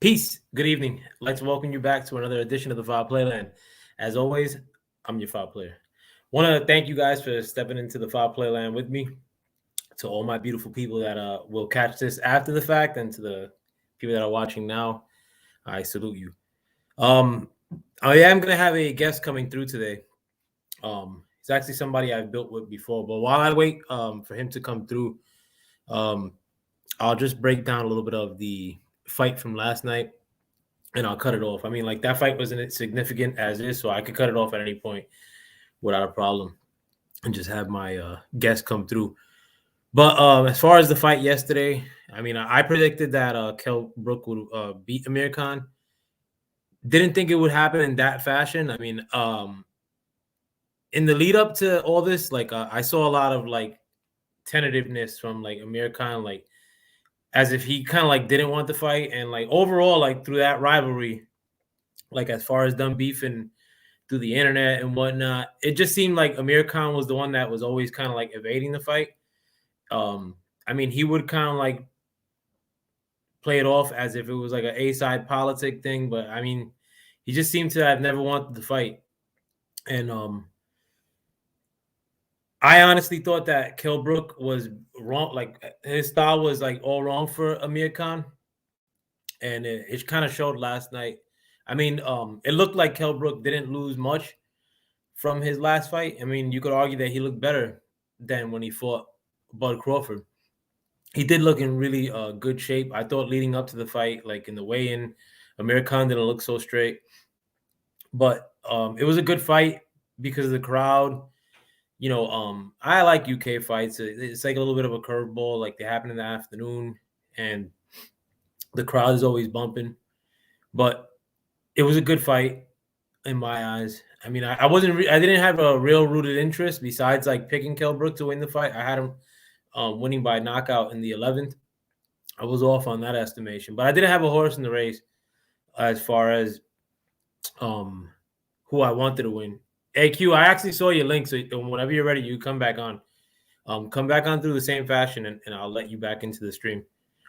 Peace. Good evening. I'd like to welcome you back to another edition of the File Playland. As always, I'm your file player. Want to thank you guys for stepping into the File Playland with me. To all my beautiful people that will catch this after the fact, and to the people that are watching now, I salute you. I am gonna have a guest coming through today. He's actually somebody I've built with before. But while I wait for him to come through, um, I'll just break down a little bit of the fight from last night, and I'll cut it off. I mean, like, that fight wasn't as significant as is, so I could cut it off at any point without a problem and just have my guest come through. But as far as the fight yesterday, I mean, I predicted that Kell Brook would beat Amir Khan. Didn't think it would happen in that fashion. I mean, in the lead up to all this, like, I saw a lot of like tentativeness from like Amir Khan, like as if he kind of like didn't want the fight, and like overall, like through that rivalry, like as far as them beefing through the internet and whatnot, it just seemed like Amir Khan was the one that was always kind of like evading the fight. I mean, he would kind of like play it off as if it was like an A-side politic thing, but I mean, he just seemed to have never wanted the fight. And I honestly thought that Kell Brook was wrong. Like, his style was like all wrong for Amir Khan, and it kind of showed last night. I mean, it looked like Kell Brook didn't lose much from his last fight. I mean, you could argue that he looked better than when he fought Bud Crawford. He did look in really good shape. I thought leading up to the fight, like in the weigh-in, Amir Khan didn't look so straight. But it was a good fight because of the crowd. I like UK fights. It's like a little bit of a curveball. Like, they happen in the afternoon, and the crowd is always bumping. But it was a good fight in my eyes. I mean, I didn't have a real rooted interest besides like picking Kell Brook to win the fight. I had him winning by knockout in the 11th. I was off on that estimation, but I didn't have a horse in the race as far as who I wanted to win. AQ, I actually saw your link, so whenever you're ready, you come back on. Come back on through the same fashion, and I'll let you back into the stream.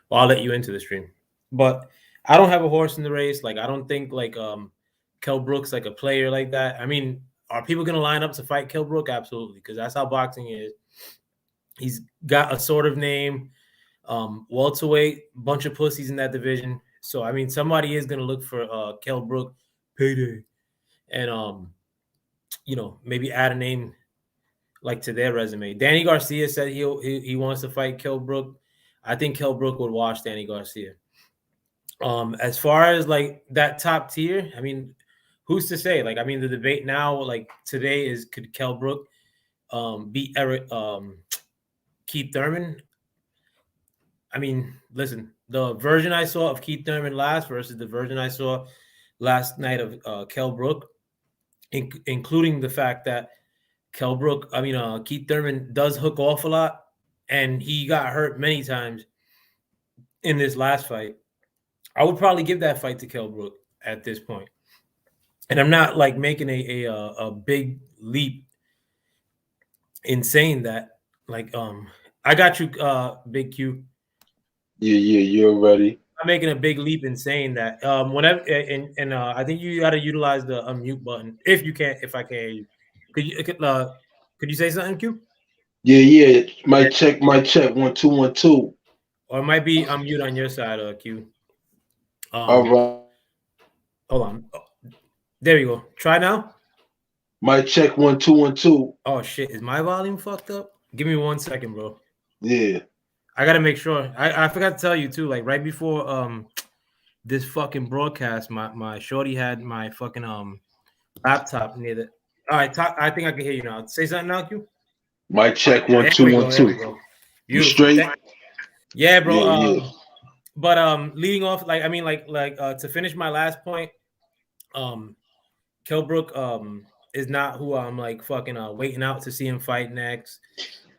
Well, I'll let you into the stream. But I don't have a horse in the race. Like, I don't think like Kell Brook's like a player like that. I mean, are people going to line up to fight Kell Brook? Absolutely, because that's how boxing is. He's got a sort of name, welterweight, bunch of pussies in that division. So, I mean, somebody is going to look for Kell Brook payday, and maybe add a name like to their resume. Danny Garcia said he wants to fight Kell Brook. I think Kell Brook would wash Danny Garcia. As far as like that top tier, I mean, who's to say? Like, I mean, the debate now, like today, is could Kell Brook beat Keith Thurman? I mean, listen, the version I saw of Keith Thurman last versus the version I saw last night of Kell Brook, including the fact that Keith Thurman does hook off a lot, and he got hurt many times in this last fight. I would probably give that fight to Kell Brook at this point. And I'm not like making a big leap in saying that. Like, I got you, Big Q. Yeah, you're ready. I'm making a big leap in saying that. Whenever and I think you got to utilize the unmute button if you can't. If I can hear you, could you say something, Q? Yeah. Mic check. 1 2 1 2. Or it might be unmute on your side, Q. All right. Hold on. Oh, there you go. Try now. Mic check 1 2 1 2. Oh shit! Is my volume fucked up? Give me 1 second, bro. Yeah. I gotta make sure. I forgot to tell you too. Like, right before this fucking broadcast, my shorty had my fucking laptop near the. All right, I think I can hear you now. Say something now, Q. Mic check 1 2 1 2. You straight? Yeah, bro. Yeah. But leading off, like, I mean, like to finish my last point, Kell Brook is not who I'm like fucking waiting out to see him fight next.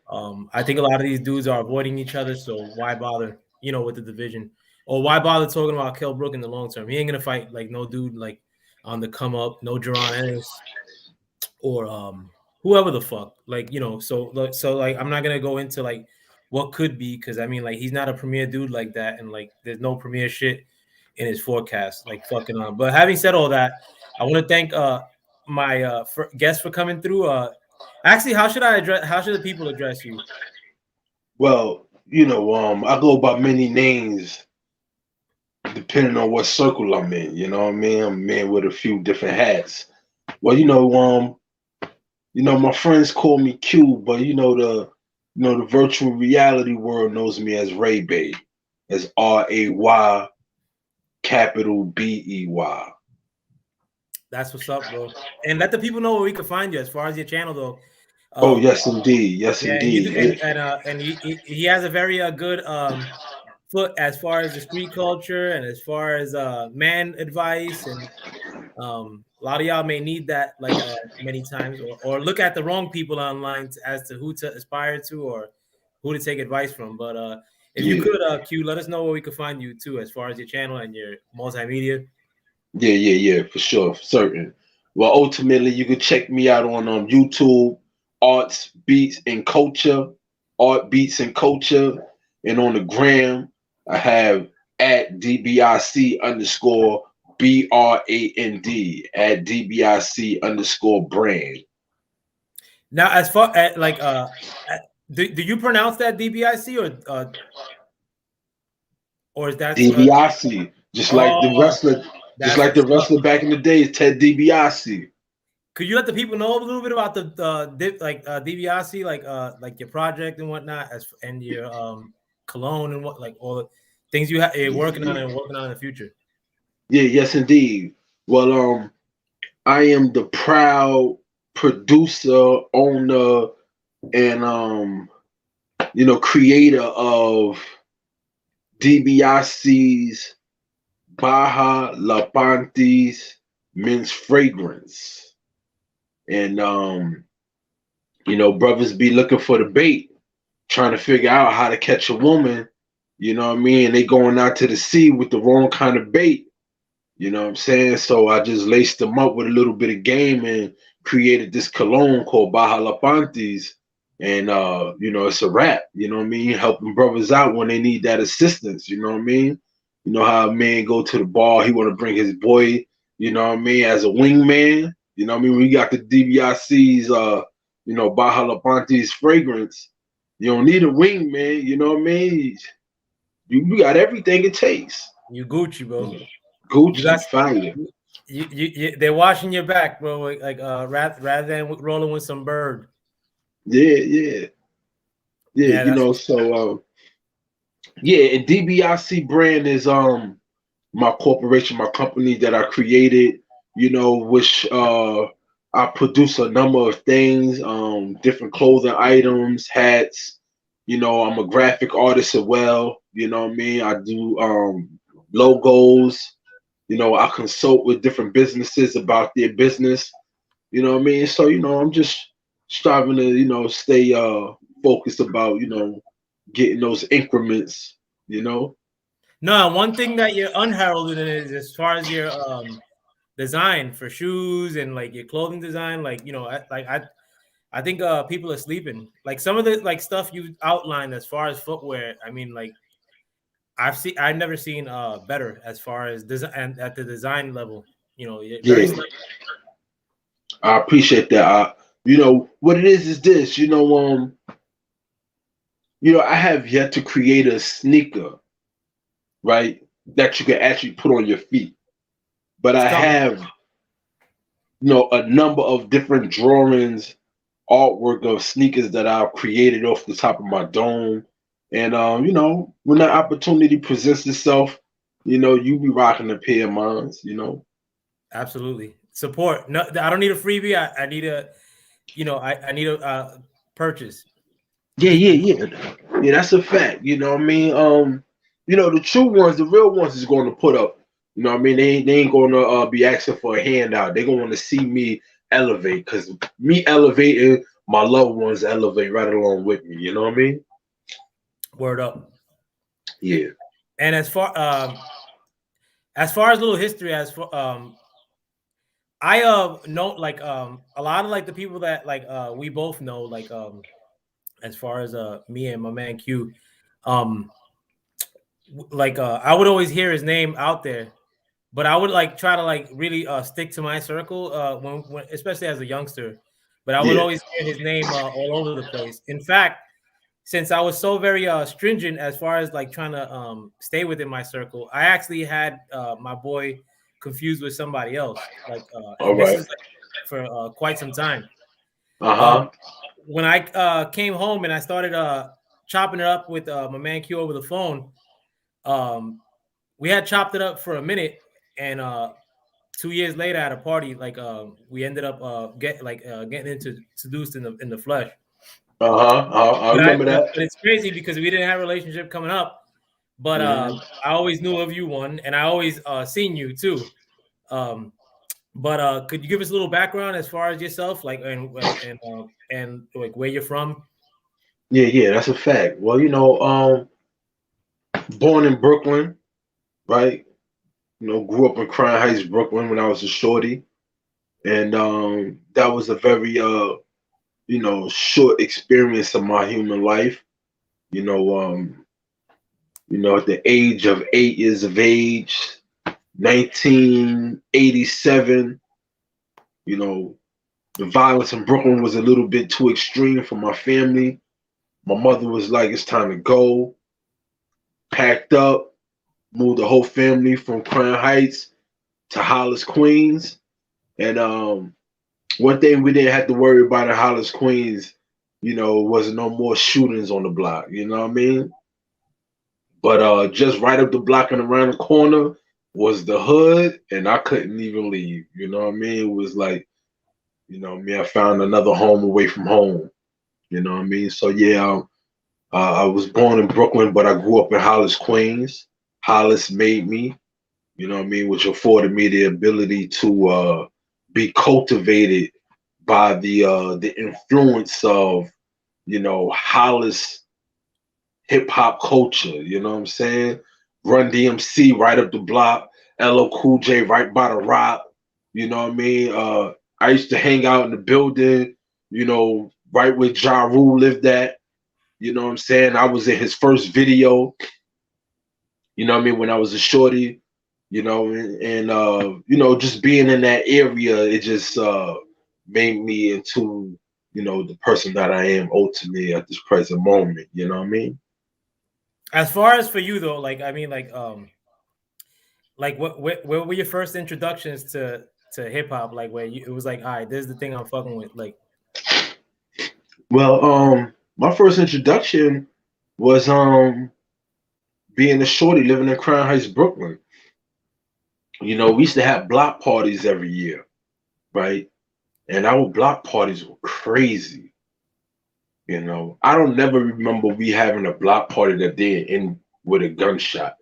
I think a lot of these dudes are avoiding each other, so why bother, with the division? Or why bother talking about Kell Brook in the long term? He ain't gonna fight like no dude like on the come up, no Jerron Ennis or whoever the fuck. Like, so like I'm not gonna go into like what could be, because I mean, like, he's not a premier dude like that, and like there's no premier shit in his forecast, like fucking on. But having said all that, I want to thank my guests for coming through. Actually, how should the people address you? Well, I go by many names depending on what circle I'm in. You know what I mean? I'm a man with a few different hats. Well, my friends call me Q, but the virtual reality world knows me as Ray Bay, as RAY capital BEY. That's what's up, bro. And let the people know where we can find you as far as your channel, though. Oh yes, indeed, yes, Yeah, and you do, indeed. and he has a very good foot as far as the street culture and as far as man advice, and a lot of y'all may need that like many times, or look at the wrong people online as to who to aspire to or who to take advice from. But if you could, Q, let us know where we could find you too, as far as your channel and your multimedia. Yeah, for sure, for certain. Well, ultimately, you can check me out on YouTube, Arts, Beats, and Culture, Art, Beats, and Culture, and on the gram, I have at DBIC underscore BRAND, at DBIC underscore brand. Now, as far as like, do you pronounce that DBIC or is that DBIC, just like the oh, wrestler, just that's like the what's up. wrestler back in the days, Ted DiBiase. Could you let the people know a little bit about the DBIC, like your project and whatnot, and your cologne and what, like all the things you're working on and working on in the future? Yeah, yes, indeed. Well, I am the proud producer, owner, and creator of DBIC's Baja La Panties men's fragrance. And brothers be looking for the bait, trying to figure out how to catch a woman, you know what I mean? They going out to the sea with the wrong kind of bait. You know what I'm saying? So I just laced them up with a little bit of game and created this cologne called Baja La Panties. And it's a wrap, you know what I mean? Helping brothers out when they need that assistance, you know what I mean? You know how a man go to the bar, he want to bring his boy, you know what I mean, as a wingman. You know what I mean? We got the DBIC's Baja La Panties fragrance. You don't need a wingman, you know what I mean? You got everything it takes. You Gucci, bro. Gucci, You got fire. they're washing your back, bro. Like rather than rolling with some bird. Yeah. Yeah, So and DBIC brand is my corporation, my company that I created, which I produce a number of things, different clothing items, hats. I'm a graphic artist as well, you know what I mean? I do logos, I consult with different businesses about their business, you know what I mean? So, I'm just striving to, stay focused about, getting those increments, No, one thing that you're unheralded in is as far as your design for shoes and like your clothing design. Like I think people are sleeping. Like some of the like stuff you outlined as far as footwear. I mean, like I've never seen better as far as design at the design level. Very Yeah, I appreciate that. What it is this, I have yet to create a sneaker, right, that you can actually put on your feet. But I have, a number of different drawings, artwork of sneakers that I've created off the top of my dome. And when that opportunity presents itself, you be rocking a pair of mines, Absolutely. Support. No, I don't need a freebie. I need a, I need a purchase. Yeah. That's a fact. You know what I mean? The true ones, the real ones is going to put up. You know what I mean? They ain't going to be asking for a handout. They're going to want to see me elevate, because me elevating, my loved ones elevate right along with me. You know what I mean? Word up. Yeah. And as far as little history, I know like a lot of like the people that like we both know, like as far as me and my man Q, like I would always hear his name out there, but I would like try to like really stick to my circle when especially as a youngster. But I would Yeah. always hear his name all over the place. In fact, since I was so very stringent as far as like trying to stay within my circle, I actually had my boy confused with somebody else. Like, All and this right. is like for quite some time. Uh-huh. Um, when I came home and I started chopping it up with my man Q over the phone, um, we had chopped it up for a minute, and 2 years later at a party, like we ended up getting introduced in the flesh. Uh-huh. I remember But that. it's crazy because we didn't have a relationship coming up. But Mhm. I always knew of you one, and I always seen you too. Um, but could you give us a little background as far as yourself, like and like where you're from? Yeah, that's a fact. Well, born in Brooklyn, right? Grew up in Crown Heights, Brooklyn when I was a shorty. And that was a very short experience of my human life. You know, at the age of 8 years of age, 1987, you know, the violence in Brooklyn was a little bit too extreme for my family. My mother was like, it's time to go, packed up, moved the whole family from Crown Heights to Hollis, Queens. And one thing we didn't have to worry about in Hollis, Queens, was no more shootings on the block. You know what I mean? But just right up the block and around the corner was the hood, and I couldn't even leave. You know what I mean? It was like, I found another home away from home. You know what I mean? So yeah, I was born in Brooklyn, but I grew up in Hollis, Queens. Hollis made me. You know what I mean? Which afforded me the ability to be cultivated by the influence of Hollis hip hop culture. You know what I'm saying? Run DMC right up the block, LL Cool J right by the rock. You know what I mean? I used to hang out in the building, right where Ja Rule lived at. You know what I'm saying? I was in his first video. You know what I mean? When I was a shorty, and just being in that area, it just made me into the person that I am ultimately at this present moment. You know what I mean? As far as for you though, like I mean, like what where were your first introductions to hip hop? Like where it was like, all right, this is the thing I'm fucking with. Like, Well, my first introduction was being a shorty living in Crown Heights, Brooklyn. We used to have block parties every year, right? And our block parties were crazy. I don't never remember we having a block party that didn't end with a gunshot.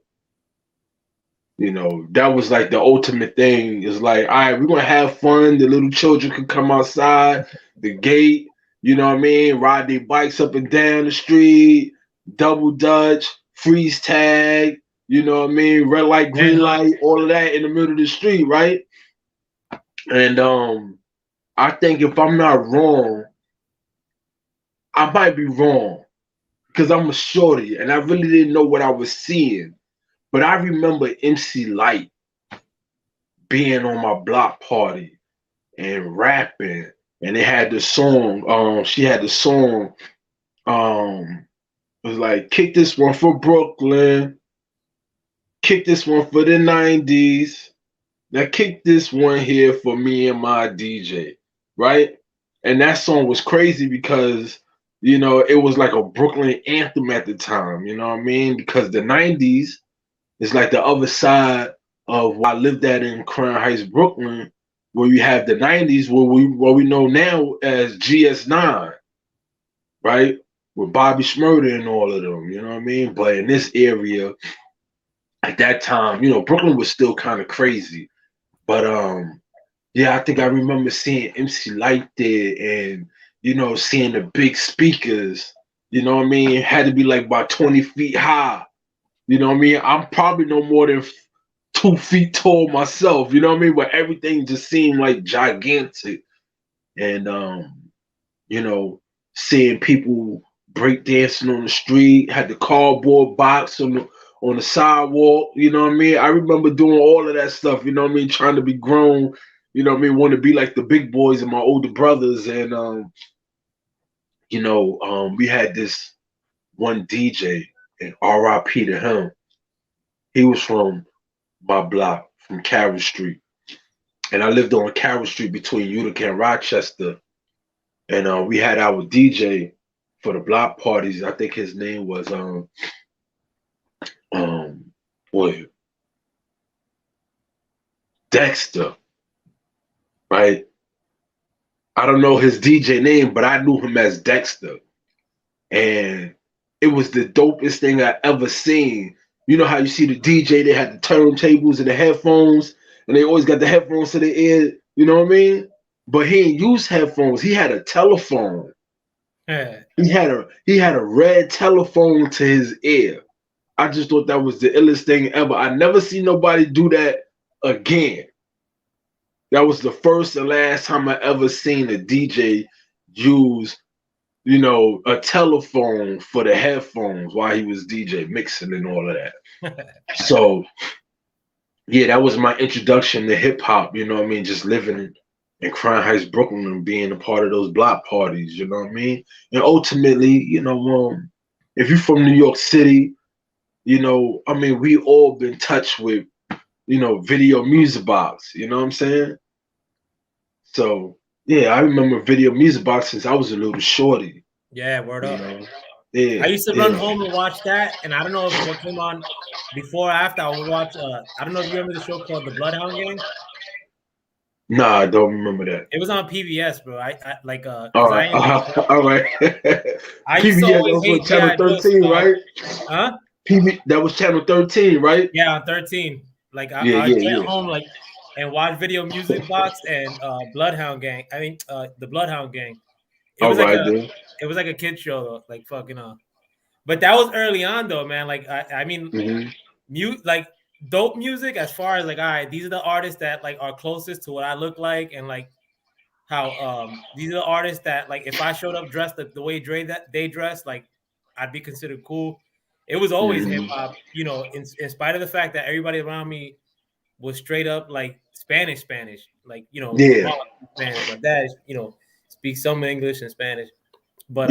That was like the ultimate thing. It's like, all right, we're gonna have fun. The little children could come outside the gate, you know what I mean, ride their bikes up and down the street, double dutch, freeze tag, you know what I mean, red light, green manhunt. light, all of that in the middle of the street, right? And I think if I'm not wrong, I might be wrong because I'm a shorty and I really didn't know what I was seeing. But I remember MC Light being on my block party and rapping. And they had the song, she had the song, it was like, kick this one for Brooklyn, kick this one for the 90s. Now kick this one here for me and my DJ, right? And that song was crazy because, it was like a Brooklyn anthem at the time, you know what I mean? Because the 90s is like the other side of where I lived at in Crown Heights, Brooklyn, where you have the 90s, what we know now as GS9, right? With Bobby Shmurda and all of them, you know what I mean? But in this area, at that time, Brooklyn was still kind of crazy. But yeah, I think I remember seeing MC Light there and, seeing the big speakers, you know what I mean? It had to be like about 20 feet high. You know what I mean? I'm probably no more than 2 feet tall myself, you know what I mean? But everything just seemed like gigantic. And you know, seeing people break dancing on the street, had the cardboard box on the sidewalk, you know what I mean? I remember doing all of that stuff, you know what I mean? Trying to be grown, you know what I mean? Want to be like the big boys and my older brothers. And, we had this one DJ, and RIP to him. He was from my block, from Carroll Street. And I lived on Carroll Street between Utica and Rochester. And we had our DJ for the block parties. I think his name was boy, Dexter, right? I don't know his DJ name, but I knew him as Dexter. And it was the dopest thing I ever seen. You know how you see the DJ, they had the turntables and the headphones, and they always got the headphones to their ear, you know what I mean? But he didn't use headphones, he had a telephone. Yeah. He had a red telephone to his ear. I just thought that was the illest thing ever. I never seen nobody do that again. That was the first and last time I ever seen a DJ use, a telephone for the headphones while he was DJ mixing and all of that. So, yeah, that was my introduction to hip hop. You know what I mean? Just living in Crown Heights, Brooklyn, and being a part of those block parties. You know what I mean? And ultimately, if you're from New York City, we all been touched with, Video Music Box. You know what I'm saying? So yeah, I remember Video Music Box since I was a little shorty. Yeah, word up. Yeah, I used to run home and watch that, and I don't know if what came on before or after. I would watch. I don't know if you remember the show called The Bloodhound Gang. Nah, I don't remember that. It was on PBS, bro. I like all right, all right. I used to always hate Channel 13, right? Huh? That was Channel 13, right? Yeah, on 13. Like I get home and watch Video Music Box and Bloodhound Gang. I mean, the Bloodhound Gang. It was it was like a kid show though, like fucking But that was early on though, man. Like I mean, like dope music as far as like, all right, these are the artists that like are closest to what I look like, and like how these are the artists that like if I showed up dressed the way they dressed, like I'd be considered cool. It was always hip hop, in spite of the fact that everybody around me was straight up like Spanish, like Spanish. My dad, speaks some English and Spanish, but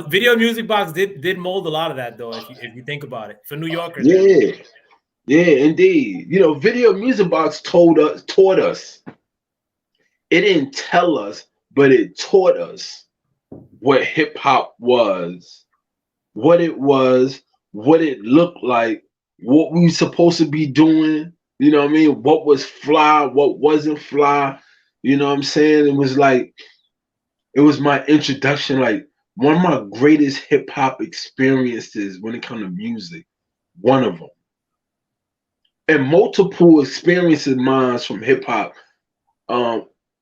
Video Music Box did mold a lot of that though. If you think about it, for New Yorkers. Yeah, indeed. Video Music Box taught us. It didn't tell us, but it taught us what hip hop was, what it was, what it looked like, what we were supposed to be doing. You know what I mean? What was fly, what wasn't fly. You know what I'm saying? It was my introduction, like one of my greatest hip hop experiences when it comes to music. One of them. And multiple experiences of mine from hip hop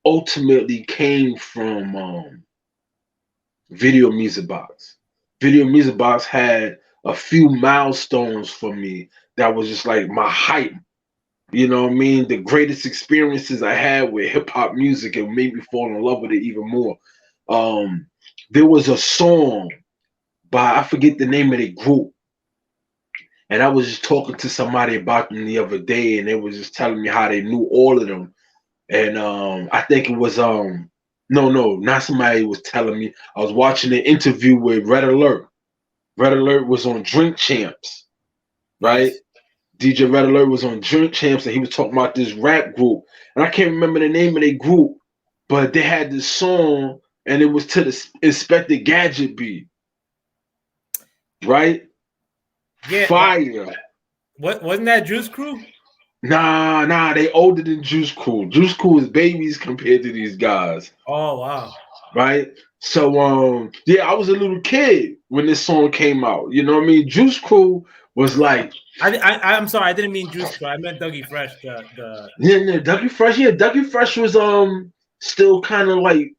ultimately came from Video Music Box. Video Music Box had a few milestones for me that was just like my hype. You know what I mean? The greatest experiences I had with hip hop music and made me fall in love with it even more. There was a song by, I forget the name of the group, and I was just talking to somebody about them the other day, and they was just telling me how they knew all of them. And I think it was no, not somebody was telling me. I was watching an interview with Red Alert. Red Alert was on Drink Champs, right? Nice. DJ Red Alert was on Drink Champs, and he was talking about this rap group. And I can't remember the name of their group, but they had this song, and it was to the Inspector Gadget beat, right? Yeah. Fire. What wasn't that Juice Crew? Nah, they older than Juice Crew. Juice Crew is babies compared to these guys. Oh wow. Right? So yeah, I was a little kid when this song came out. You know what I mean? Juice Crew was like, I'm sorry, I didn't mean Juice Crew. I meant Dougie Fresh. Yeah, Dougie Fresh. Yeah, Dougie Fresh was still kind of like,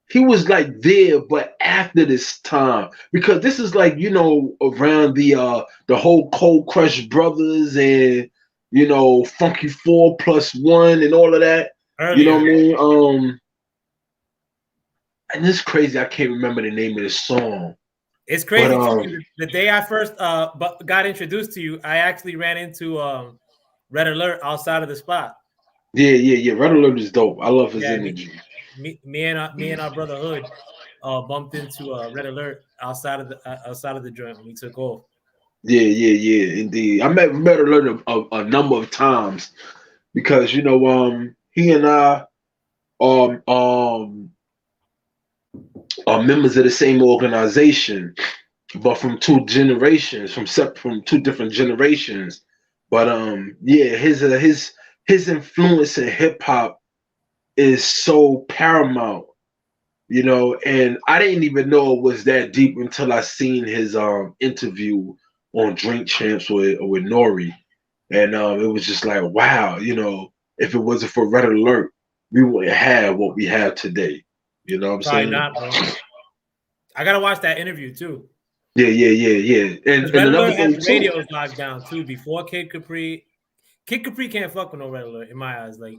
he was like there, but after this time, because this is like, around the whole Cold Crush Brothers and Funky 4+1 and all of that. Earlier. You know what I mean? And it's crazy, I can't remember the name of the song, It's But crazy too. The day I first got introduced to you, I actually ran into Red Alert outside of the spot. yeah. Red Alert is dope. I love his Yeah, energy. me and our brother Hood bumped into Red Alert outside of the joint when we took off. Yeah, indeed. I met Red Alert a number of times because he and I um um are members of the same organization, but from two generations, from two different generations. But yeah, his influence in hip hop is so paramount, and I didn't even know it was that deep until I seen his interview on Drink Champs with Nori, and it was just like, wow, if it wasn't for Red Alert, we wouldn't have what we have today. You know what I'm Probably saying? not, bro. I gotta watch that interview too. Yeah. Because And Red another Alert had thing the too. radios locked down too before Kid Capri. Kid Capri can't fuck with no Red Alert in my eyes. Like,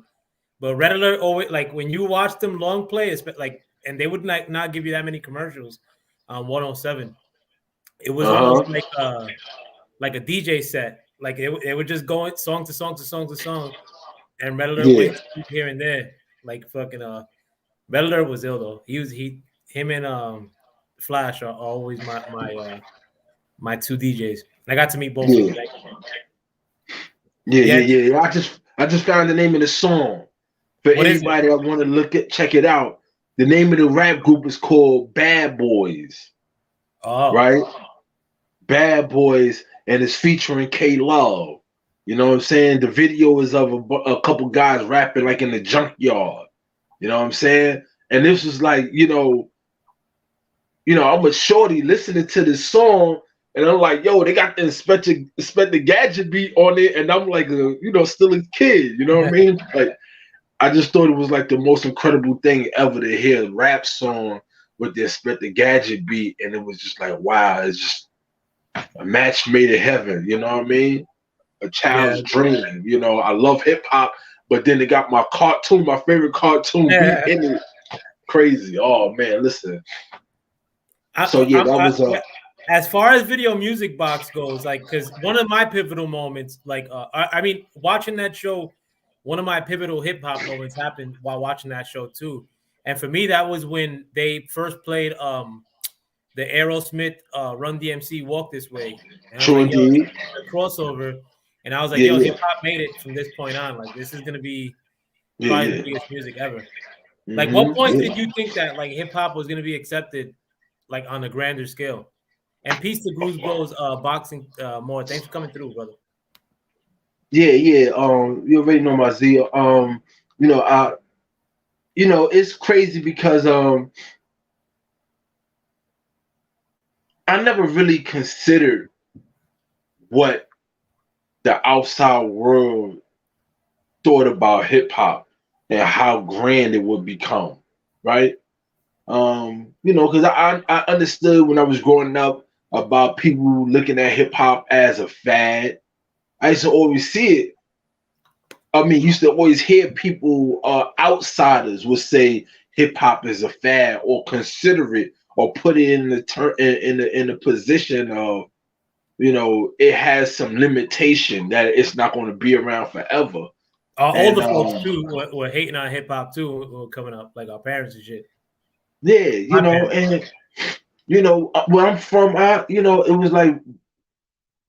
but Red Alert always like when you watch them long play, like, and they would not give you that many commercials on 107. It was almost Uh-huh. like a DJ set. Like it would just go song to song to song to song, and Red Alert would Yeah. interlude here and there. Like fucking Red Alert was ill though. Him and Flash are always my two DJs. I got to meet both of them. Yeah. Yeah, Yeah. I just found the name of the song. For what is it? anybody that want to check it out, the name of the rap group is called Bad Boys, Oh, right? Bad Boys, and it's featuring K Love. You know what I'm saying? The video is of a couple guys rapping like in the junkyard. You know what I'm saying? And this was like, I'm a shorty listening to this song, and I'm like, yo, they got the Inspector Gadget beat on it, and I'm like, still a kid. You know what I mean? Like, I just thought it was like the most incredible thing ever to hear a rap song with the Inspector Gadget beat, and it was just like, wow, it's just a match made in heaven. You know what I mean? A yeah. child's dream. I love hip hop, but then they got my favorite cartoon beat in it. Crazy. Oh man, listen. So yeah, that was As far as video music box goes, like, because one of my pivotal moments, like, I mean, watching that show, one of my pivotal hip hop moments happened while watching that show too. And for me, that was when they first played the Aerosmith Run DMC Walk This Way. And I was true like, yo, indeed. a crossover. And I was like, Yeah, yo, yeah, hip hop made it from this point on. Like, this is gonna be probably the yeah. biggest music ever. Like, what point did you think that like hip hop was gonna be accepted like on a grander scale? And peace to Bruce Bros boxing more. Thanks for coming through, brother. Yeah. You already know my zeal. I it's crazy because I never really considered what the outside world thought about hip hop and how grand it would become, right? Because I understood when I was growing up about people looking at hip hop as a fad. I used to always see it. I mean, used to always hear people, outsiders would say hip hop is a fad or consider it or put it in the in the position of, it has some limitation that it's not going to be around forever. Older And folks too were hating on hip hop too. Were coming up like our parents and shit. yeah, My parents. and where I'm from, it was like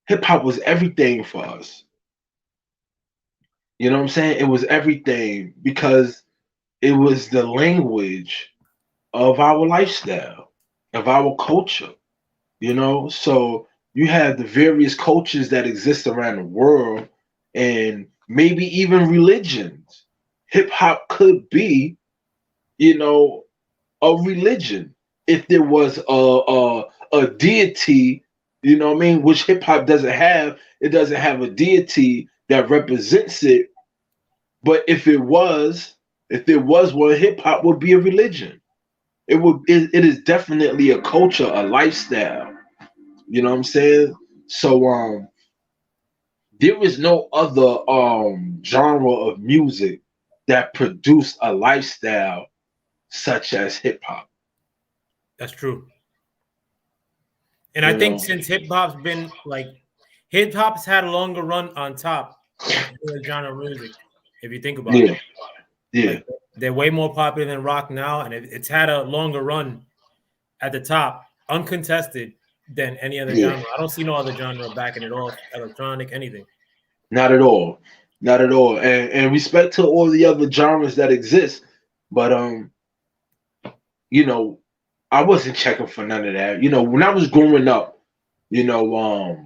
hip hop was everything for us. You know what I'm saying? It was everything because it was the language of our lifestyle, of our culture. So you have the various cultures that exist around the world, and maybe even religions. Hip hop could be, you know, a religion if there was a deity, what I mean, which hip hop doesn't have. It doesn't have a deity that represents it. But if there was one, hip hop would be a religion. It is definitely a culture, a lifestyle. You know what I'm saying? So there is no other genre of music that produced a lifestyle such as hip hop. That's true. And I think since hip hop's been like hip hop's had a longer run on top than any other genre of music, if you think about it. Yeah. Like they're way more popular than rock now, and it's had a longer run at the top, uncontested, than any other genre. I don't see no other genre backing it off, electronic, anything. Not at all. Not at all. And respect to all the other genres that exist. But you know, I wasn't checking for none of that. You know, when I was growing up, you know,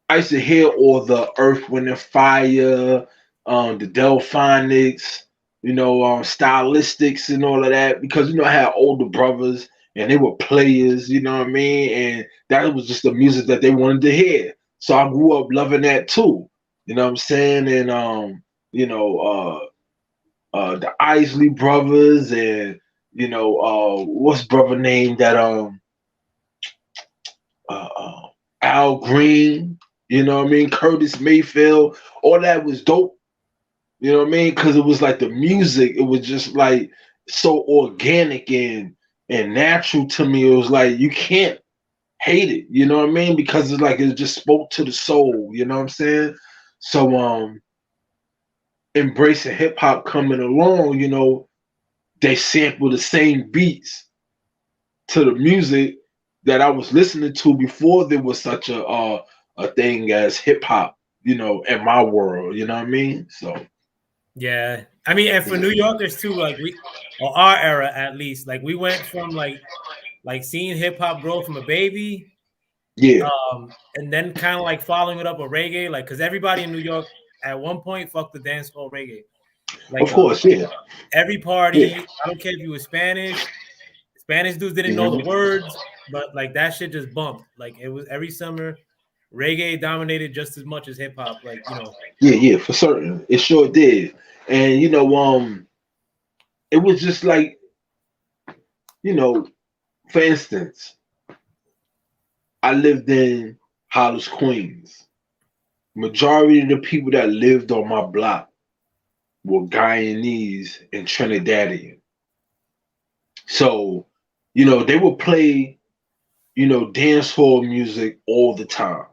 I used to hear all the Earth, Wind and Fire, the Delphonics, you know, stylistics and all of that, because you know I had older brothers and they were players, you know what I mean, and that was just the music that they wanted to hear. So I grew up loving that too, you know what I'm saying, and you know, the Isley brothers, and you know, what's brother name that uh, uh, Al Green, you know what I mean, Curtis Mayfield, all that was dope. You know what I mean? Because it was like the music, it was just like so organic and natural to me. It was like you can't hate it, you know what I mean? Because it's like it just spoke to the soul, you know what I'm saying? So embracing hip hop coming along, you know, they sample the same beats to the music that I was listening to before there was such a thing as hip hop, you know, in my world, you know what I mean? So yeah, I mean, and for New Yorkers too, like or our era at least, like we went from like seeing hip hop grow from a baby, yeah, and then kind of like following it up with reggae, like because everybody in New York at one point fucked the dance hall reggae, like of course, yeah. every party. Yeah. I don't care if you were Spanish dudes didn't know the Mhm. words, but like that shit just bumped. Like it was every summer, reggae dominated just as much as hip hop. Like Yeah, for certain. It sure did. And you know, it was just like, you know, for instance, I lived in Hollis, Queens. Majority of the people that lived on my block were Guyanese and Trinidadian. So, you know, they would play, you know, dance hall music all the time.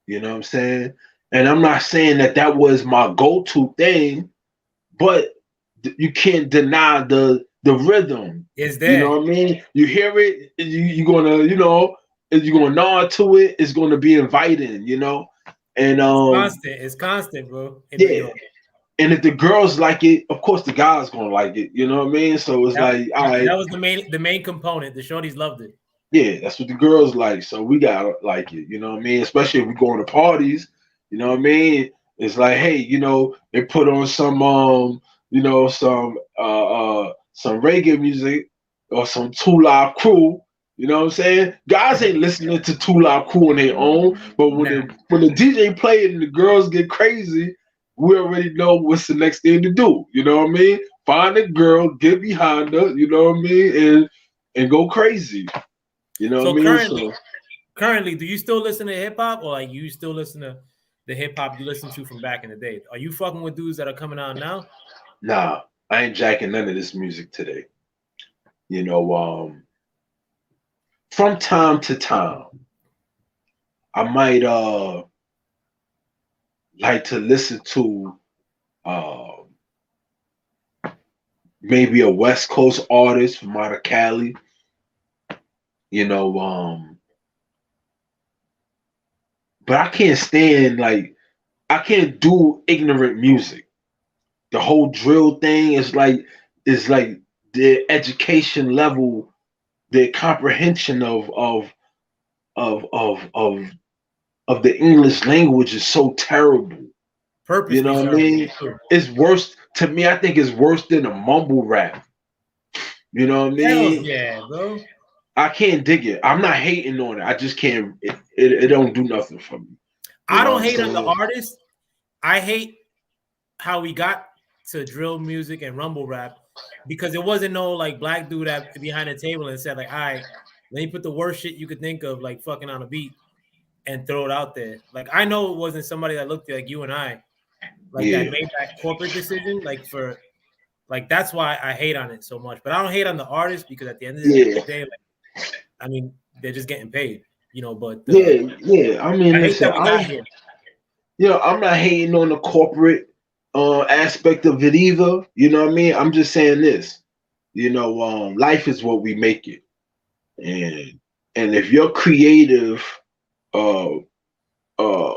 You know what I'm saying? And I'm not saying that that was my go-to thing, but you can't deny the rhythm. is You know there. what I mean? You hear it, you're gonna, you know, you're gonna nod to it. It's gonna be inviting, you know. And It's constant. It's constant, bro. In New yeah. York, And if the girls like it, of course the guys gonna like it. You know what I mean? So it's that, like, all right, that was the main component. The shorties loved it. yeah, that's what the girls like. So we gotta like it. You know what I mean? Especially if we going to parties. You know what I mean? It's like, hey, you know, they put on some you know, some reggae music or some Two Live Crew. You know what I'm saying? Guys ain't listening to Two Live Crew on their own, but when Nah. the DJ play it and the girls get crazy, we already know what's the next thing to do. You know what I mean? Find a girl, get behind her. You know what I mean, and go crazy. You know what I So mean? currently, do you still listen to hip hop, or like you still listen to the hip hop you listened to from back in the day? Are you fucking with dudes that are coming out now? Nah, I ain't jacking none of this music today. You know, from time to time, I might like to listen to uh maybe a West Coast artist from out of Cali. You know, but I can't stand like I can't do ignorant music. The whole drill thing is like the education level, the comprehension of of the English language is so terrible. You know Purposely what I terrible mean? too. It's worse to me. I think it's worse than a mumble rap. You know what I Hell mean? yeah, bro. I can't dig it. I'm not hating on it. I just can't. It don't do nothing for me. You I know what don't I'm hate on the saying? artist. I hate how we got to drill music and rumble rap because it wasn't no like black dude at behind the table and said like, all right, let me put the worst shit you could think of like fucking on a beat and throw it out there. Like I know it wasn't somebody that looked like you and I like that Yeah, made that corporate decision like for like that's why I hate on it so much. But I don't hate on the artist because at the end of the yeah, day, like I mean, they're just getting paid, But yeah. I mean, I hate listen, that we got here. I'm not hating on the corporate aspect of it either. You know what I mean? I'm just saying this. Life is what we make it, and if your creative uh uh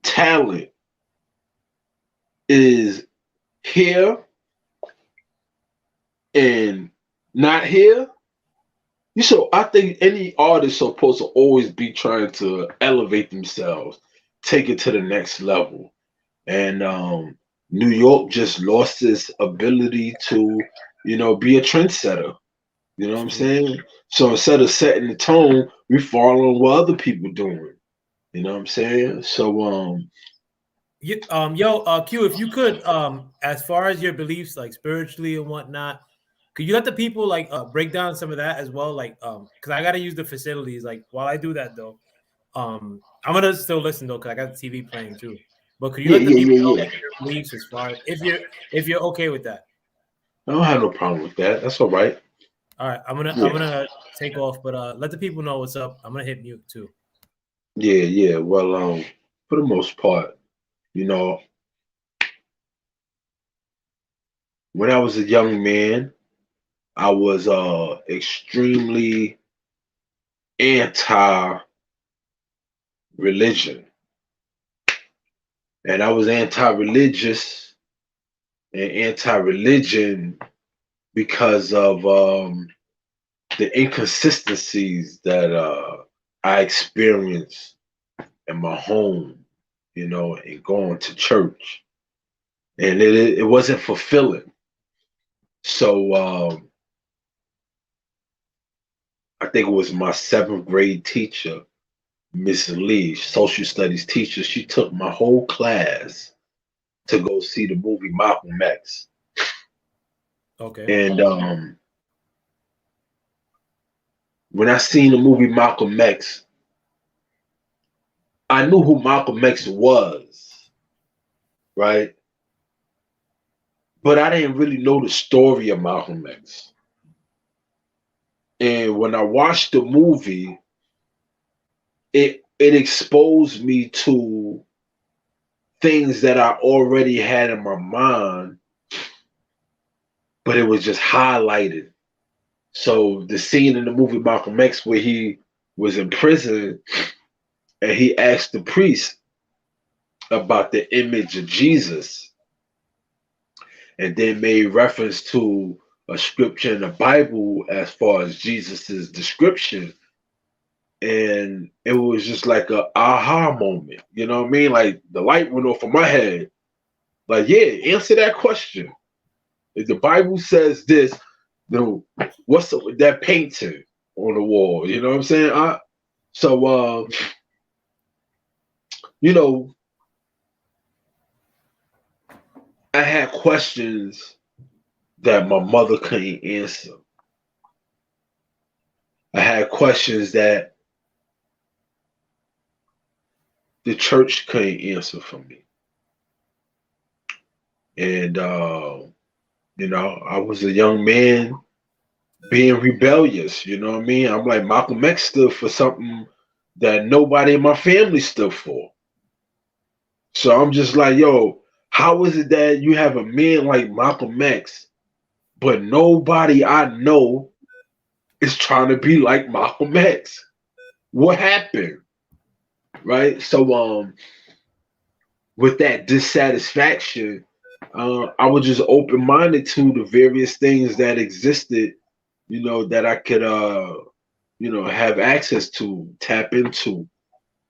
talent is here and not here, I think any artist supposed to always be trying to elevate themselves, take it to the next level. And New York just lost its ability to, be a trendsetter. You know what I'm True. saying? So instead of setting the tone, we following what other people doing. You know what I'm saying? So Q, if you could, as far as your beliefs, like spiritually and whatnot, could you let the people like break down some of that as well? Like, because I gotta use the facilities. Like, while I do that though, I'm gonna still listen though, because I got the TV playing too. But could you yeah, let the yeah, people yeah, know yeah. like your beliefs as far as if you're okay with that? I don't have no problem with that. That's all right. All right, I'm Yeah, gonna take off, but let the people know what's up. I'm gonna hit mute too. yeah, yeah. Well, for the most part, you know, when I was a young man, I was extremely anti-religion, and I was anti-religious and anti-religion because of the inconsistencies that I experienced in my home, and going to church, and it wasn't fulfilling. So I think it was my seventh grade teacher, Miss Lee, social studies teacher. She took my whole class to go see the movie Malcolm X, Okay. and when I seen the movie Malcolm X, I knew who Malcolm X was, right? But I didn't really know the story of Malcolm X. And when I watched the movie, it exposed me to things that I already had in my mind, but it was just highlighted. So the scene in the movie Malcolm X where he was in prison and he asked the priest about the image of Jesus and then made reference to a scripture in the Bible as far as Jesus's description. And it was just like a aha moment. You know what I mean? Like the light went off of my head. Like, yeah, answer that question. If the Bible says this, then what's up with that painting on the wall? You know what I'm saying? So you know, I had questions that my mother couldn't answer. I had questions that the church couldn't answer for me. And I was a young man being rebellious, you know what I mean? I'm like Malcolm X stood for something that nobody in my family stood for. So I'm just like, yo, how is it that you have a man like Malcolm X, but nobody I know is trying to be like Malcolm X? What happened? Right? So with that dissatisfaction, I was just open minded to the various things that existed, that I could have access to, tap into,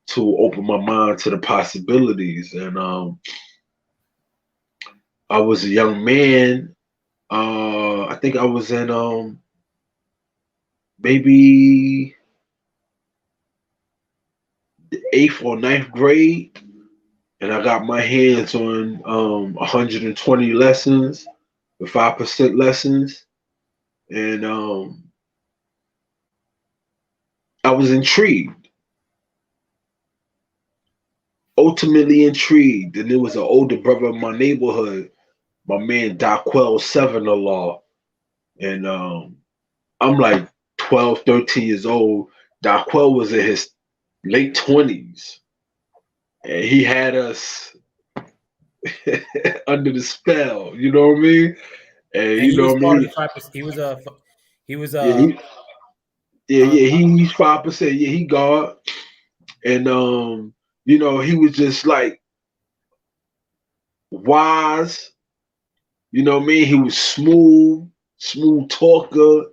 to open my mind to the possibilities. And I was a young man. I think I was in maybe the eighth or ninth grade, and I got my hands on 120 lessons, the 5% lessons, and I was intrigued, ultimately intrigued. And there was an older brother in my neighborhood, my man Daquel Seven-Law, and I'm like 12, 13 years old. Daquel was in his late 20s, and he had us under the spell. You know what I mean? And And you he know was what I part of mean? the 5%. He was Yeah, he's 5%. Yeah, he guard, and he was just like wise. You know what I mean? He was smooth talker.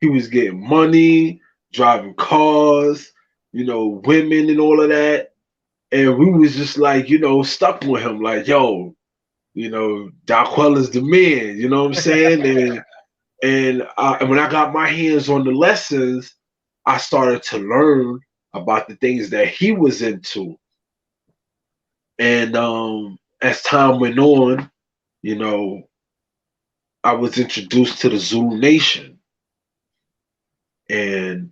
He was getting money, driving cars, women and all of that. And we was just like, stuck with him, like, yo, Daquel is the man, you know what I'm saying? And when I got my hands on the lessons, I started to learn about the things that he was into. And as time went on, you know, I was introduced to the Zulu Nation. And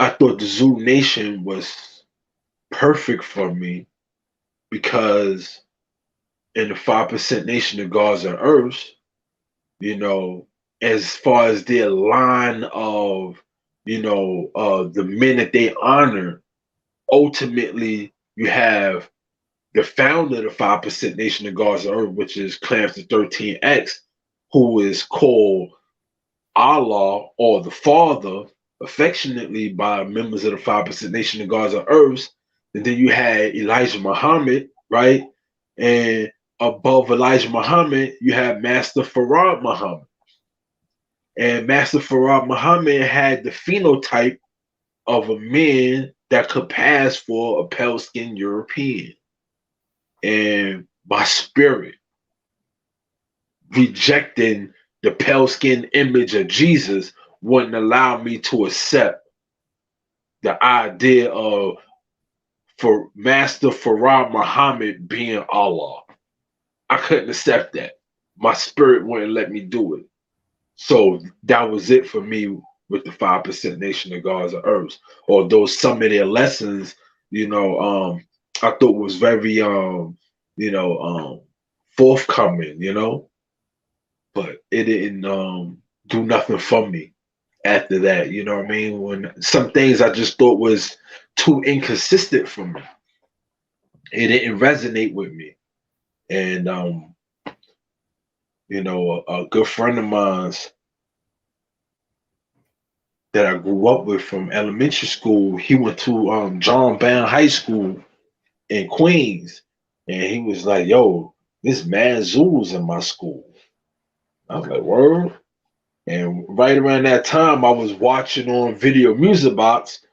I thought the Zulu Nation was perfect for me because in the 5% Nation of Gods and Earths, as far as their line of, the men that they honor, ultimately you have the founder of the 5% Nation of Gods and Earth, which is Clarence 13X, who is called Allah or the Father, affectionately by members of the 5% Nation of Gods and Earths. And then you had Elijah Muhammad, right? And above Elijah Muhammad, you have Master Farad Muhammad. And Master Farad Muhammad had the phenotype of a man that could pass for a pale skinned European. And my spirit, rejecting the pale skinned image of Jesus, wouldn't allow me to accept the idea of for Master Farad Muhammad being Allah. I couldn't accept that. My spirit wouldn't let me do it. So that was it for me with the 5% Nation of Gods and Earths. Although some of their lessons, I thought was very forthcoming, but it didn't do nothing for me after that. You know what I mean? When some things I just thought was too inconsistent for me. It didn't resonate with me. And a good friend of mine's that I grew up with from elementary school, he went to John Brown High School in Queens, and he was like, "Yo, this mad Zulus in my school." I was like, "Word." And right around that time, I was watching on Video Music Box.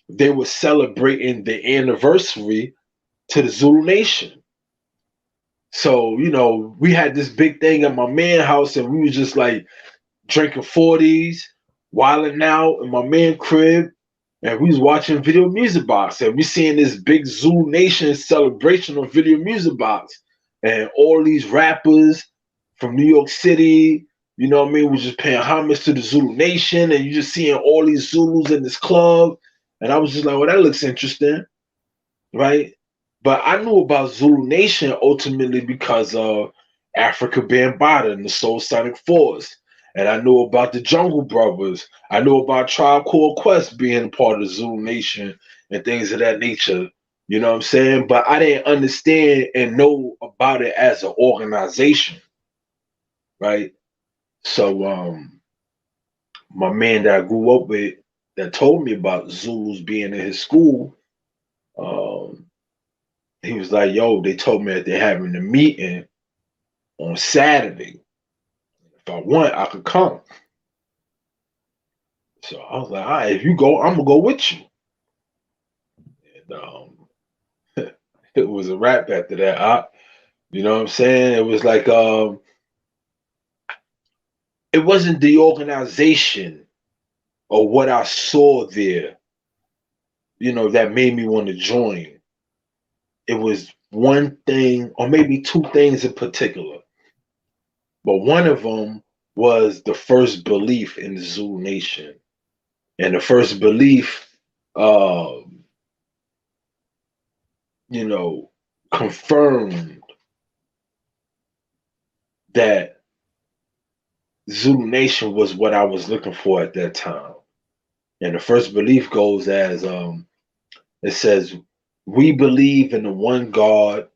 They were celebrating the anniversary to the Zulu Nation. So, we had this big thing at my man house, and we was just like drinking 40s, wilding out in my man crib, and we was watching Video Music Box, and we seeing this big Zulu Nation celebration on Video Music Box, and all these rappers from New York City, you know what I mean, was just paying homage to the Zulu Nation, and you just seeing all these Zulus in this club, and I was just like, well, that looks interesting, right? But I knew about Zulu Nation ultimately because of Africa Bambaataa and the Soul Sonic Force. And I knew about the Jungle Brothers. I knew about Tribe Called Quest being part of Zulu Nation and things of that nature. You know what I'm saying? But I didn't understand and know about it as an organization, right? So my man that I grew up with that told me about Zulus being in his school, um, he was like, yo, they told me that they're having a meeting on Saturday. If I want, I could come. So I was like, all right, if you go, I'm gonna go with you. And it was a wrap after that. You know what I'm saying? It was like it wasn't the organization or what I saw there, that made me want to join. It was one thing, or maybe two things in particular. But one of them was the first belief in the Zulu Nation. And the first belief, you know, confirmed that Zulu Nation was what I was looking for at that time. And the first belief goes as it says, we believe in the one God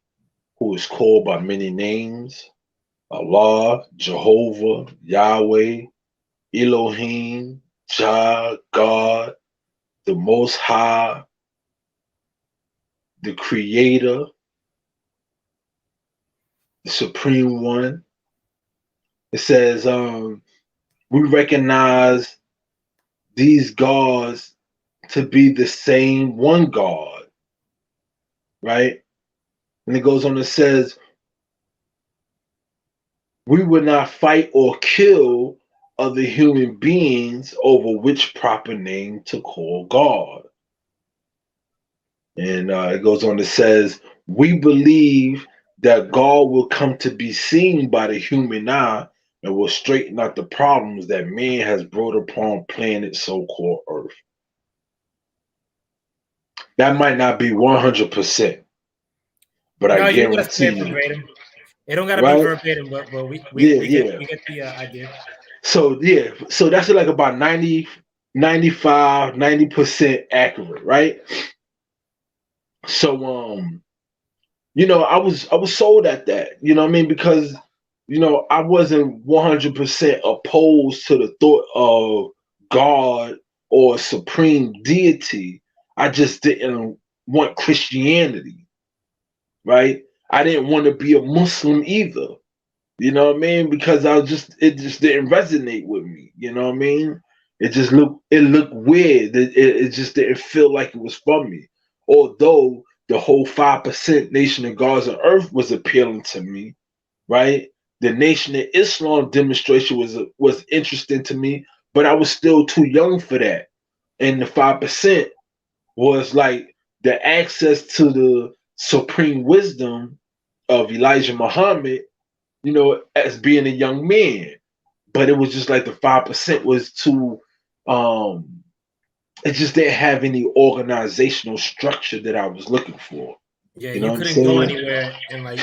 who is called by many names: Allah, Jehovah, Yahweh, Elohim, Jah, God, the Most High, the Creator, the Supreme One. It says, we recognize these gods to be the same one God, right? And it goes on and says, we would not fight or kill other human beings over which proper name to call God. And it goes on and says, we believe that God will come to be seen by the human eye and will straighten out the problems that man has brought upon planet so-called Earth. That might not be 100%, but No, I you gotta say guarantee it you, verbatim. It don't gotta be right? verbatim, but we Yeah, we get yeah. the idea. So yeah, so that's like about 90, 95, 90% accurate, right? So I was sold at that, you know what I mean? Because I wasn't 100% opposed to the thought of God or supreme deity. I just didn't want Christianity, right? I didn't want to be a Muslim either. You know what I mean? Because it just didn't resonate with me. You know what I mean? It looked weird. It just didn't feel like it was for me. Although the whole 5% Nation of Gods on Earth was appealing to me, right? The Nation of Islam demonstration was interesting to me, but I was still too young for that. And the 5% was like the access to the supreme wisdom of Elijah Muhammad, as being a young man. But it was just like the 5% was too it just didn't have any organizational structure that I was looking for. Yeah, You know you what I'm couldn't go saying? anywhere and like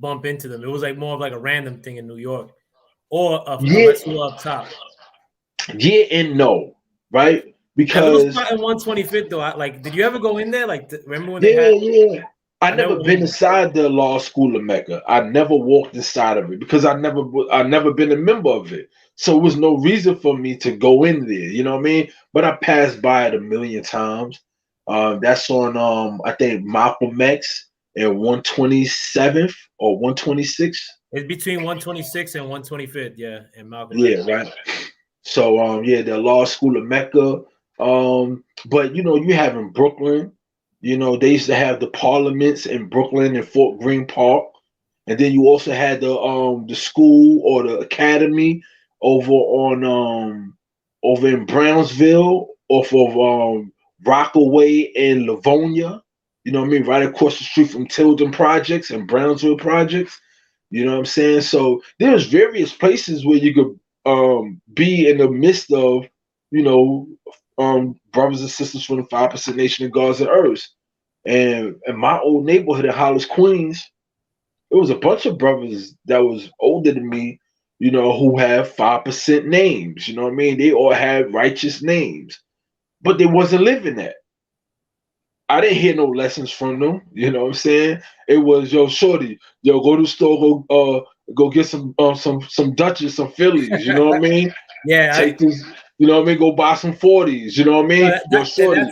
bump into them. It was like more of like a random thing in New York, or Yeah, unless you were up top. yeah and no, right? That little Because spot in 125th though, did you ever go in there? Like, remember when they yeah, had? yeah. I I never never went been in there. inside the law school of Mecca. I never walked inside of it because I never been a member of it. So it was no reason for me to go in there. You know what I mean? But I passed by it a million times. That's on I think Malcolm X and 127th or 126th. It's between 126 and 125th, yeah, and Malcolm Yeah, X. right. So yeah, the law school of Mecca. But you have in Brooklyn, they used to have the parliaments in Brooklyn and Fort Greene Park. And then you also had the school or the academy over on over in Brownsville off of Rockaway and Livonia. You know what I mean? Right across the street from Tilden Projects and Brownsville Projects. You know what I'm saying? So there's various places where you could be in the midst of, you know, brothers and sisters from the 5% Nation of Gods and Earths. And in my old neighborhood in Hollis, Queens, it was a bunch of brothers that was older than me, who have 5% names. You know what I mean? They all had righteous names, but they wasn't living that. I didn't hear no lessons from them. You know what I'm saying? It was, yo, shorty, yo, go to the store, go get some Dutchess, some Phillies. You know what I mean? Yeah, Take this, you know what I mean? Go buy some 40s. You know what I no, mean? Yo, shorty.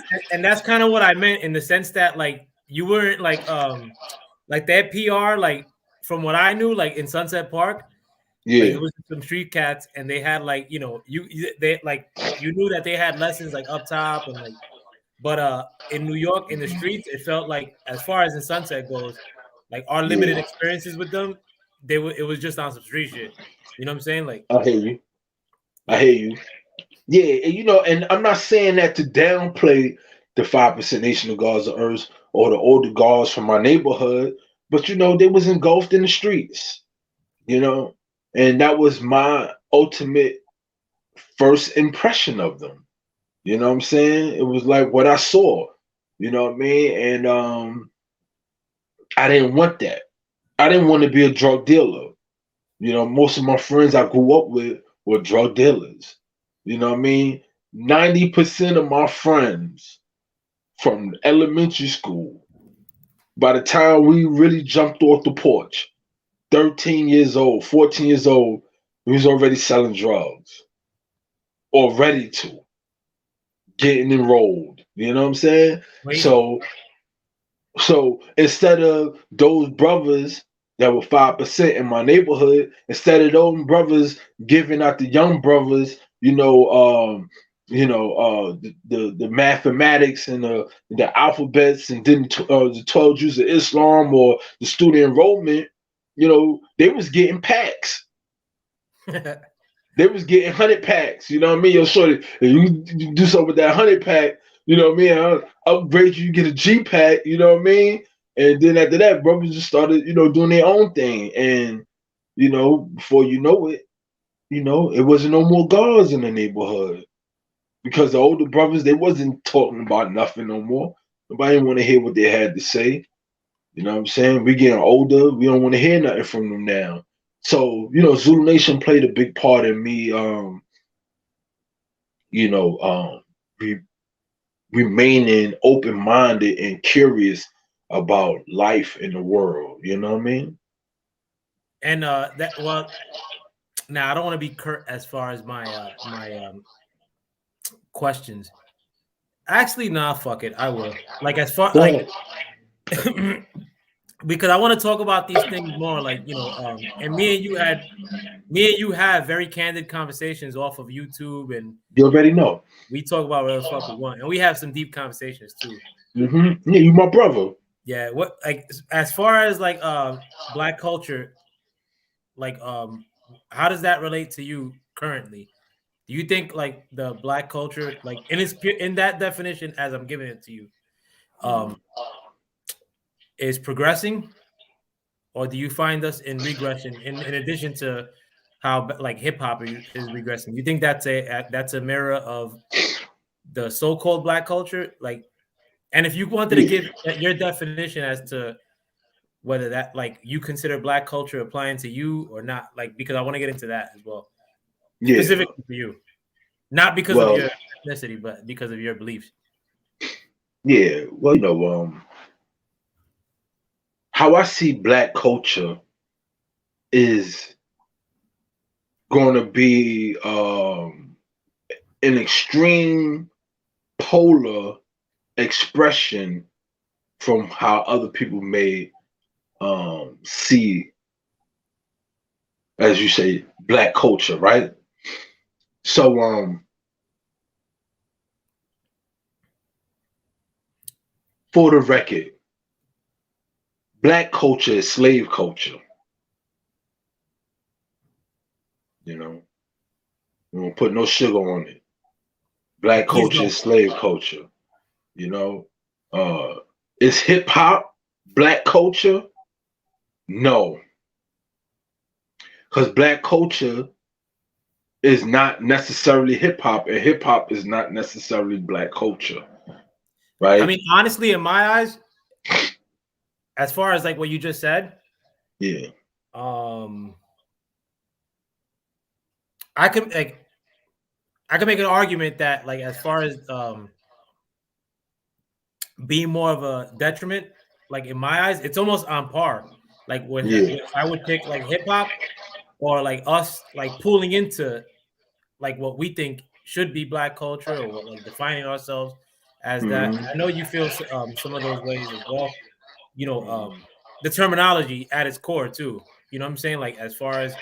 that's kind of what I meant in the sense that like you weren't like that PR like from what I knew like in Sunset Park like Yeah, it was some street cats and they had like they like you knew that they had lessons like up top and like but in New York in the streets it felt like as far as in Sunset goes like our limited yeah. experiences with them it was just on some street shit, you know what I'm saying, like I hear you. I yeah. hear you. Yeah, and I'm not saying that to downplay the 5% Nation of Gods of Earth or the older gods from my neighborhood, but they was engulfed in the streets, you know, and that was my ultimate first impression of them. You know what I'm saying? It was like what I saw, you know what I mean? And I didn't want that. I didn't want to be a drug dealer. Most of my friends I grew up with were drug dealers. You know what I mean? 90% of my friends from elementary school, by the time we really jumped off the porch, 13 years old, 14 years old, we was already selling drugs or ready to, getting enrolled. You know what I'm saying? Crazy. So instead of those brothers that were 5% in my neighborhood, instead of those brothers giving out the young brothers, the mathematics and the alphabets, and then the 12 Jews of Islam or the student enrollment, they was getting packs. They was getting 100 packs. You know what I mean? Yo, shorty, if you do something with that 100 pack, you know what I mean? I'll upgrade you, get a G pack. You know what I mean? And then after that, brothers just started, doing their own thing. And before you know it, it wasn't no more guards in the neighborhood because the older brothers, they wasn't talking about nothing no more. Nobody didn't want to hear what they had to say. You know what I'm saying? We getting older. We don't want to hear nothing from them now. So, Zulu Nation played a big part in me, re- remaining open-minded and curious about life in the world. You know what I mean? And now I don't want to be curt as far as my questions. Actually, nah, fuck it. I will. Like as far like because I want to talk about these things more. Like and me and you have very candid conversations off of YouTube, and You already know. we talk about whatever the fuck we want, and we have some deep conversations too. Mm-hmm. Yeah, you my brother. Yeah, what like as far as like Black culture, like how does that relate to you currently? Do you think like the Black culture, like in that definition as I'm giving it to you, um, is progressing, or do you find us in regression? In addition to how like hip hop is regressing, you think that's a mirror of the so-called Black culture? Like, and if you wanted to give your definition as to whether that like you consider Black culture applying to you or not, like because I want to get into that as well, Yeah. specifically for you, not because of your ethnicity, but because of your beliefs. Yeah. Well, how I see Black culture is going to be an extreme polar expression from how other people may see, as you say, Black culture, right? So for the record, Black culture is slave culture. We don't put no sugar on it. Black Please culture don't. is slave culture. Is hip hop Black culture? No, because Black culture is not necessarily hip hop, and hip hop is not necessarily Black culture, right? I mean, honestly, in my eyes, as far as like what you just said, Yeah. I could make an argument that like as far as being more of a detriment, like in my eyes, it's almost on par. Like with I would pick like hip hop or like us like pulling into like what we think should be Black culture or like defining ourselves as that. Mm-hmm. And I know you feel some of those ways as well. The terminology at its core too. You know what I'm saying? Like as far as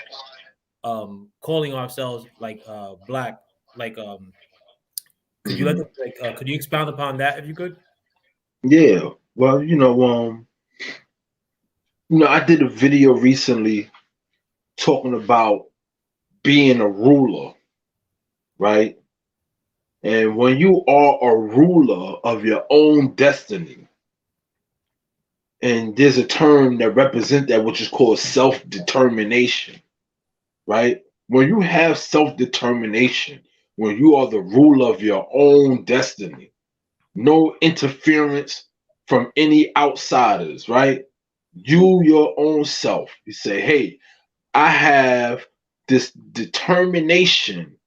calling ourselves like Black, like could you could you expound upon that if you could? Yeah. Well, I did a video recently talking about being a ruler, right? And when you are a ruler of your own destiny, and there's a term that represents that, which is called self-determination, right? When you have self-determination, when you are the ruler of your own destiny, no interference from any outsiders, right? You, your own self, you say, hey, I have this determination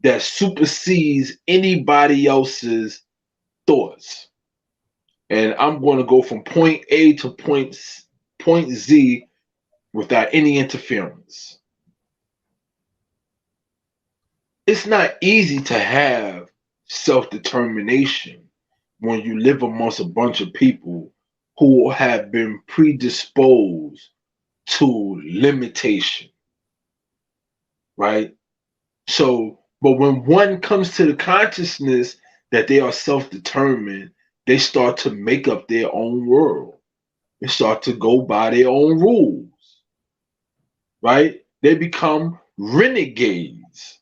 that supersedes anybody else's thoughts. And I'm going to go from point A to point Z without any interference. It's not easy to have self-determination when you live amongst a bunch of people who have been predisposed to limitation, right? So, but when one comes to the consciousness that they are self-determined, they start to make up their own world. They start to go by their own rules, right? They become renegades.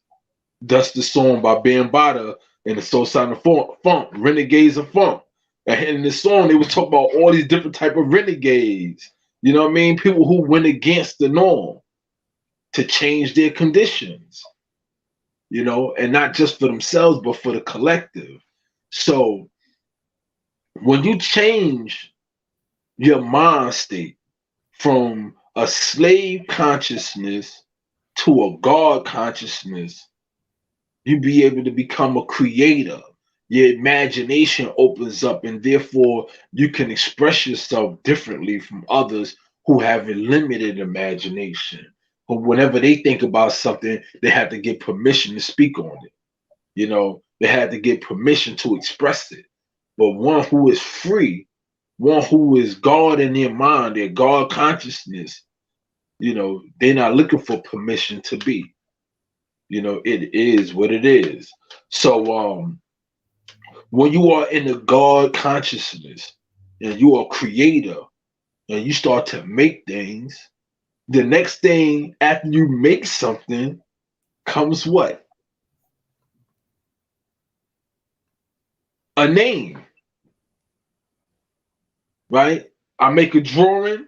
That's the song by Bambaataa and the Soul Sound of Funk, Renegades of Funk. And in the song, they would talk about all these different type of renegades. You know what I mean? People who went against the norm to change their conditions, you know, and not just for themselves, but for the collective. So when you change your mind state from a slave consciousness to a God consciousness, you be able to become a creator. Your imagination opens up, and therefore you can express yourself differently from others who have a limited imagination. But whenever they think about something, they have to get permission to speak on it. You know, they had to get permission to express it. But one who is free, one who is God in their mind, their God consciousness, you know, they're not looking for permission to be. You know, it is what it is. So when you are in the God consciousness and you are a creator and you start to make things, the next thing after you make something comes what? A name, right? I make a drawing,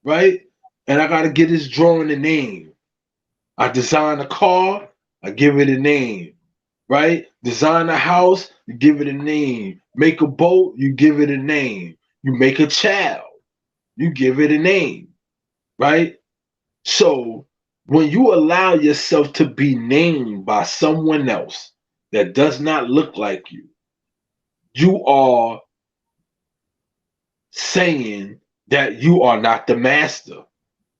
right? And I got to give this drawing a name. I design a car, I give it a name, right? Design a house, you give it a name. Make a boat, you give it a name. You make a child, you give it a name, right? So when you allow yourself to be named by someone else that does not look like you, you are saying that you are not the master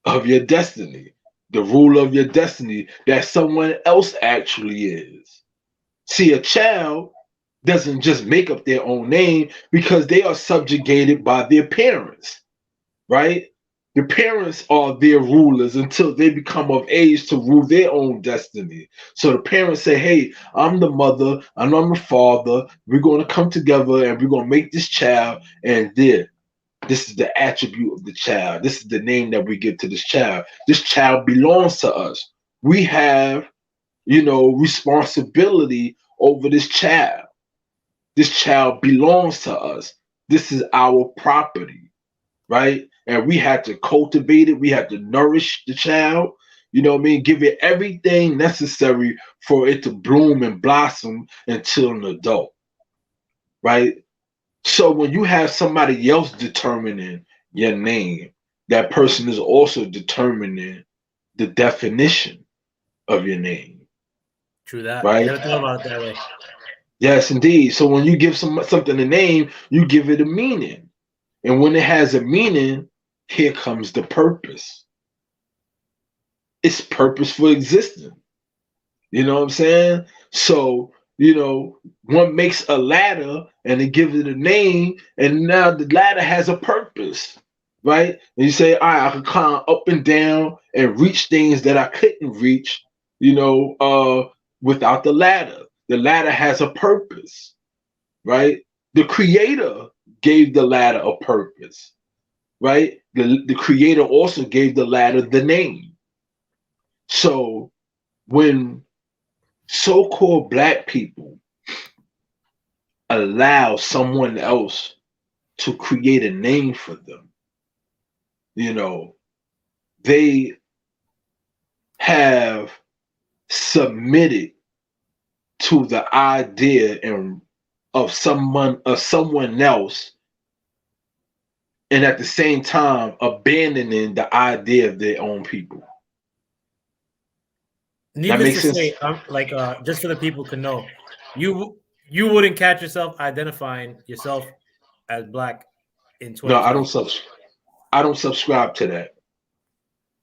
of your destiny, the ruler of your destiny, that someone else actually is. See, a child doesn't just make up their own name because they are subjugated by their parents, right? The parents are their rulers until they become of age to rule their own destiny. So the parents say, hey, I'm the mother, I'm the father, we're going to come together and we're going to make this child, and this is the attribute of the child. This is the name that we give to this child. This child belongs to us. We have, you know, responsibility over this child. This child belongs to us. This is our property, right? And we have to cultivate it. We have to nourish the child. You know what I mean? Give it everything necessary for it to bloom and blossom until an adult, right? So when you have somebody else determining your name, that person is also determining the definition of your name, True that. I right? never thought about it that way. Yes, indeed. So when you give something a name, you give it a meaning. And when it has a meaning, here comes the purpose. It's purpose for existence. You know what I'm saying? So, you know, one makes a ladder and it gives it a name, and now the ladder has a purpose, right? And you say, all right, I can climb up and down and reach things that I couldn't reach, you know, without the ladder. The ladder has a purpose, right? The creator gave the ladder a purpose, right? The creator also gave the ladder the name. So when so-called black people allow someone else to create a name for them, you know, they have submitted to the idea and of someone else, and at the same time abandoning the idea of their own people. Needless to makes sense. say, like just so that people can know, you wouldn't catch yourself identifying yourself as black in No, 2020, I don't subscribe to that.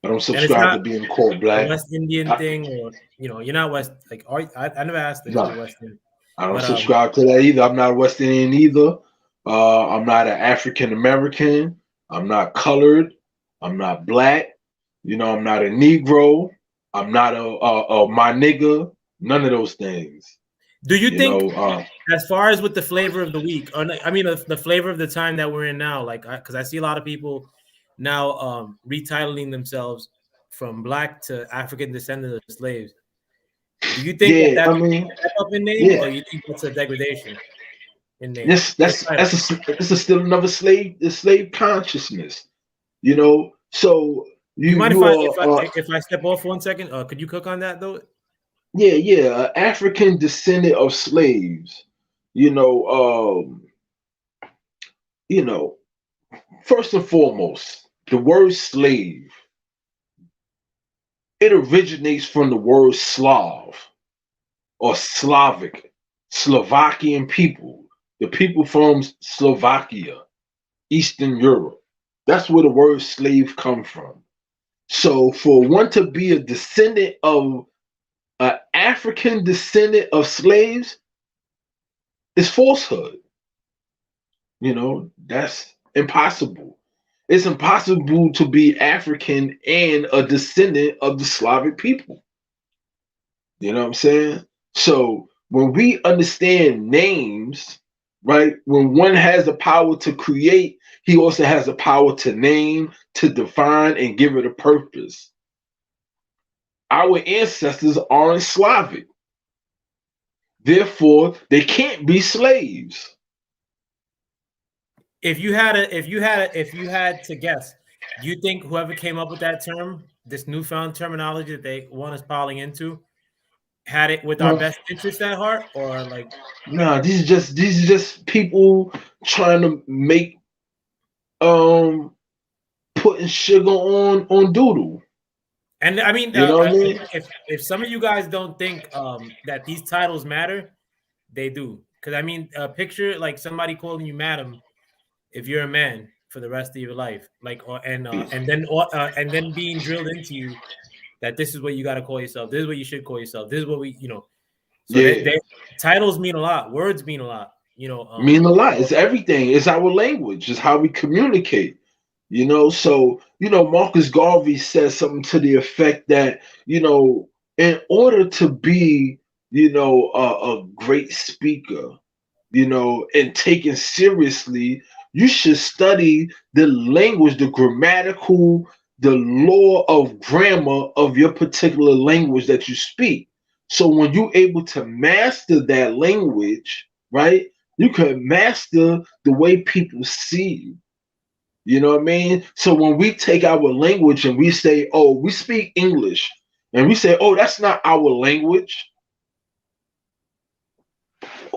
I don't and it's subscribe to not being called a black. West Indian I, thing, or you're not West. Like, I never asked if you're no, West Indian, I don't but subscribe to that either. I'm not a West Indian either. I'm not an African American. I'm not colored. I'm not black. I'm not a Negro. I'm not a my nigga. None of those things. do you You think, know, as far as with the flavor of the week, or I mean, the flavor of the time that we're in now, like, because I see a lot of people now retitling themselves from black to African descendants of slaves. Do you think that yeah. that's I a mean, step up in name, or yeah. you think that's a degradation in name This or title? this is still another slave consciousness. So Do you mind if you I are if I step off 1 second? Could you cook on that though? yeah, African descendant of slaves. You know, you know, first and foremost, the word slave, it originates from the word Slav or Slavic, Slovakian people, the people from Slovakia, Eastern Europe. That's where the word slave come from. So for one to be a descendant of an African descendant of slaves is falsehood. That's impossible. It's impossible to be African and a descendant of the Slavic people. You know what I'm saying? So when we understand names, right, when one has the power to create, he also has the power to name, to define, and give it a purpose. Our ancestors aren't Slavic. Therefore, they can't be slaves. If you had to guess, do you think whoever came up with that term, this newfound terminology that they want us piling into, had it with our No, best interest at heart, or like? nah, these are just people trying to make putting sugar on doodle. And I mean, You know what I mean? if some of you guys don't think that these titles matter, they do. Because I mean, picture like somebody calling you madam if you're a man for the rest of your life, like, and then being drilled into you that this is what you got to call yourself. This is what you should call yourself. This is what So Yeah. titles mean a lot. Words mean a lot. Mean a lot. It's everything. It's our language. It's how we communicate. So Marcus Garvey says something to the effect that in order to be a great speaker, and taken seriously, you should study the language, the grammatical, the law of grammar of your particular language that you speak. So when you're able to master that language, right, you can master the way people see you. You know what I mean? So when we take our language and we say, oh, we speak English, and we say, oh, that's not our language,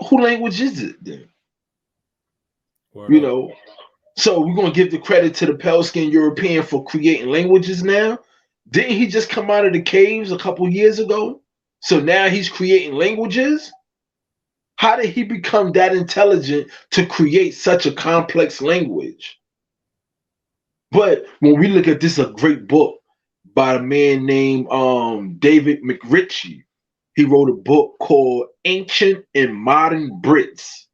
who language is it then? Word You up. know, so we're gonna give the credit to the pale skinned European for creating languages now. Didn't he just come out of the caves a couple years ago? So now he's creating languages? How did he become that intelligent to create such a complex language? But when we look at this, a great book by a man named David McRitchie. He wrote a book called Ancient and Modern Brits,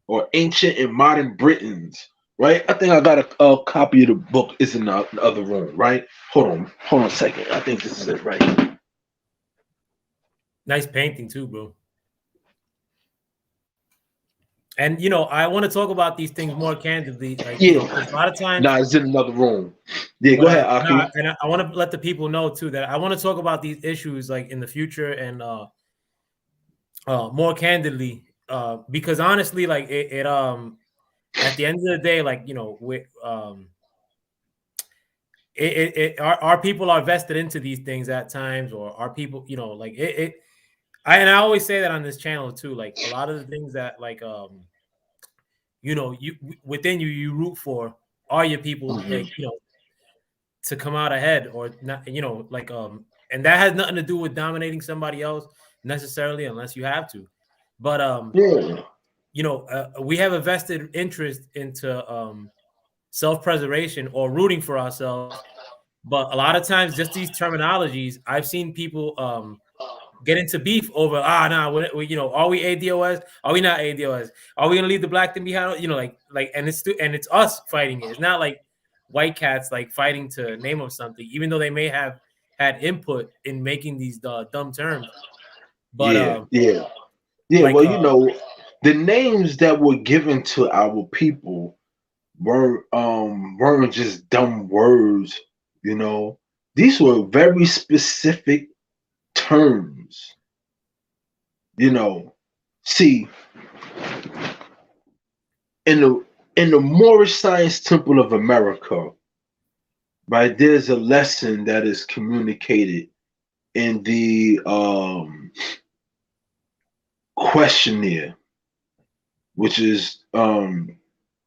or Ancient and Modern Britons, right? I think I got a copy of the book. Is in the other room, right? Hold on a second. I think this is it, right? Nice painting too, bro. And I want to talk about these things more candidly, like Yeah. because a lot of times, Nah, it's in another room. Yeah, go but ahead, no, Aki. and I want to let the people know too that I want to talk about these issues like in the future and more candidly, because honestly, like at the end of the day, like our people are vested into these things at times, or our people, like I always say that on this channel too, like a lot of the things that like you within you root for are your people, Mhm. like to come out ahead or not, like and that has nothing to do with dominating somebody else necessarily, unless you have to. But Yeah. you know, we have a vested interest into self-preservation or rooting for ourselves. But a lot of times, just these terminologies, I've seen people get into beef over you know, are we ADOS? Are we not ADOS? Are we gonna leave the black thing behind? You know, and it's us fighting it. It's not like white cats like fighting to name of something, even though they may have had input in making these dumb terms. But Yeah. Yeah. Yeah. like Well, you know, the names that were given to our people weren't just dumb words, you know. These were very specific terms, you know. See, in the Moorish Science Temple of America, right, there's a lesson that is communicated in the questionnaire, which is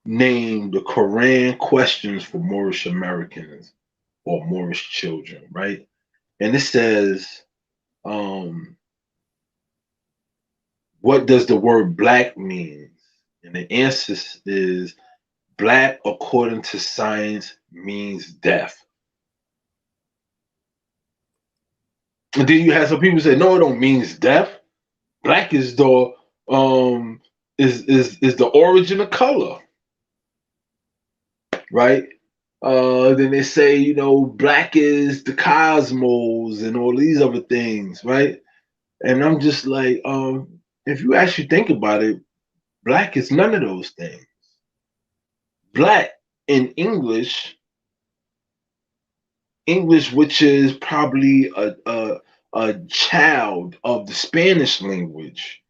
named the Quran Questions for Moorish Americans or Moorish Children, right? And it says, what does the word black mean? And the answer is black, according to science, means death. And then you have some people say, no, it don't means death. Black is the is the origin of color, right? Then they say, you know, black is the cosmos and all these other things, right? And I'm just like, if you actually think about it, black is none of those things. Black in English, which is probably a child of the Spanish language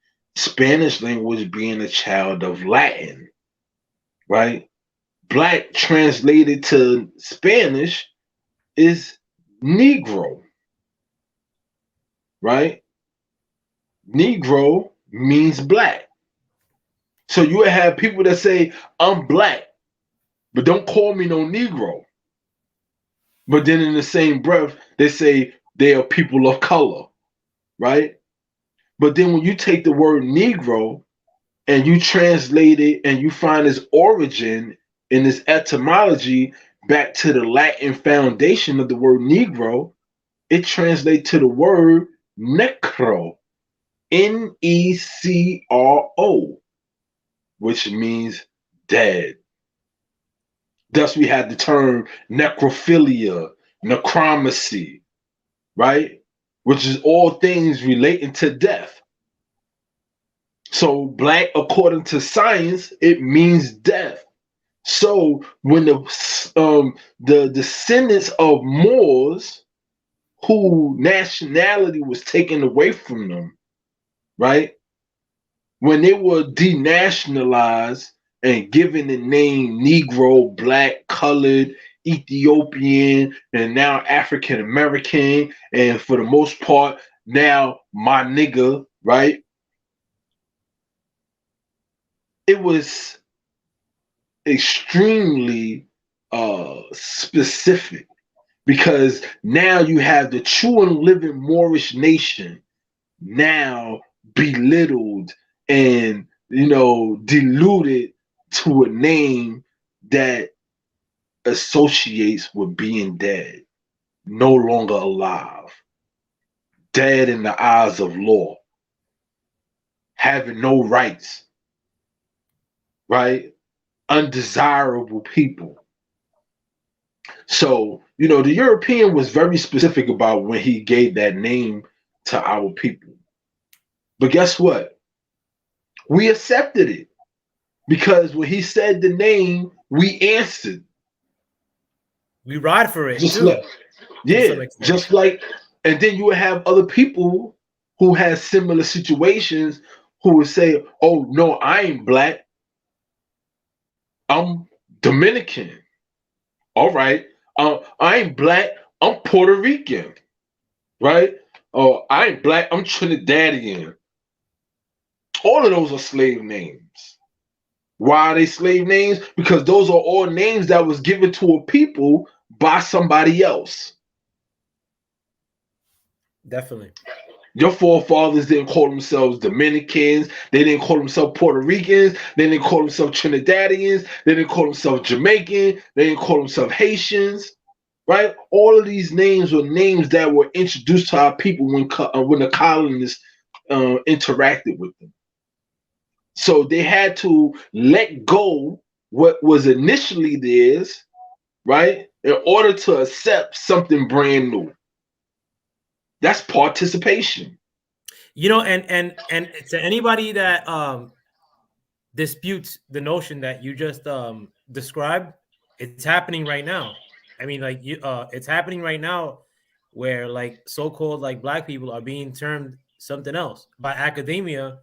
being a child of Latin, right? Black translated to Spanish is Negro, right? Negro means black. So you would have people that say, I'm black, but don't call me no Negro. But then in the same breath, they say they are people of color, right? But then when you take the word Negro and you translate it and you find its origin in its etymology back to the Latin foundation of the word Negro, it translates to the word necro, Necro, which means dead. Thus, we had the term necrophilia, necromancy, right? Which is all things relating to death. So, black, according to science, it means death. So, when the descendants of Moors, who nationality was taken away from them, right? When they were denationalized and given the name Negro, Black, Colored, Ethiopian, and now African American, and for the most part, now my nigga, right? It was extremely specific because now you have the true and living Moorish nation now belittled and, you know, diluted to a name that associates with being dead, no longer alive, dead in the eyes of law, having no rights, right? Undesirable people. So, you know, the European was very specific about when he gave that name to our people. But guess what? We accepted it because when he said the name, we answered. we ride for it Just too, like, to some yeah, extent. just like, and then you would have other people who had similar situations who would say, "Oh no, I ain't black. I'm Dominican. All right, I ain't black. I'm Puerto Rican, right? Oh, I ain't black. I'm Trinidadian. All of those are slave names. Why are they slave names? Because those are all names that was given to a people by somebody else. Definitely. Your forefathers didn't call themselves Dominicans. They didn't call themselves Puerto Ricans. They didn't call themselves Trinidadians. They didn't call themselves Jamaican. They didn't call themselves Haitians. Right? All of these names were names that were introduced to our people when the colonists interacted with them. So they had to let go what was initially theirs, right, in order to accept something brand new. That's participation. You know, and to anybody that disputes the notion that you just described, it's happening right now. I mean, like it's happening right now where like so-called like black people are being termed something else by academia.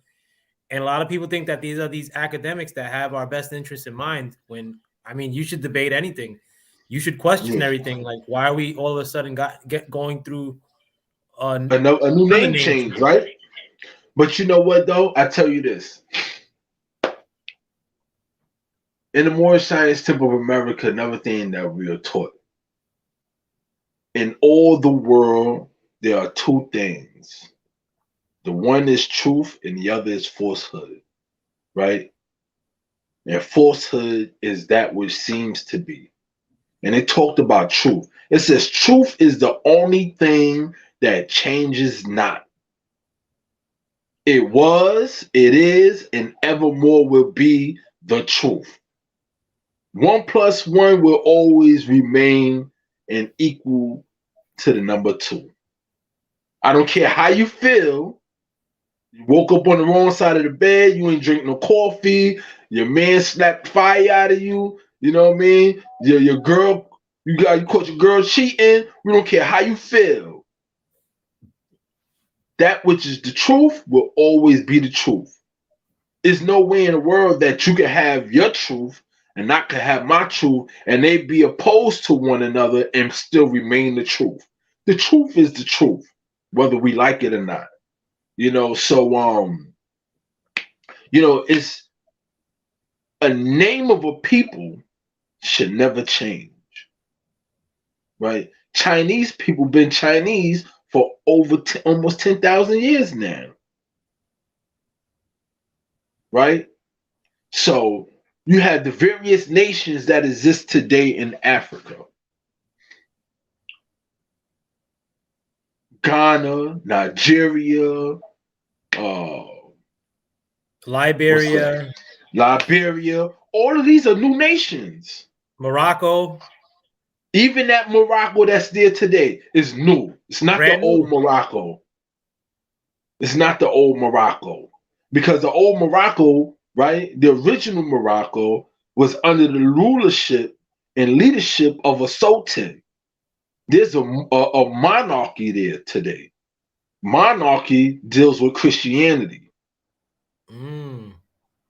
And a lot of people think that these are these academics that have our best interests in mind when I mean you should debate anything. You should question Yeah. everything. Like why are we all of a sudden get going through A new another name name change, change? right? But you know what though? I tell you this. In the Moorish Science Temple of America, another thing that we are taught. In all the world, there are two things. The one is truth and the other is falsehood, right? And falsehood is that which seems to be. And it talked about truth. It says truth is the only thing that changes not. It was, it is, and evermore will be the truth. 1 + 1 will always remain and equal to the number 2. I don't care how you feel. You woke up on the wrong side of the bed. You ain't drink no coffee. Your man slapped fire out of you. You know what I mean? Your girl, you caught your girl cheating. We don't care how you feel. That which is the truth will always be the truth. There's no way in the world that you can have your truth and I can have my truth and they be opposed to one another and still remain the truth. The truth is the truth, whether we like it or not. So it's a name of a people should never change, right? Chinese people been Chinese for over almost 10,000 years now, right? So you have the various nations that exist today in Africa. Ghana, Nigeria, Liberia, Liberia. All of these are new nations. Morocco, Even that Morocco that's there today is new. It's not the brand old new. Morocco. It's not the old Morocco. Because the old Morocco, right, the original Morocco was under the rulership and leadership of a sultan. There's a monarchy there today. Monarchy deals with Christianity, Mm,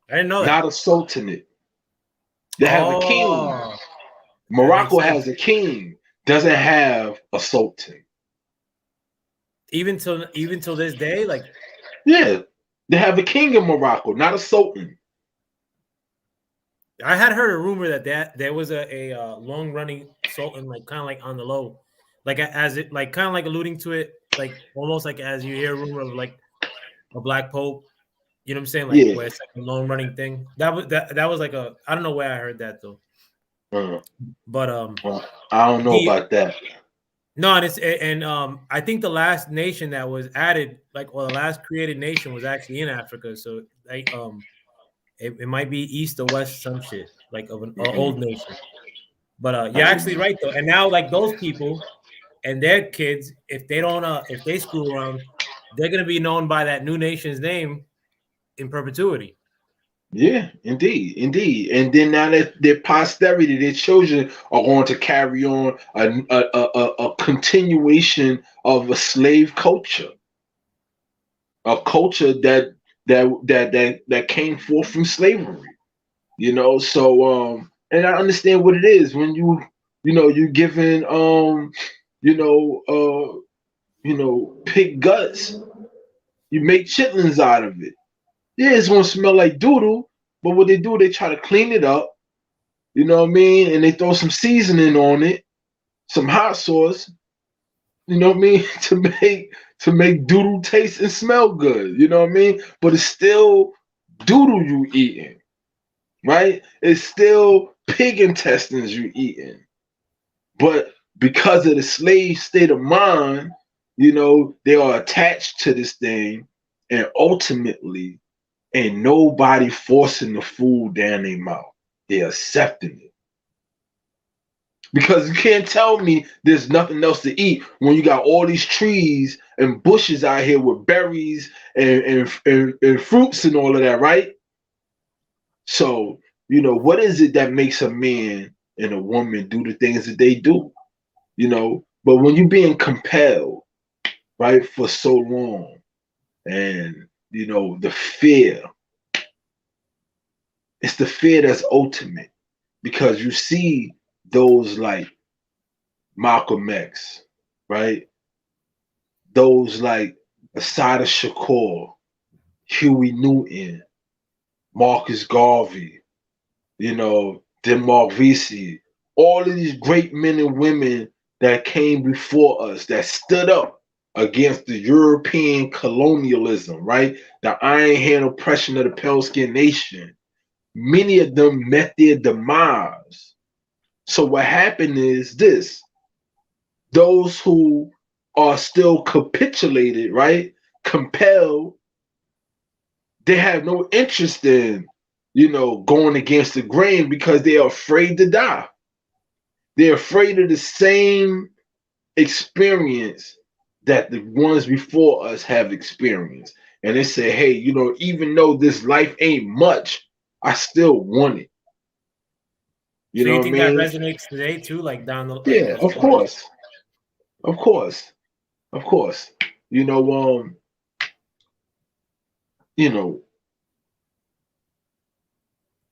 I didn't know not that. a sultanate. They have a king. Oh, that makes Morocco has sense. a king, doesn't have a sultan. Even till this day, like Yeah, they have a king in Morocco, not a sultan. I had heard a rumor that there was a long running sultan, like kind of like on the low, like as it like kind of like alluding to it, like almost like as you hear a rumor of like a black pope. You know what I'm saying? Like Yeah, where it's like a long running thing. That was like a I don't know where I heard that though, uh, but I don't know the about that. no, and I think the last nation that was added, like or the last created nation was actually in Africa. So like it might be east or west, some shit like of an Mm-hmm. old nation. But you're actually Mm-hmm. right though. And now like those people and their kids, if they don't if they screw around, they're gonna be known by that new nation's name in perpetuity. Yeah, indeed, indeed. And then now that their posterity, their children are going to carry on a continuation of a slave culture, a culture that came forth from slavery. And I understand what it is when you giving you know pig guts, you make chitlins out of it. Yeah, it's gonna smell like doodle, but what they do, they try to clean it up, you know what I mean, and they throw some seasoning on it, some hot sauce, you know what I mean, to make doodle taste and smell good, you know what I mean? But it's still doodle you eating, right? It's still pig intestines you eating. But because of the slave state of mind, you know, they are attached to this thing, and ultimately ain't nobody forcing the food down their mouth. They're accepting it. Because you can't tell me there's nothing else to eat when you got all these trees and bushes out here with berries and fruits and all of that, right? So, you know, what is it that makes a man and a woman do the things that they do? You know, but when you're being compelled, right, for so long, and you know, the fear, it's the fear that's ultimate, because you see those like Malcolm X, right? Those like Asada Shakur, Huey Newton, Marcus Garvey, you know, Denmark Vesey, all of these great men and women that came before us that stood up against the European colonialism, right? The iron hand oppression of the pale skinned nation. Many of them met their demise. So what happened is this: those who are still capitulated, right? Compelled, they have no interest in, you know, going against the grain because they are afraid to die. They're afraid of the same experience that the ones before us have experienced. And they say, hey, you know, even though this life ain't much, I still want it. You So know you what I think that mean? resonates today too, like down the like Yeah, as of far as course. Of course. Of course. You know, you know,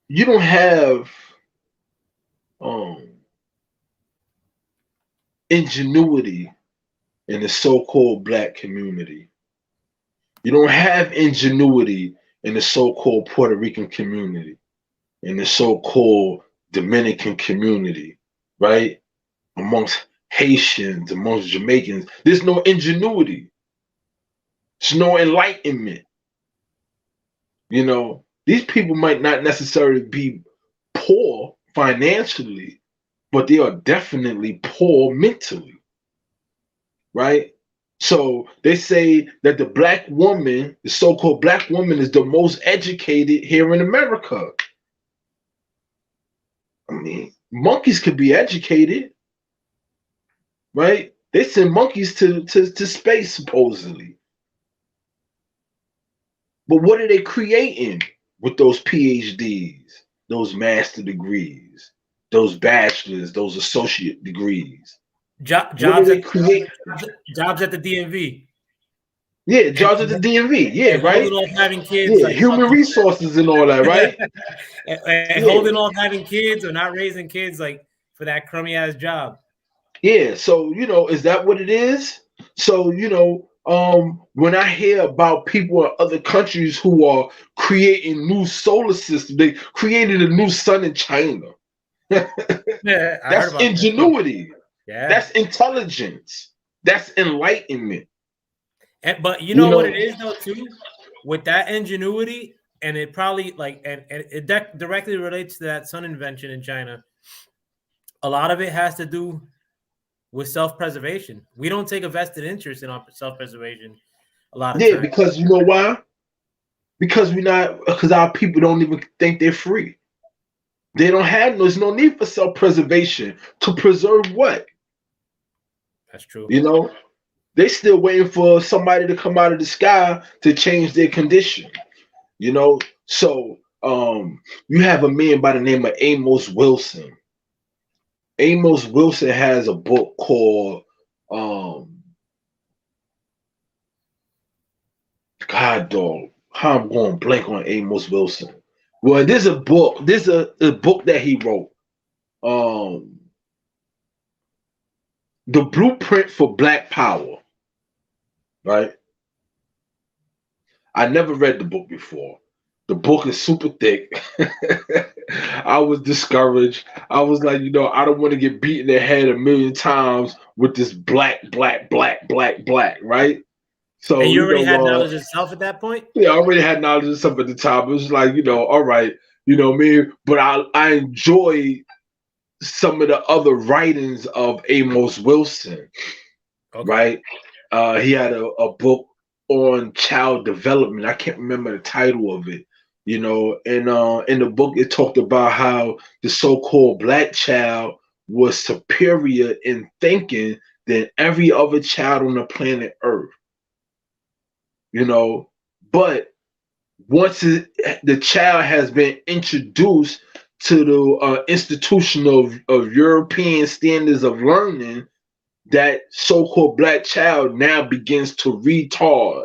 you don't have um ingenuity in the so-called black community. You don't have ingenuity in the so-called Puerto Rican community, in the so-called Dominican community, right? Amongst Haitians, amongst Jamaicans. There's no ingenuity. There's no enlightenment. You know, these people might not necessarily be poor financially, but they are definitely poor mentally, right? So they say that the black woman, the so-called black woman, is the most educated here in America. I mean, monkeys could be educated, right? They send monkeys to space supposedly. But what are they creating with those PhDs, those master degrees, those bachelors, those associate degrees? What are jobs they at creating? jobs at the DMV Yeah, and, jobs at the DMV. Yeah, and holding right. off having kids Yeah, like human fucking resources and all that, right? and Yeah, holding off having kids or not raising kids like for that crummy ass job. yeah. So you know, is that what it is? So you know, when I hear about people in other countries who are creating new solar systems, they created a new sun in China. Yeah, I heard That's about that too. ingenuity. Yeah. That's intelligence. That's enlightenment. But you You know what it know, is though too, with that ingenuity, and it probably like and it directly relates to that sun invention in China. A lot of it has to do with self-preservation. We don't take a vested interest in our self-preservation a lot of yeah, times. because you know why? Because our people don't even think they're free. They don't have there's no need for self-preservation to preserve what? That's true. You know, they still waiting for somebody to come out of the sky to change their condition. You know, so you have a man by the name of Amos Wilson. Amos Wilson has a book called God dog, how I'm going blank on Amos Wilson. Well, there's a book. There's a book that he wrote. Um, The Blueprint for Black Power. Right. I never read the book before. The book is super thick. I was discouraged. I was like, I don't want to get beat in the head a million times with this black, black, black, black, black, right? And So, you already had knowledge of self at that point? yeah, I already had knowledge of stuff at the time. It was like, all right, me, but I enjoy some of the other writings of Amos Wilson, Okay. right? He had a book on child development. I can't remember the title of it, and in the book it talked about how the so-called black child was superior in thinking than every other child on the planet Earth, but once the child has been introduced to the institution of European standards of learning, that so-called black child now begins to retard.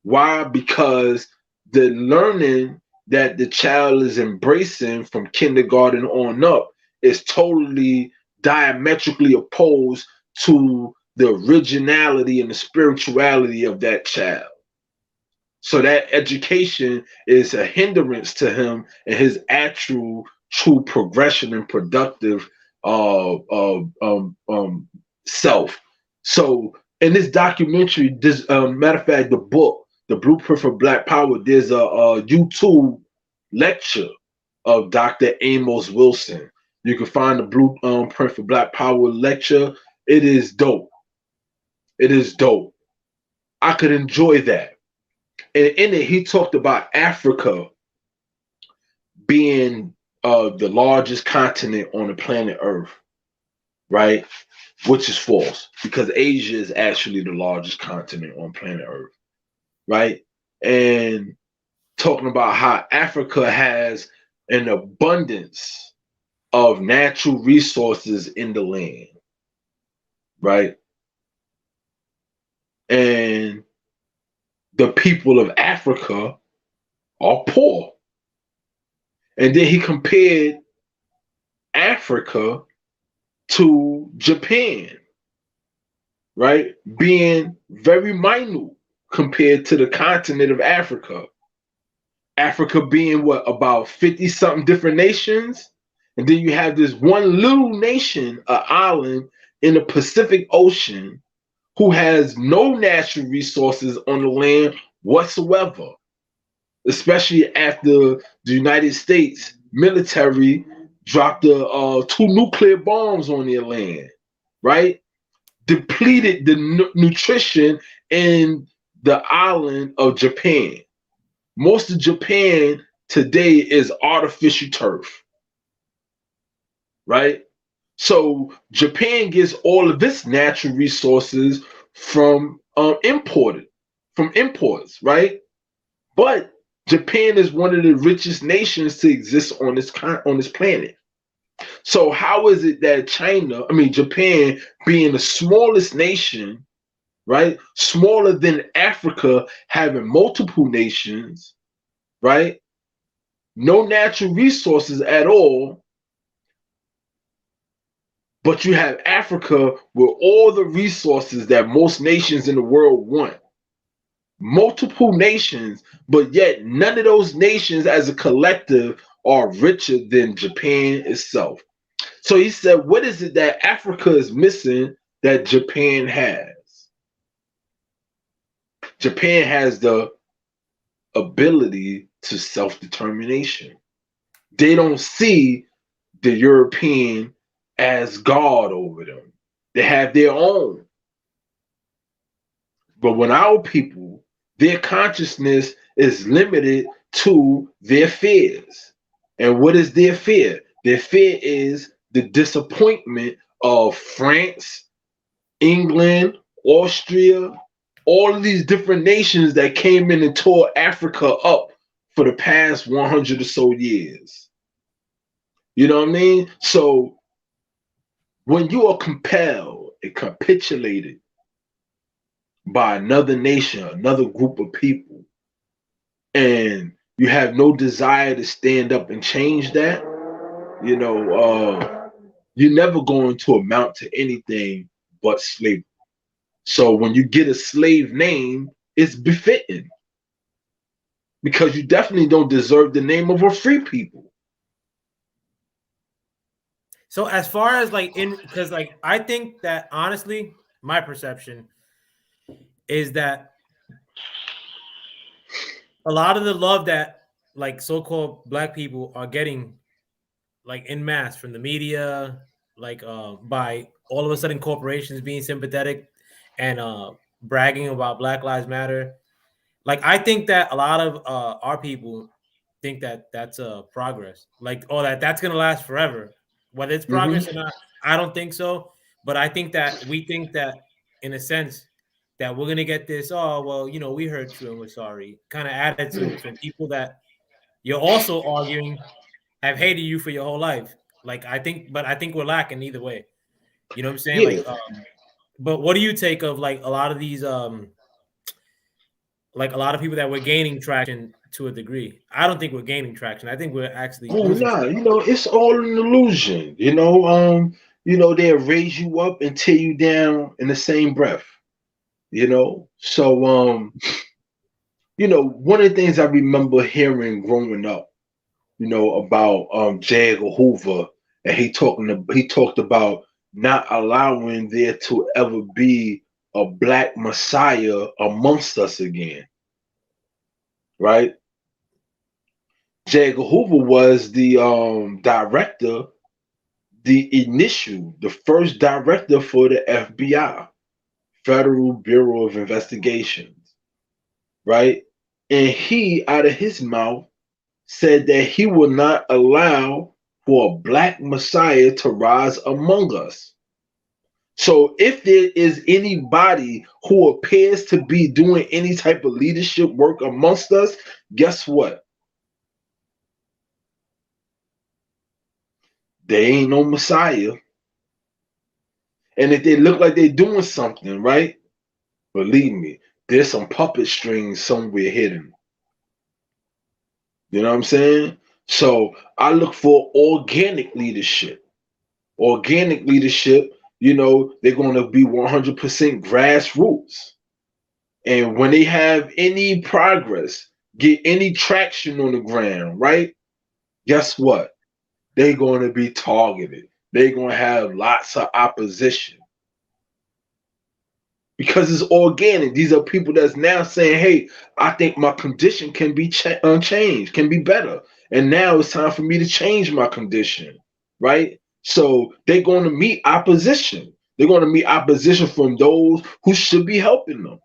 Why? Because the learning that the child is embracing from kindergarten on up is totally diametrically opposed to the originality and the spirituality of that child. So that education is a hindrance to him and his actual true progression and productive self. So in this documentary, this matter of fact, the book, The Blueprint for Black Power, there's a YouTube lecture of Dr. Amos Wilson. You can find the Blueprint for Black Power lecture. It is dope. It is dope. I could enjoy that. And in it, he talked about Africa being the largest continent on the planet Earth, right? Which is false, because Asia is actually the largest continent on planet Earth, right? And talking about how Africa has an abundance of natural resources in the land, right? And the people of Africa are poor. And then he compared Africa to Japan, right? Being very minute compared to the continent of Africa. Africa being what, about 50 something different nations? And then you have this one little nation, an island in the Pacific Ocean, who has no natural resources on the land whatsoever, especially after the United States military dropped two nuclear bombs on their land, right? Depleted the nutrition in the island of Japan. Most of Japan today is artificial turf, right? So Japan gets all of its natural resources from imports, right? But Japan is one of the richest nations to exist on this planet. So how is it that Japan, being the smallest nation, right, smaller than Africa, having multiple nations, right, no natural resources at all, but you have Africa with all the resources that most nations in the world want? Multiple nations, but yet none of those nations as a collective are richer than Japan itself. So he said, what is it that Africa is missing that Japan has? Japan has the ability to self-determination. They don't see the European as God over them. They have their own. But when our people, their consciousness is limited to their fears. And what is their fear? Their fear is the disappointment of France, England, Austria, all of these different nations that came in and tore Africa up for the past 100 or so years. You know what I mean? So when you are compelled and capitulated by another nation, another group of people, and you have no desire to stand up and change that, you're never going to amount to anything but slavery. So when you get a slave name, it's befitting. because you definitely don't deserve the name of a free people. So as far as like because like I think that honestly, my perception is that a lot of the love that like so-called black people are getting like in mass from the media, like by all of a sudden corporations being sympathetic and bragging about Black Lives Matter. Like I think that a lot of our people think that that's progress, like oh that's gonna last forever. Whether it's progress or Mm-hmm. not, I don't think so. But I think that we think that in a sense that we're gonna get this. Oh well, we hurt you and we're sorry kind of attitude from people that you're also arguing have hated you for your whole life. Like I think we're lacking either way. You know what I'm saying? Yeah. But what do you take of like a lot of these like a lot of people that we're gaining traction to a degree? I don't think we're gaining traction. I think we're actually Oh losing nah, traction. it's all an illusion. They'll raise you up and tear you down in the same breath. So one of the things I remember hearing growing up, about J. Edgar Hoover, and he talked about not allowing there to ever be a black messiah amongst us again, right? J. Edgar Hoover was the director, the first director for the FBI, Federal Bureau of Investigations, right? And he, out of his mouth, said that he will not allow for a black messiah to rise among us. So if there is anybody who appears to be doing any type of leadership work amongst us, guess what? They ain't no messiah. And if they look like they're doing something, right? Believe me, there's some puppet strings somewhere hidden. You know what I'm saying? So I look for organic leadership. Organic leadership, they're going to be 100% grassroots. And when they have any progress, get any traction on the ground, right? Guess what? They're going to be targeted. They're going to have lots of opposition because it's organic. These are people that's now saying, hey, I think my condition can be changed, can be better. And now it's time for me to change my condition, right? So they're going to meet opposition. They're going to meet opposition from those who should be helping them.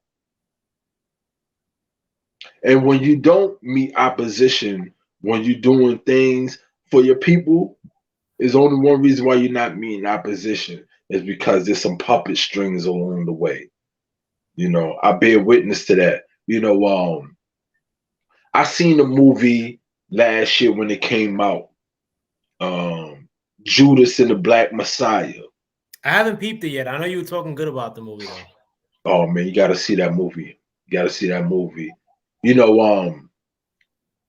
And when you don't meet opposition, when you're doing things for your people, there's only one reason why you're not meeting opposition is because there's some puppet strings along the way. I bear witness to that. I seen a movie last year when it came out, Judas and the Black Messiah. I haven't peeped it yet. I know you were talking good about the movie though. Oh man, you got to see that movie. You got to see that movie.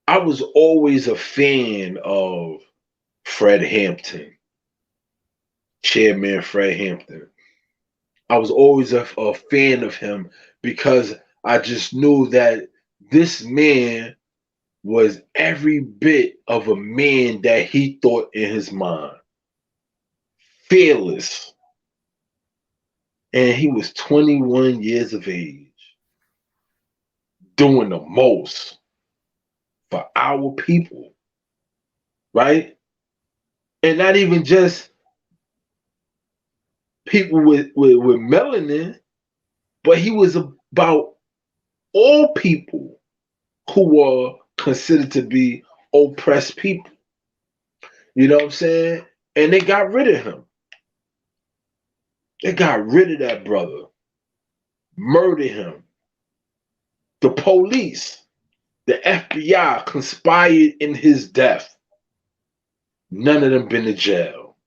I was always a fan of Fred Hampton, Chairman Fred Hampton. I was always a fan of him because I just knew that this man was every bit of a man that he thought in his mind. Fearless. And he was 21 years of age, doing the most for our people, right? And not even just people with melanin, but he was about all people who were considered to be oppressed people. You know what I'm saying? And they got rid of him. They got rid of that brother, murdered him. The police, the FBI conspired in his death. None of them been to jail.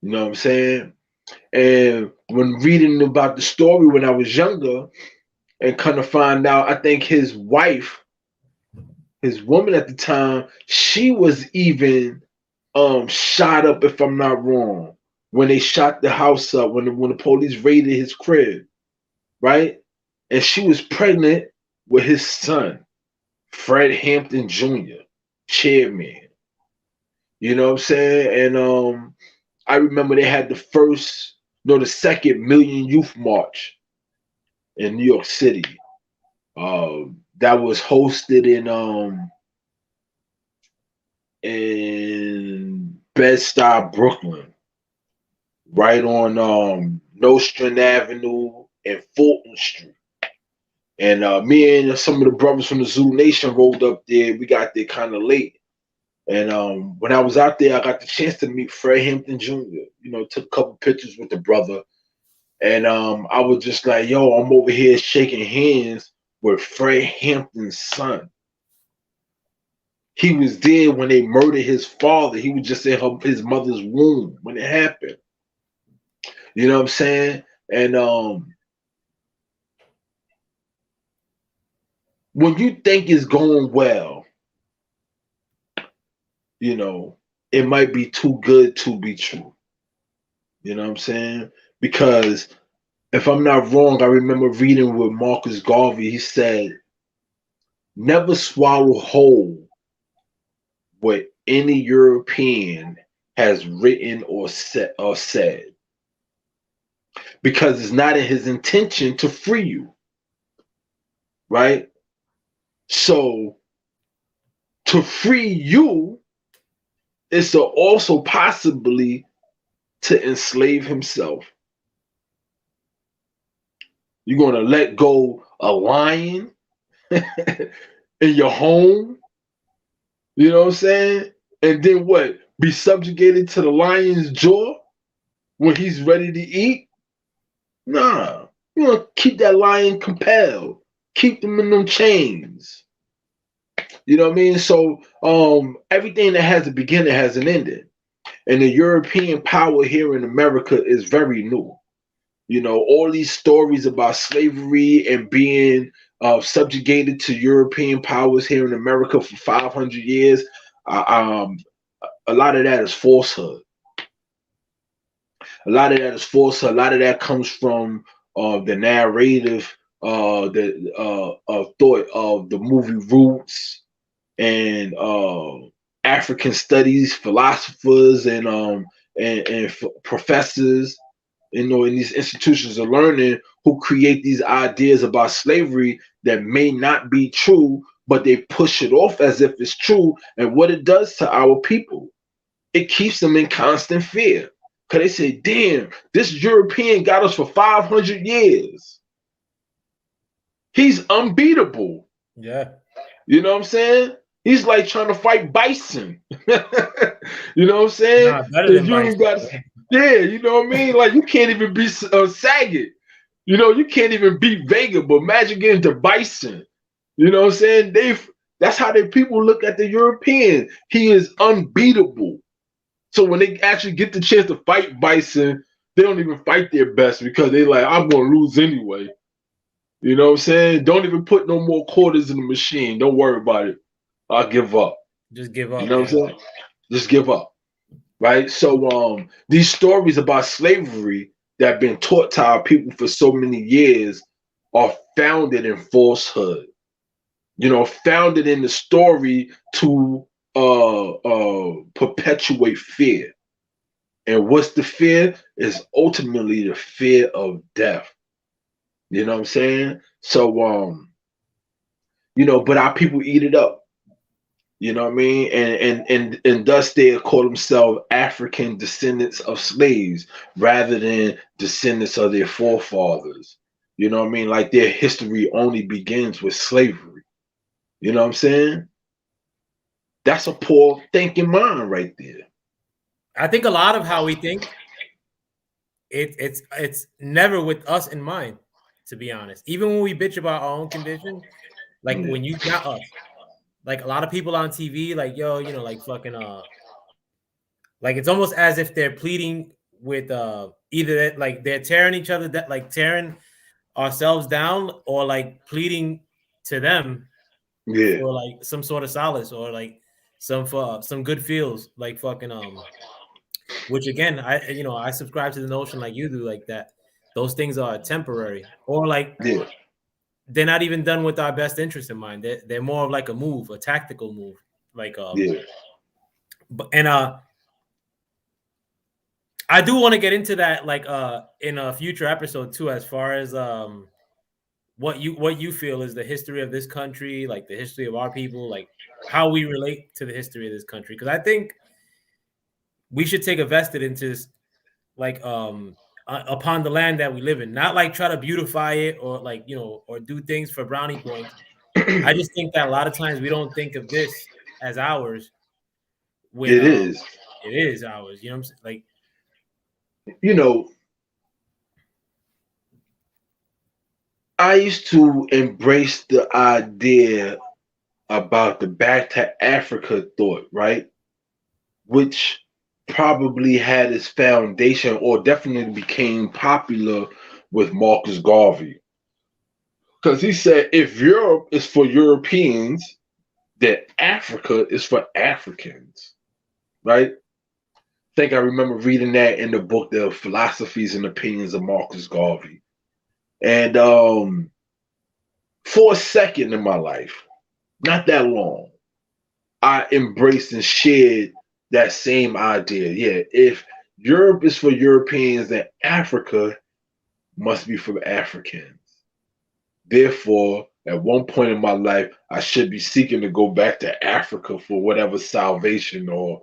You know what I'm saying? And when reading about the story when I was younger and kind of find out, I think his wife, his woman at the time, she was even shot up, if I'm not wrong, when they shot the house up, when the police raided his crib, right? And she was pregnant with his son. Fred Hampton Jr., chairman. You know what I'm saying? And I remember they had the second Million Youth March in New York City. That was hosted in Bed-Stuy, Brooklyn, right on Nostrand Avenue and Fulton Street. And me and some of the brothers from the Zoo Nation rolled up there. We got there kind of late. And when I was out there, I got the chance to meet Fred Hampton Jr. You know, took a couple pictures with the brother. And I was just like, yo, I'm over here shaking hands with Fred Hampton's son. He was there when they murdered his father. He was just in his mother's womb when it happened. You know what I'm saying? And when you think it's going well, you know, it might be too good to be true. You know what I'm saying? Because if I'm not wrong, I remember reading with Marcus Garvey. He said, never swallow whole what any European has written or said, because it's not in his intention to free you, right? So to free you is to also possibly to enslave himself. You're going to let go a lion in your home, you know what I'm saying? And then what? Be subjugated to the lion's jaw when he's ready to eat? Nah. You want to keep that lion compelled. Keep them in them chains. You know what I mean? So everything that has a beginning has an ending. And the European power here in America is very new. You know, all these stories about slavery and being subjugated to European powers here in America for 500 years, a lot of that is falsehood. A lot of that is falsehood. A lot of that comes from the narrative, thought of the movie Roots and African studies philosophers and professors, you know, in these institutions of learning who create these ideas about slavery that may not be true, but they push it off as if it's true. And what it does to our people, it keeps them in constant fear. Because they say, damn, this European got us for 500 years. He's unbeatable. Yeah. You know what I'm saying? He's like trying to fight Bison. You know what I'm saying? Nah, better than You Bison. got, yeah, you know what I mean? Like, you can't even beat Saget. You know, you can't even beat Vega, but imagine getting to Bison. You know what I'm saying? That's how the people look at the European. He is unbeatable. So when they actually get the chance to fight Bison, they don't even fight their best because they like, I'm going to lose anyway. You know what I'm saying? Don't even put no more quarters in the machine. Don't worry about it. I'll give up. Just give up. You know what I'm saying? Just give up. Right? So these stories about slavery that have been taught to our people for so many years are founded in falsehood. You know, founded in the story to perpetuate fear. And what's the fear? Is ultimately the fear of death. You know what I'm saying? So you know, but our people eat it up. You know what I mean? And thus they call themselves African descendants of slaves rather than descendants of their forefathers. You know what I mean? Like their history only begins with slavery. You know what I'm saying? That's a poor thinking mind right there. I think a lot of how we think, it's never with us in mind, to be honest. Even when we bitch about our own condition, like when you not us, like a lot of people on TV, like yo, you know, like fucking like it's almost as if they're pleading with either that, like they're tearing each other that like tearing ourselves down, or like pleading to them Yeah. for like some sort of solace or like some good feels, like fucking which again, I subscribe to the notion like you do, like that those things are temporary, or like Yeah. they're not even done with our best interest in mind. They're more of like a move, a tactical move. Like Yeah. and I do want to get into that like in a future episode too, as far as what you feel is the history of this country, like the history of our people, like how we relate to the history of this country. Because I think we should take a vested interest, like upon the land that we live in, not like try to beautify it or like or do things for brownie points. I just think that a lot of times we don't think of this as ours when It is. it is ours. You know what I'm saying? Like, You know, I used to embrace the idea about the back to Africa thought, right? Which probably had its foundation or definitely became popular with Marcus Garvey. Because he said if Europe is for Europeans, then Africa is for Africans, right? I think I remember reading that in the book, The Philosophies and Opinions of Marcus Garvey. And for a second in my life, not that long, I embraced and shared that same idea. Yeah, if Europe is for Europeans, then Africa must be for Africans. Therefore, at one point in my life, I should be seeking to go back to Africa for whatever salvation or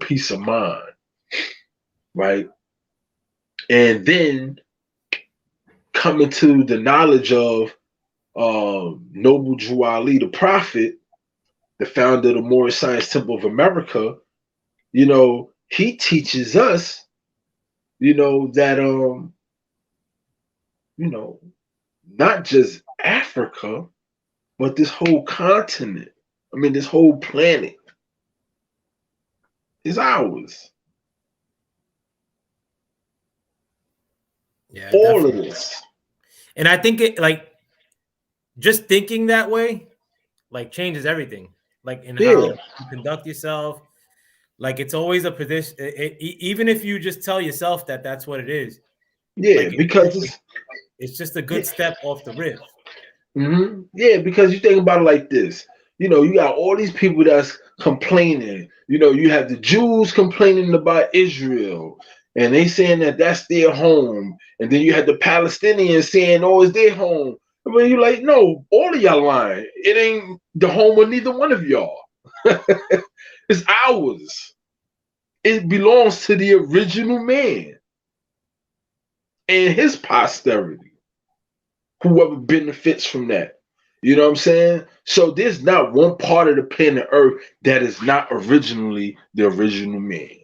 peace of mind, right? And then coming to the knowledge of Noble Drew Ali, the prophet, the founder of the Moorish Science Temple of America, he teaches us, that not just Africa, but this whole continent. I mean, this whole planet is ours. yeah, All of definitely. this. And I think it like just thinking that way, like changes everything, like in how Yeah, you conduct yourself. Like it's always a position. Even if you just tell yourself that that's what it is, yeah, like because it's it's just a yeah, good step off the riff. yeah, because you think about it like this. You got all these people that's complaining. You have the Jews complaining about Israel, and they saying that that's their home, and then you had the Palestinians saying, "Oh, it's their home." I mean, you're like, no, all of y'all lying. It ain't the home of neither one of y'all. It's ours. It belongs to the original man and his posterity, whoever benefits from that. You know what I'm saying? So there's not one part of the planet Earth that is not originally the original man.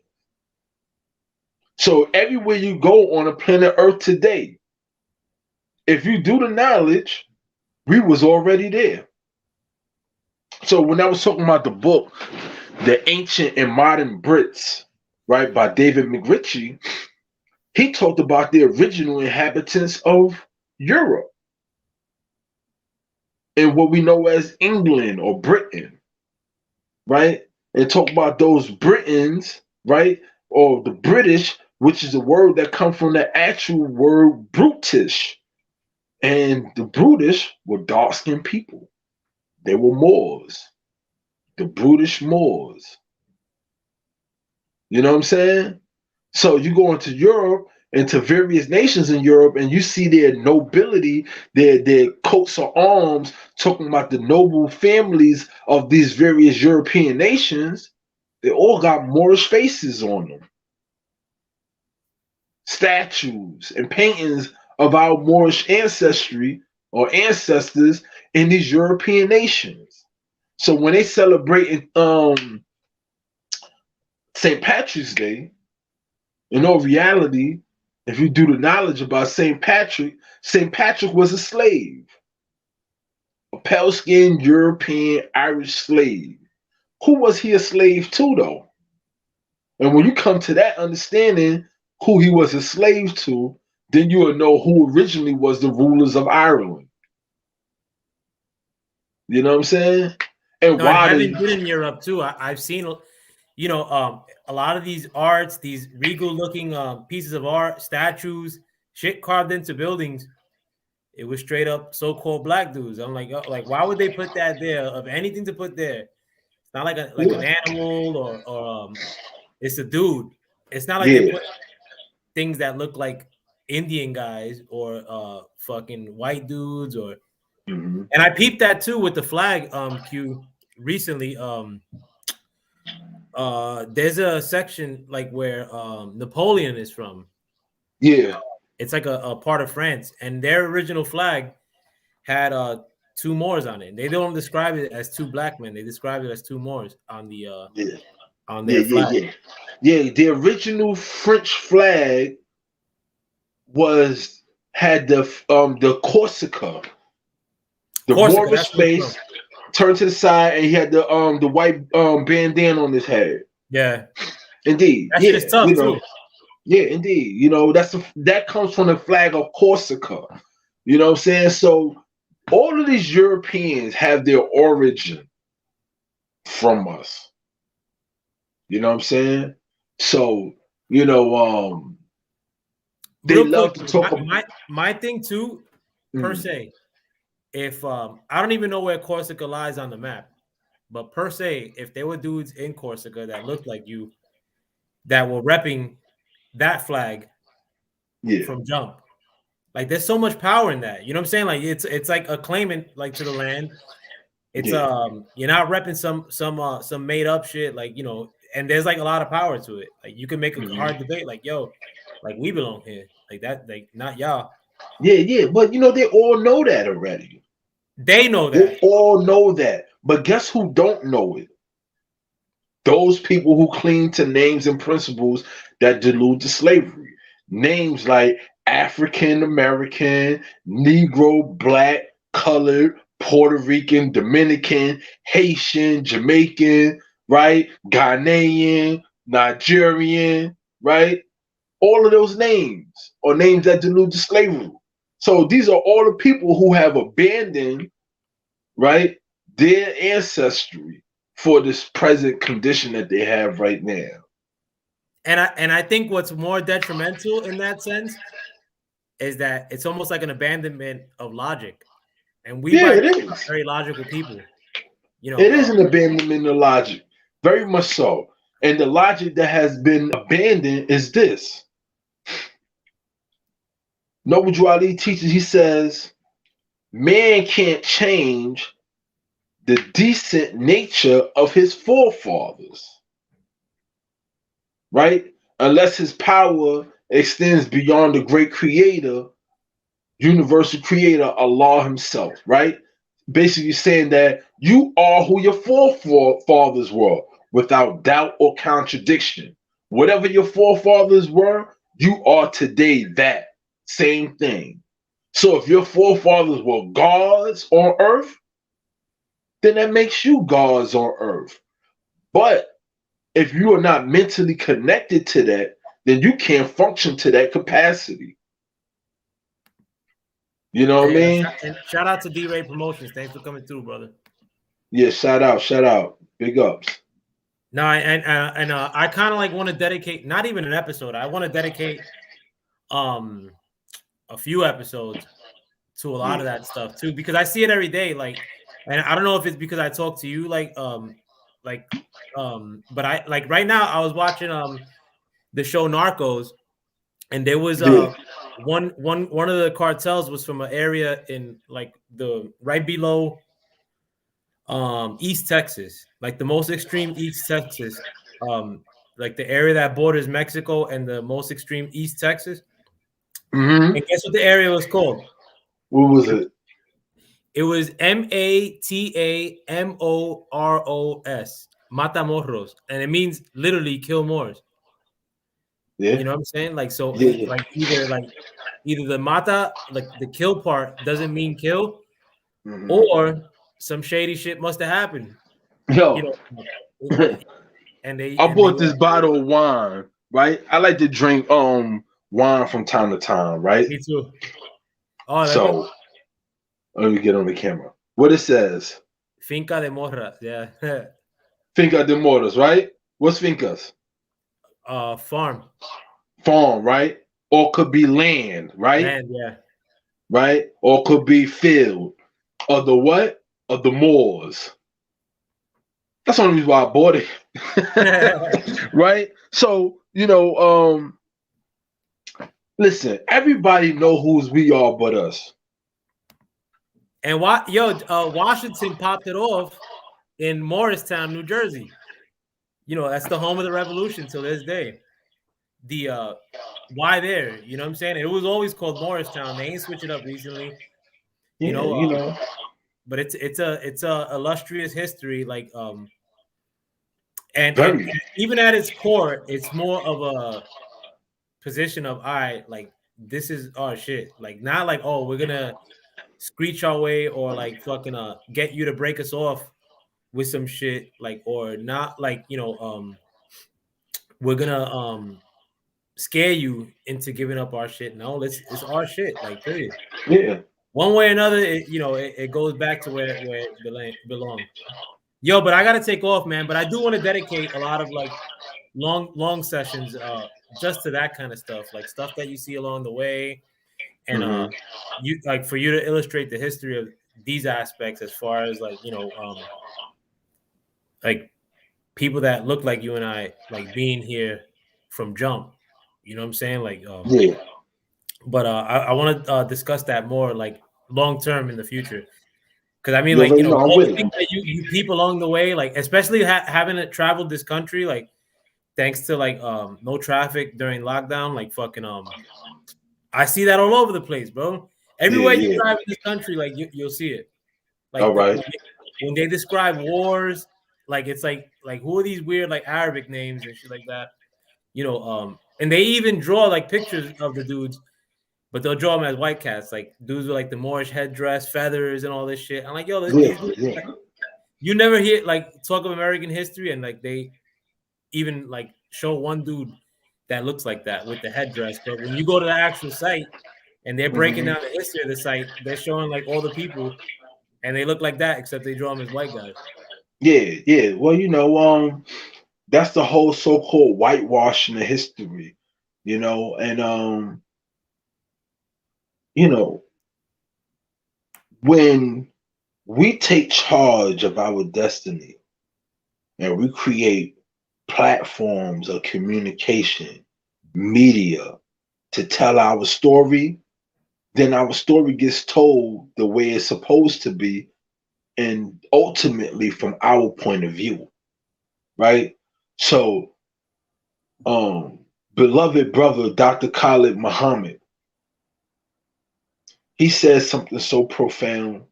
So everywhere you go on the planet Earth today, if you do the knowledge, we was already there. So when I was talking about the book, The Ancient and Modern Brits, right, by David McRitchie, he talked about the original inhabitants of Europe and what we know as England or Britain, right? And talk about those Britons, right? Or the British, which is a word that comes from the actual word brutish. And the brutish were dark-skinned people. They were Moors, the brutish Moors. You know what I'm saying? So you go into Europe, into various nations in Europe, and you see their nobility, their coats of arms, talking about the noble families of these various European nations. They all got Moorish faces on them. Statues and paintings of our Moorish ancestry or ancestors in these European nations. So when they celebrate St. Patrick's Day, in all reality, if you do the knowledge about St. Patrick was a slave, a pale skinned European Irish slave. Who was he a slave to, though? And when you come to that understanding who he was a slave to, then you will know who originally was the rulers of Ireland. You know what I'm saying? And No, and why having did been in Europe too, I've seen a lot of these arts, these regal looking pieces of art, statues, shit carved into buildings. it was straight up so-called black dudes. I'm like, oh, like why would they put that there? Of anything to put there, it's not like an animal or it's a dude. It's not like they put things that look like Indian guys or fucking white dudes or. Mm-hmm. And I peeped that too with the flag. Q recently. There's a section like where Napoleon is from. Yeah. It's like a part of France, and their original flag had two Moors on it. They don't describe it as two black men; they describe it as two Moors on the on their flag. Yeah. The original French flag had the Corsica, the Moorish face turned to the side, and he had the white bandana on his head. Yeah, indeed. That shit is tough too. Yeah, indeed. You know, that comes from the flag of Corsica. You know what I'm saying? So all of these Europeans have their origin from us. You know what I'm saying? So, you know, they real love quick, to talk about my thing too, per se. If I don't even know where Corsica lies on the map, but per se, if there were dudes in Corsica that looked like you that were repping that flag from jump, like there's so much power in that. You know what I'm saying? Like it's like a claimant like to the land. It's you're not repping some made up shit, like, you know, and there's like a lot of power to it. Like you can make a hard debate, like, yo, like we belong here, like that, like not y'all. Yeah, but you know, they all know that already. They know that. They all know that. But guess who don't know it? Those people who cling to names and principles that delude to slavery. Names like African American, Negro, Black, Colored, Puerto Rican, Dominican, Haitian, Jamaican, right? Ghanaian, Nigerian, right? All of those names are names that delude to slavery. So these are all the people who have abandoned, right, their ancestry for this present condition that they have right now. And I think what's more detrimental in that sense is that it's almost like an abandonment of logic. And we it is very logical people. You know, it is an abandonment of logic, very much so. And the logic that has been abandoned is this. Noble Ali teaches, he says, man can't change the decent nature of his forefathers, right? Unless his power extends beyond the great creator, universal creator, Allah himself, right? Basically saying that you are who your forefathers were without doubt or contradiction. Whatever your forefathers were, you are today that same thing. So if your forefathers were gods on earth, then that makes you gods on earth. But if you are not mentally connected to that, then you can't function to that capacity. You know what I mean? And shout out to D-Ray Promotions. Thanks for coming through, brother. Yeah, shout out. Big ups. No, and I kind of like want to dedicate, not even an episode. I want to dedicate a few episodes to a lot of that stuff too, because I see it every day. Like, and I don't know if it's because I talk to you, but I like right now I was watching the show Narcos, and there was one of the cartels was from an area in like the right below East Texas, like the most extreme East Texas, like the area that borders Mexico and the most extreme East Texas. Mm-hmm. And guess what the area was called? What was it? It was Matamorros, Matamoros, and it means literally kill Moors. Yeah. You know what I'm saying? Like, so like either the mata, like the kill part doesn't mean kill, or some shady shit must have happened. Yo, you know, and I bought this bottle of wine, right? I like to drink wine from time to time, right? Me too. Oh, so let me get on the camera. What it says? Finca de Morras, yeah. Finca de Morras, right? What's fincas? Farm, right? Or could be land, right? Land, yeah. right? Or could be field of the what? Of the Moors. That's the only reason why I bought it. Right? So, listen, everybody know whose we are but us. And Washington popped it off in Morristown, New Jersey. That's the home of the Revolution till this day. The why there? You know what I'm saying? It was always called Morristown. They ain't switch it up recently. Yeah, But it's a illustrious history. Like and very. even at its core, it's more of a position of like this is our shit. Like not like, oh, we're gonna screech our way or like fucking get you to break us off with some shit, like, or not, like, we're gonna scare you into giving up our shit. No, it's our shit, like, period. Yeah. One way or another, it goes back to where it belongs. Yo, but I gotta take off, man. But I do want to dedicate a lot of like long sessions just to that kind of stuff, like stuff that you see along the way, and you like for you to illustrate the history of these aspects as far as like like people that look like you and I, like being here from jump. You know what I'm saying? Like Yeah. but I want to discuss that more like long term in the future. Because I mean, You like, already know I'm all with the things it. that you peep along the way, like especially having traveled this country, like thanks to like no traffic during lockdown, like fucking I see that all over the place, bro. Yeah, Everywhere you yeah. drive in this country, like you'll see it. All Like right. when they describe wars, like it's like who are these weird like Arabic names and shit like that, and they even draw like pictures of the dudes, but they'll draw them as white cats, like dudes with like the Moorish headdress, feathers, and all this shit. I'm like, yo, Yeah, these dudes, yeah. like, you never hear like talk of American history, and like they even like show one dude that looks like that with the headdress. But when you go to the actual site and they're breaking hmm down the history of the site, they're showing like all the people, and they look like that, except they draw them as white guys. Yeah, yeah. Well, that's the whole so-called whitewashing of history, and you know, when we take charge of our destiny and we create platforms of communication, media to tell our story, then our story gets told the way it's supposed to be and ultimately from our point of view, right? So, beloved brother Dr. Khalid Muhammad, he says something so profound,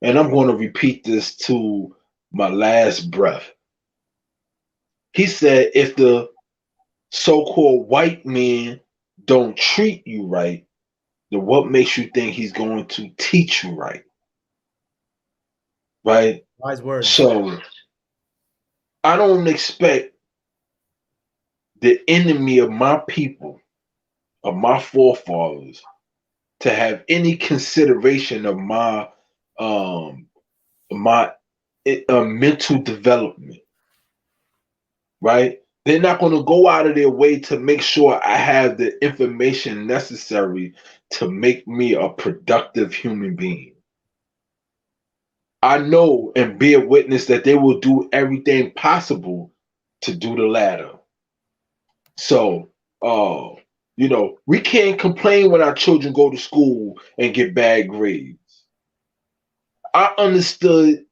and I'm going to repeat this to my last breath. He said, if the so-called white man don't treat you right, then what makes you think he's going to teach you right? Right? Wise words. So I don't expect the enemy of my people, of my forefathers, to have any consideration of my mental development, right? They're not going to go out of their way to make sure I have the information necessary to make me a productive human being. I know and bear witness that they will do everything possible to do the latter. So, we can't complain when our children go to school and get bad grades. I understood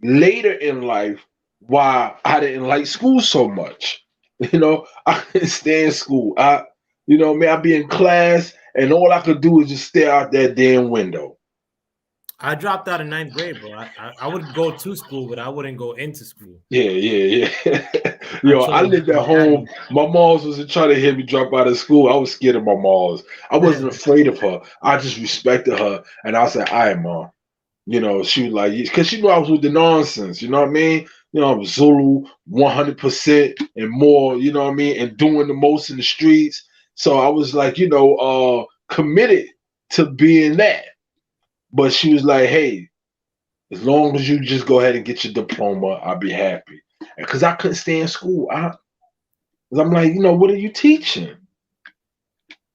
later in life why I didn't like school so much. I couldn't stand school. I'd be in class and all I could do is just stare out that damn window. I dropped out in ninth grade, bro. I would go to school, but I wouldn't go into school. Yeah, yeah, yeah. I I chose lived at my dad. home. My mom's wasn't trying to hear me drop out of school. I was scared of my mom's. I wasn't afraid of her. I just respected her. And I said, all right, mom. She was like, because she knew I was with the nonsense. You know what I mean? I was Zulu 100% and more, you know what I mean? And doing the most in the streets. So I was like, committed to being that. But she was like, hey, as long as you just go ahead and get your diploma, I'll be happy. Because I couldn't stay in school. I'm like, what are you teaching?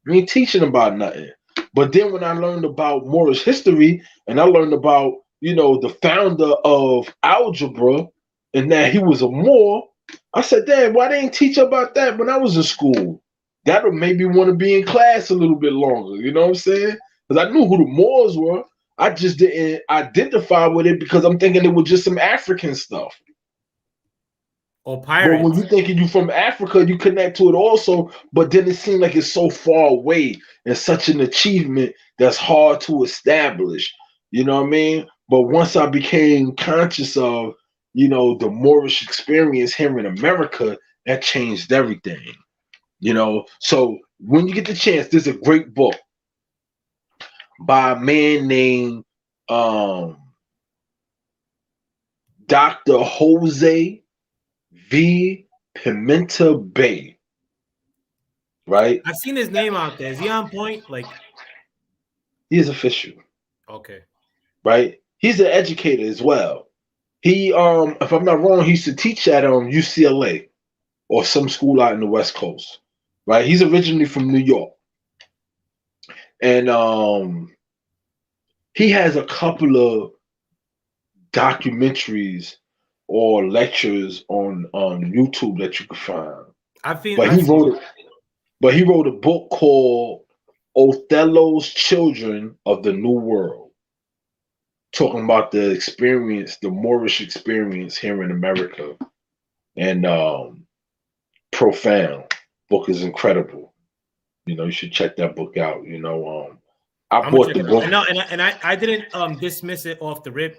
You ain't teaching about nothing. But then when I learned about Moorish history and I learned about, the founder of algebra and that he was a Moor, I said, damn, why they didn't teach about that when I was in school? That would make me want to be in class a little bit longer. You know what I'm saying? Because I knew who the Moors were. I just didn't identify with it because I'm thinking it was just some African stuff. Or But when pirates. you thinking you from Africa, you connect to it also. But then it seemed like it's so far away and such an achievement that's hard to establish. You know what I mean? But once I became conscious of, the Moorish experience here in America, that changed everything. So when you get the chance, there's a great book by a man named Dr. Jose V. Pimenta Bay. Right? I've seen his name out there. Is he on point? Like, he is official. Okay. Right? He's an educator as well. He, if I'm not wrong, he used to teach at UCLA or some school out in the West Coast. Right? He's originally from New York. And he has a couple of documentaries or lectures on YouTube that you can find. But he wrote a book called Othello's Children of the New World, talking about the experience, the Moorish experience here in America. And profound. Book is incredible. You should check that book out. I bought the book. No, and I didn't dismiss it off the rip.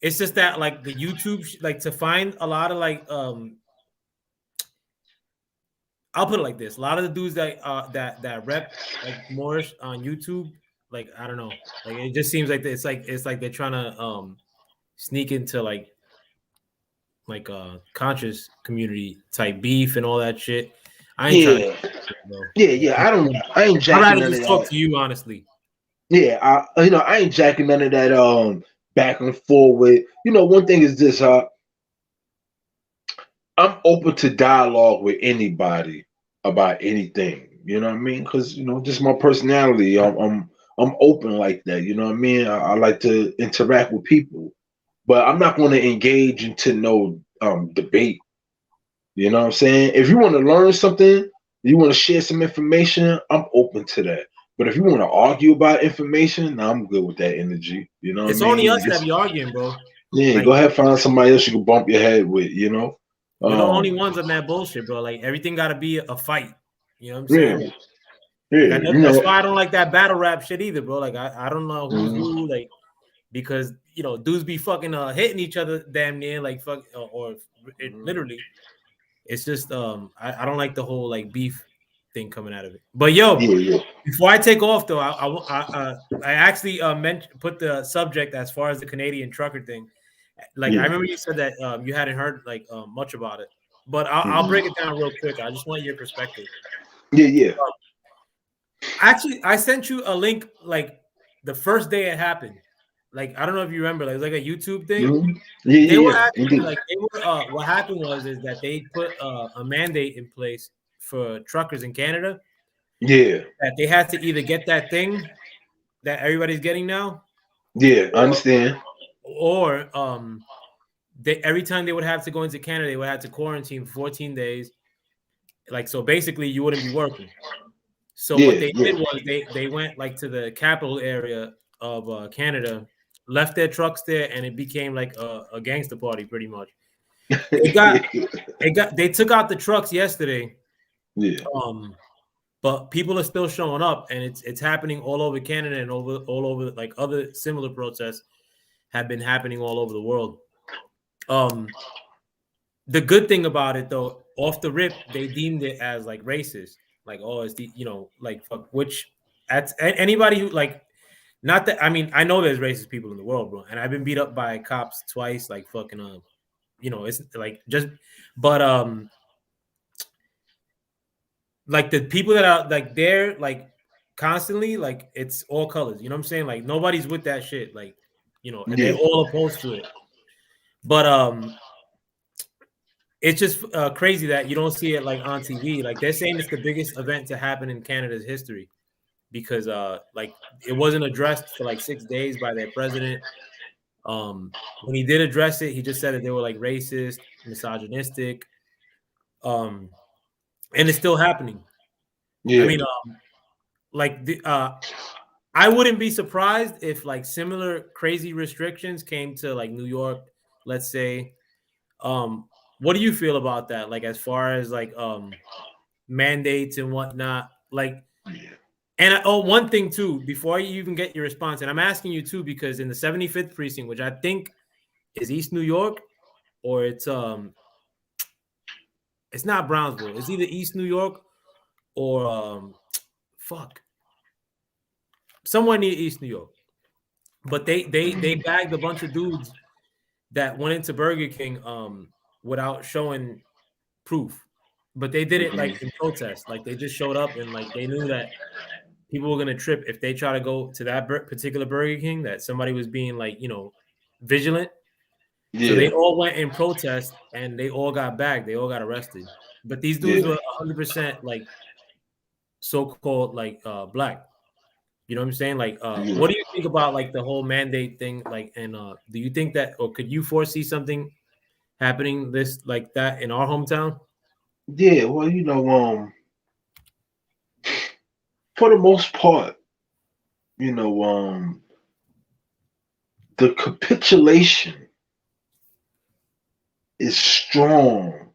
It's just that like the YouTube, like to find a lot of like I'll put it like this: a lot of the dudes that rep like Moorish on YouTube, like I don't know, like it just seems like it's like they're trying to sneak into like conscious community type beef and all that shit. I ain't trying to. Yeah. I ain't jacking I'd rather none just of talk that. to you honestly. Yeah, I ain't jacking none of that back and forward. One thing is this, I'm open to dialogue with anybody about anything. You know what I mean? Because just my personality. I'm open like that. You know what I mean? I like to interact with people, but I'm not going to engage into no debate. You know what I'm saying? If you want to learn something, you want to share some information, I'm open to that. But if you want to argue about information, nah, I'm good with that energy. You know what It's I mean? only us that be arguing, bro. Yeah, like, go ahead, find somebody else you can bump your head with. We're the only ones on that bullshit, bro. Like everything got to be a fight. You know what I'm saying? Yeah. That's why I don't like that battle rap shit either, bro. Like I don't know who's who, like because dudes be fucking hitting each other damn near, like fuck or literally. It's just I don't like the whole like beef thing coming out of it. But before I take off though, I actually put the subject as far as the Canadian trucker thing. Like I remember you said that you hadn't heard like much about it, but I'll break it down real quick. I just want your perspective. Yeah. Actually, I sent you a link like the first day it happened. Like I don't know if you remember, like it was like a YouTube thing. Mm-hmm. They were actually like they were. What happened was that they put a mandate in place for truckers in Canada. Yeah. That they had to either get that thing that everybody's getting now. Yeah, I understand. Or every time they would have to go into Canada, they would have to quarantine for 14 days. Like so, basically, you wouldn't be working. So what they did was they went like to the capital area of Canada, left their trucks there, and it became like a gangster party pretty much. They took out the trucks yesterday. Yeah. But people are still showing up, and it's happening all over Canada and all over like other similar protests have been happening all over the world. The good thing about it though, off the rip, they deemed it as like racist. Like, oh, it's the like fuck, which at anybody who like not that I mean, I know there's racist people in the world, bro, and I've been beat up by cops twice, like fucking it's like just but like the people that are like they're like constantly like it's all colors, you know what I'm saying? Like nobody's with that shit, like and they're all opposed to it. But it's just crazy that you don't see it like on TV. Like they're saying it's the biggest event to happen in Canada's history. because like it wasn't addressed for like 6 days by their president. When he did address it, he just said that they were like racist, misogynistic, and it's still happening. I Yeah. mean, like I wouldn't be surprised if like similar crazy restrictions came to like New York, let's say. What do you feel about that? Like as far as like mandates and whatnot, like. And one thing too, before you even get your response, and I'm asking you too because in the 75th precinct, which I think is East New York, or it's not Brownsville. It's either East New York or fuck, somewhere near East New York. But they bagged a bunch of dudes that went into Burger King without showing proof. But they did it like in protest. Like they just showed up and like they knew that people were gonna trip if they try to go to that particular Burger King, that somebody was being like, vigilant. So they Yeah. all went in protest and they all got bagged. They all got arrested. But these dudes Yeah. were 100% like so-called like black. You know what I'm saying? Like Yeah. what do you think about like the whole mandate thing? Like, and do you think that, or could you foresee something happening this like that in our hometown? Yeah. Well, for the most part, you know, the capitulation is strong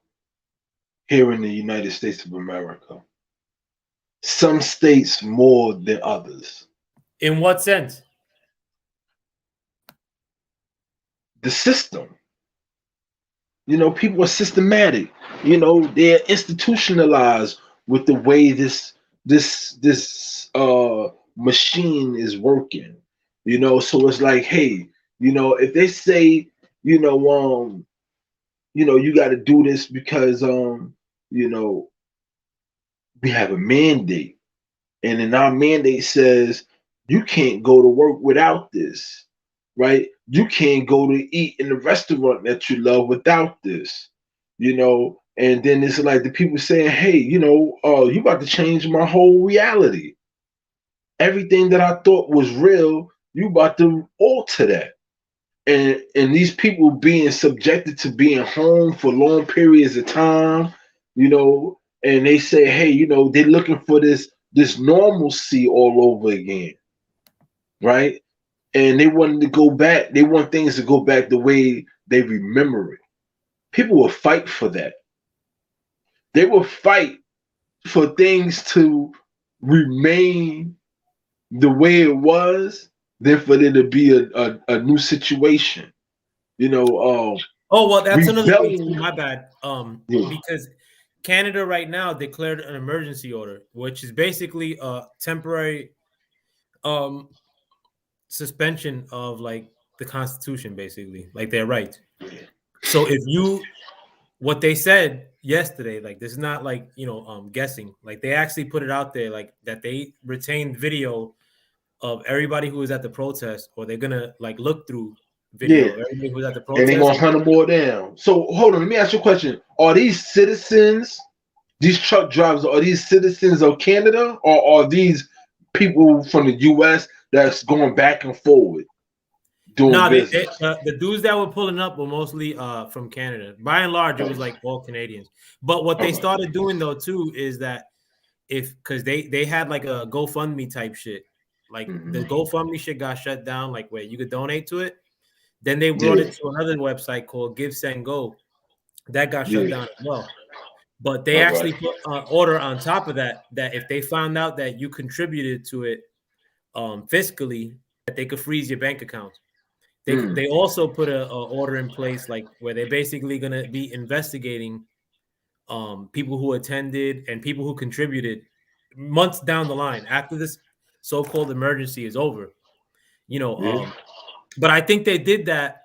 here in the United States of America. Some states more than others. In what sense? The system, people are systematic. They're institutionalized with the way this machine is working. So it's like, hey, if they say, you know, you got to do this because you know, we have a mandate, and then our mandate says you can't go to work without this, right? You can't go to eat in the restaurant that you love without this, And then it's like the people saying, "Hey, you about to change my whole reality. Everything that I thought was real, you about to alter that." And these people being subjected to being home for long periods of time, and they say, hey, they're looking for this normalcy all over again, right? And they wanted to go back. They want things to go back the way they remember it. People will fight for that. They will fight for things to remain the way it was than for there to be a new situation. Oh, well, that's another thing too. Rebellion. My bad. Yeah, Because Canada right now declared an emergency order, which is basically a temporary um suspension of like the Constitution, basically, like their rights. So if you what they said yesterday, like this is not like guessing. Like they actually put it out there, like that they retained video of everybody who was at the protest, or they're gonna like look through yeah, video of everybody who was at the and they're protest. gonna hunt them all down. So hold on, let me ask you a question: are these citizens, these truck drivers, are these citizens of Canada, or are these people from the U.S. that's going back and forward doing No, business? the dudes that were pulling up were mostly from Canada. By and large, it was like all Canadians. But what they Okay. started doing though too is that if because they had like a GoFundMe type shit, like the Mm-hmm. GoFundMe shit got shut down, like where you could donate to it. Then they brought Yeah, it to another website called Give Send Go, that got shut yeah. down as well. But they All right. actually put an order on top of that, that if they found out that you contributed to it fiscally, that they could freeze your bank account. Mm. They also put a order in place, like where they're basically going to be investigating people who attended and people who contributed months down the line after this so-called emergency is over. You know, Yeah, but I think they did that.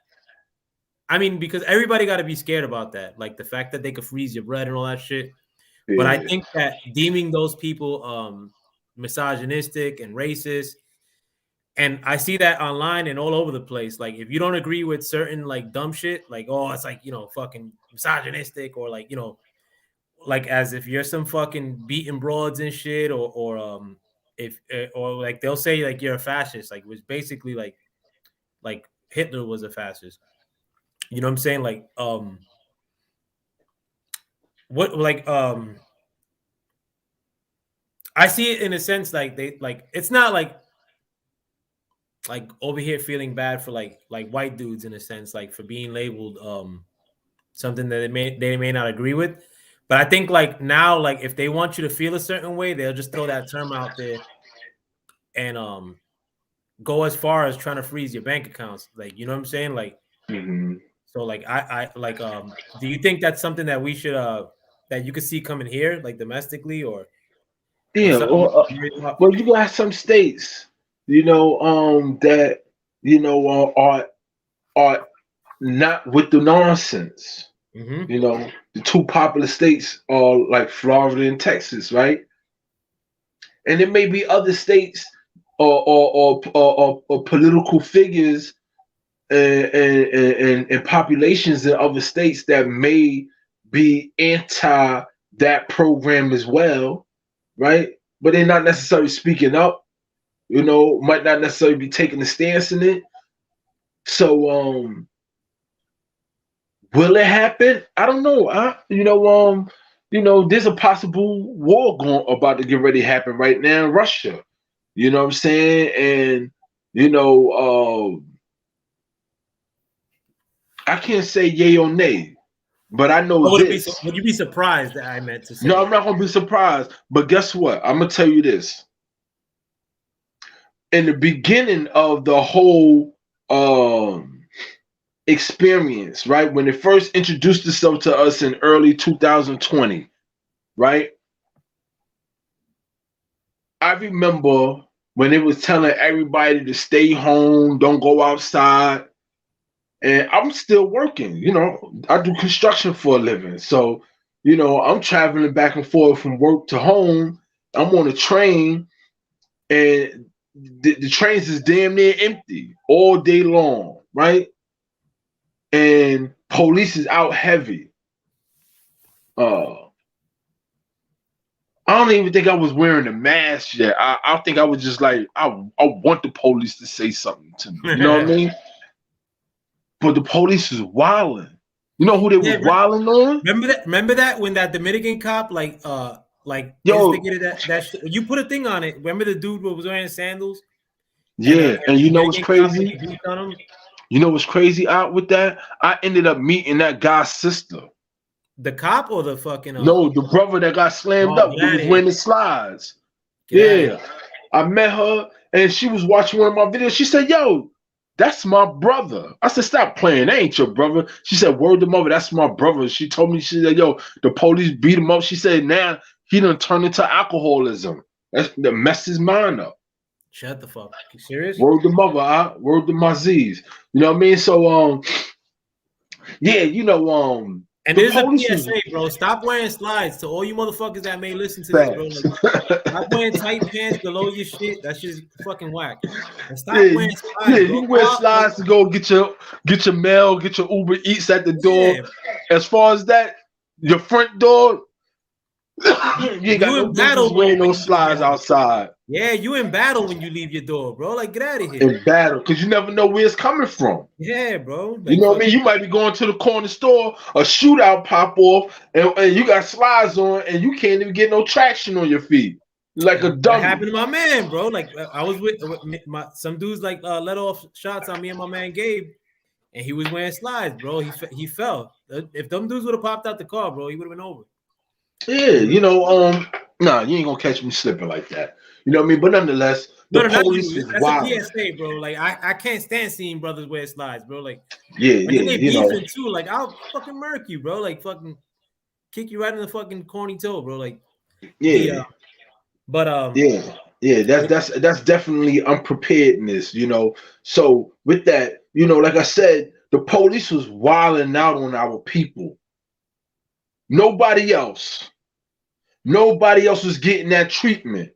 I mean, because everybody got to be scared about that, like the fact that they could freeze your bread and all that shit. But I yeah, think that deeming those people misogynistic and racist, and I see that online and all over the place. Like, if you don't agree with certain like dumb shit, like, oh, it's like, fucking misogynistic, or like, like as if you're some fucking beating broads and shit, or if or like they'll say like you're a fascist, like was basically like Hitler was a fascist. You know what I'm saying? Like what like I see it in a sense like they like it's not like over here feeling bad for like white dudes in a sense like for being labeled something that they may not agree with. But I think like now like if they want you to feel a certain way, they'll just throw that term out there and go as far as trying to freeze your bank accounts. Like you know what I'm saying? Like so like I like do you think that's something that we should that you could see coming here like domestically or Yeah, something? well, you got some states, that are not with the nonsense. Mm-hmm. The two popular states are like Florida and Texas, right? And there may be other states or political figures and populations in other states that may be anti that program as well, right? But they're not necessarily speaking up, might not necessarily be taking a stance in it. So will it happen? I don't know. There's a possible war about to get ready to happen right now in Russia. You know what I'm saying? And I can't say yay or nay, but I know this. Would you be surprised that I meant to say? No, I'm not gonna be surprised. But guess what? I'm gonna tell you this. In the beginning of the whole experience, right? When it first introduced itself to us in early 2020, right? I remember when it was telling everybody to stay home, don't go outside. And I'm still working, I do construction for a living. So, I'm traveling back and forth from work to home. I'm on a train and the trains is damn near empty all day long, right? And police is out heavy. I don't even think I was wearing a mask yet. I think I was just like, I want the police to say something to me. You know what I mean? But the police is wilding. You know who they was wilding on? Remember that when that Dominican cop instigated that you put a thing on it. Remember the dude who was wearing sandals? Yeah, and you know what's crazy? You know what's crazy out with that? I ended up meeting that guy's sister. The cop or the fucking no, the brother that got slammed up. He was wearing the slides. Yeah, I met her and she was watching one of my videos. She said, "Yo, that's my brother." I said, "Stop playing. That ain't your brother." She said, "Word to mother, that's my brother." She told me, she said, "Yo, the police beat him up." She said, "Now he done turned into alcoholism. That messed his mind up." Shut the fuck. You serious? Word to mother, word to my Z's. You know what I mean? So yeah, and there's a PSA, bro. Stop wearing slides to all you motherfuckers that may listen to this, bro. Like, stop wearing tight pants below your shit. That's just fucking whack. And stop wearing slides. Yeah, you wear slides to go get your mail, get your Uber Eats at the door. Yeah. As far as that, your front door, you ain't got no business wearing those slides outside. Yeah, you in battle when you leave your door, bro. Like, get out of here. In battle, because you never know where it's coming from. Yeah, bro. Like, you know what I mean? You might be going to the corner store, a shootout pop off, and you got slides on, and you can't even get no traction on your feet. Like a dummy. That happened to my man, bro. Like, I was with some dudes, like, let off shots on me and my man Gabe, and he was wearing slides, bro. He fell. If them dudes would have popped out the car, bro, he would have been over. Yeah, nah, you ain't gonna catch me slipping like that. You know what I mean? But nonetheless, the police is wild. That's a PSA, bro. Like, I can't stand seeing brothers wear slides, bro. Like, yeah, they beefing too. Like, I'll fucking murk you, bro. Like, fucking kick you right in the fucking corny toe, bro. Like, yeah. That's definitely unpreparedness, So with that, like I said, the police was wilding out on our people. Nobody else was getting that treatment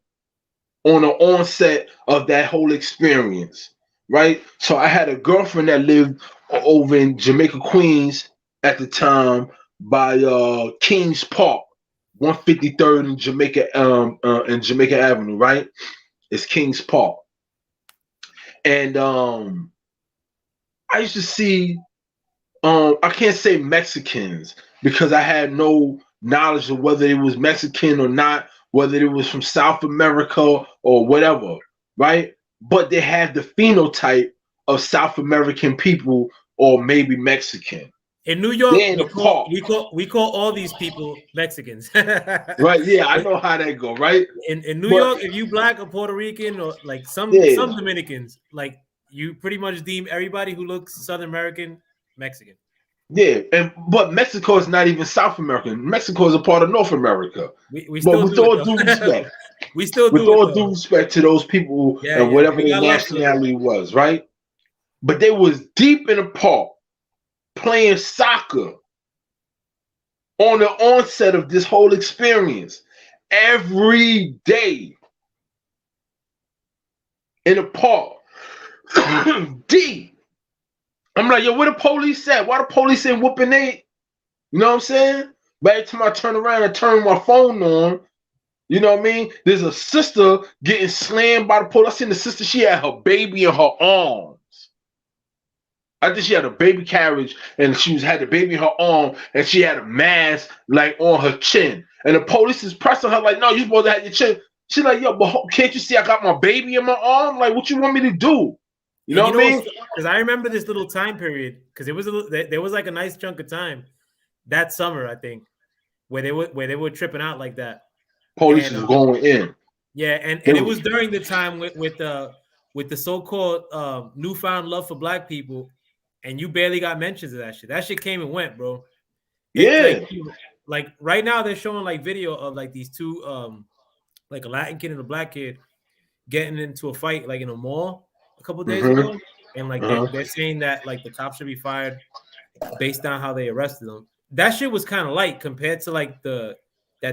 on the onset of that whole experience, right? So I had a girlfriend that lived over in Jamaica, Queens at the time by Kings Park, 153rd in Jamaica Avenue, right? It's Kings Park. And I used to see I can't say Mexicans because I had no knowledge of whether it was Mexican or not, whether it was from South America or whatever, right? But they had the phenotype of South American people or maybe Mexican. In New York, They're in we the call park, we call we call all these people Mexicans. right? Yeah, I know how that go, right? In New But York, if you black or Puerto Rican or like some yeah, Dominicans, like you pretty much deem everybody who looks Southern American Mexican. yeah, but Mexico is not even South American. Mexico is a part of North America. We But still with do it all due though. respect, We still with do it all due though. respect to those people Yeah, and yeah. whatever We their got love for them. nationality was, right? But they was deep in the park playing soccer on the onset of this whole experience every day in the park. D. I'm like, yo, where the police at? Why the police ain't whooping they? You know what I'm saying? But every time I turn around and turn my phone on, you know what I mean? There's a sister getting slammed by the police. I seen the sister, she had her baby in her arms. I think she had a baby carriage and she had the baby in her arm and she had a mask like on her chin. And the police is pressing her like, no, you supposed to have your chin. She's like, yo, but can't you see I got my baby in my arm? Like, what you want me to do? You And know you what I know, mean? because I remember this little time period because it was there was like a nice chunk of time that summer, I think, where they were tripping out like that. Police And is going in. yeah, and it was during the time with the so-called newfound love for black people, and you barely got mentions of that shit. That shit came and went, bro. It Yeah. like right now they're showing like video of like these two like a Latin kid and a black kid getting into a fight like in a mall a couple days Mm-hmm. ago, and like Uh-huh. they're saying that like the cops should be fired based on how they arrested them. That shit was kind of light compared to like that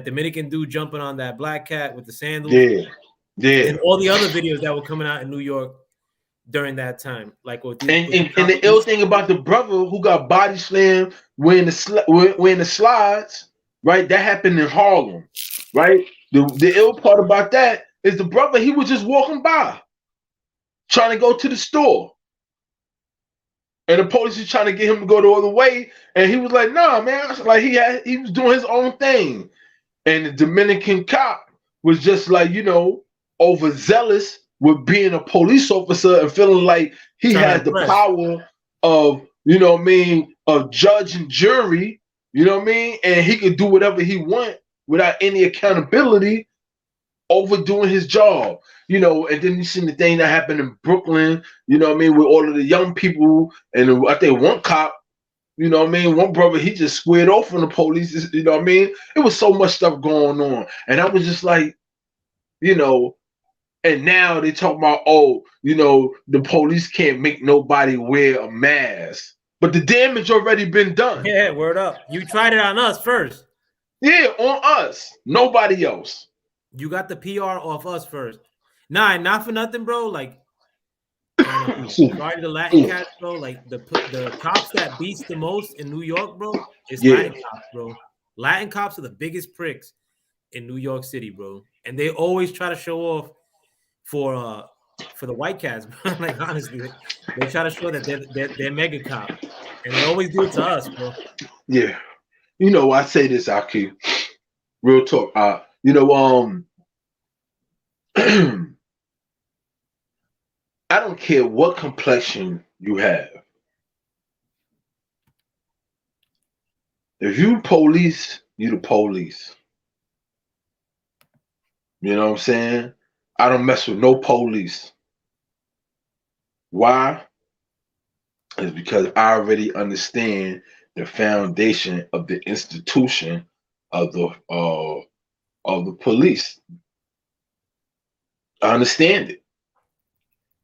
Dominican dude jumping on that black cat with the sandals Yeah. Yeah. and all the other videos that were coming out in New York during that time, like with And the ill thing about the brother who got body slammed wearing the slides, right? That happened in Harlem, right? The ill part about that is the brother, he was just walking by trying to go to the store. And the police was trying to get him to go the other way. And he was like, nah, man. Like he was doing his own thing. And the Dominican cop was just like, overzealous with being a police officer and feeling like he trying to had the impress. power of, of judge and jury, and he could do whatever he want without any accountability, overdoing his job. And then you seen the thing that happened in Brooklyn, with all of the young people, and I think one cop, one brother, he just squared off from the police, It was so much stuff going on. And I was just like, and now they talk about, the police can't make nobody wear a mask. But the damage already been done. Yeah, word up. You tried it on us first. Yeah, on us. Nobody else. You got the PR off us first. Nah, not for nothing, bro. Like, and sorry to the Latin cats, bro. Like the cops that beats the most in New York, bro, is Latin cops, bro. Latin cops are the biggest pricks in New York City, bro. And they always try to show off for the white cats, bro. Like honestly, they try to show that they're mega cop, and they always do it to us, bro. Yeah, I say this, Aki. Real talk. I don't care what complexion you have. If you police, you the police. You know what I'm saying? I don't mess with no police. Why? It's because I already understand the foundation of the institution of the police. I understand it.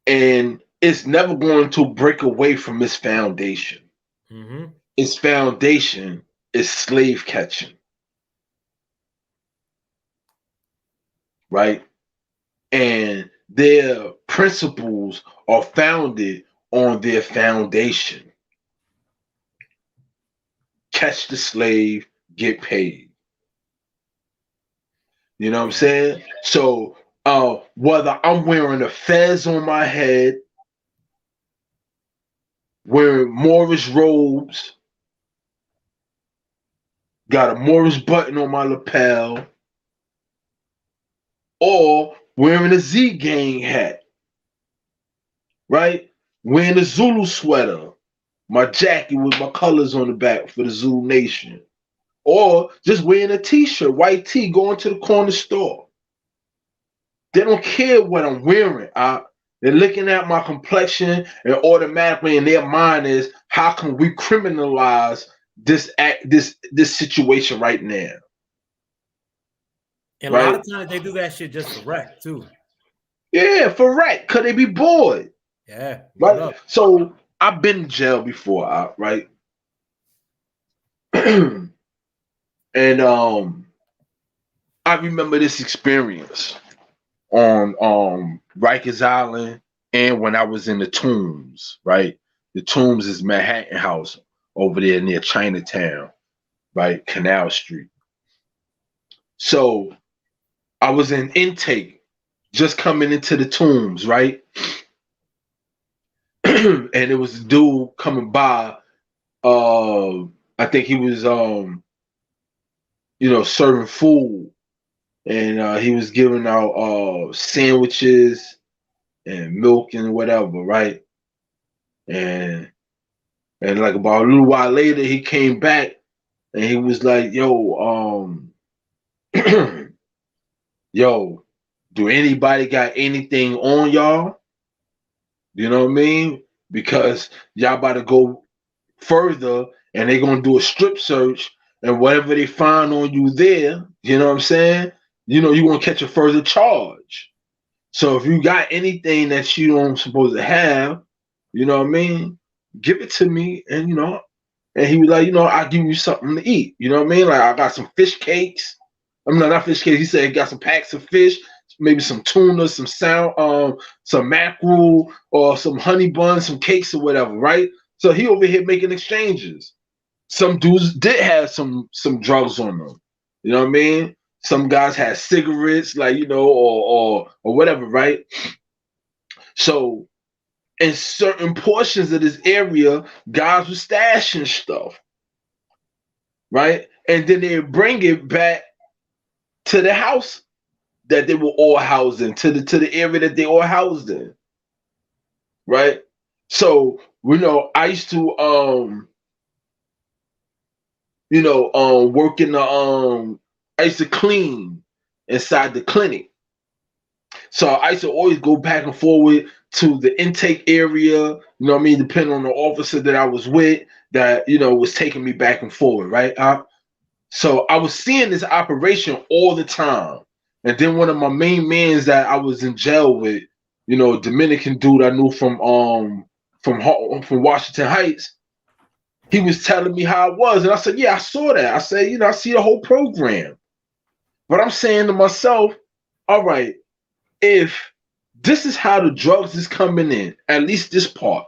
And it's never going to break away from its foundation. Mm-hmm. Its foundation is slave catching. Right? And their principles are founded on their foundation. Catch the slave, get paid. You know what I'm saying? So Whether I'm wearing a fez on my head, wearing Moorish robes, got a Moorish button on my lapel, or wearing a Z Gang hat, right? Wearing a Zulu sweater, my jacket with my colors on the back for the Zulu Nation, or just wearing a t-shirt, white tee, going to the corner store. They don't care what I'm wearing. They're looking at my complexion, and automatically in their mind is, how can we criminalize this situation right now? And a lot of times they do that shit just for wreck too. Yeah, for wreck, cause they be bored. Yeah, right. So I've been in jail before, right? And I remember this experience on Rikers Island, and when I was in the Tombs, right? The Tombs is Manhattan House over there near Chinatown, right? Canal Street. So I was in intake, just coming into the Tombs, right? And it was a dude coming by. I think he was serving food, and he was giving out sandwiches and milk and whatever, right? And like about a little while later, he came back and he was like, "Yo, yo, do anybody got anything on y'all? You know what I mean? Because y'all about to go further and they're gonna do a strip search, and whatever they find on you there, you know what I'm saying? You're gonna catch a further charge. So if you got anything that you don't supposed to have, you know what I mean, give it to me." And and he was like, "I'll give you something to eat." You know what I mean? Like, I got some fish cakes. I'm not fish cakes. He said he got some packs of fish, maybe some tuna, some mackerel, or some honey buns, some cakes or whatever, right? So he over here making exchanges. Some dudes did have some drugs on them. You know what I mean? Some guys had cigarettes, like, or whatever, right? So in certain portions of this area, guys were stashing stuff, right? And then they bring it back to the house that they were all housed in, to the area that they all housed in, right? So I used to work in the I used to clean inside the clinic. So I used to always go back and forward to the intake area, you know what I mean, depending on the officer that I was with, that was taking me back and forward, right? So I was seeing this operation all the time. And then one of my main mans that I was in jail with, Dominican dude I knew from Washington Heights, he was telling me how it was. And I said, "Yeah, I saw that." I said, "I see the whole program." But I'm saying to myself, all right, if this is how the drugs is coming in, at least this part,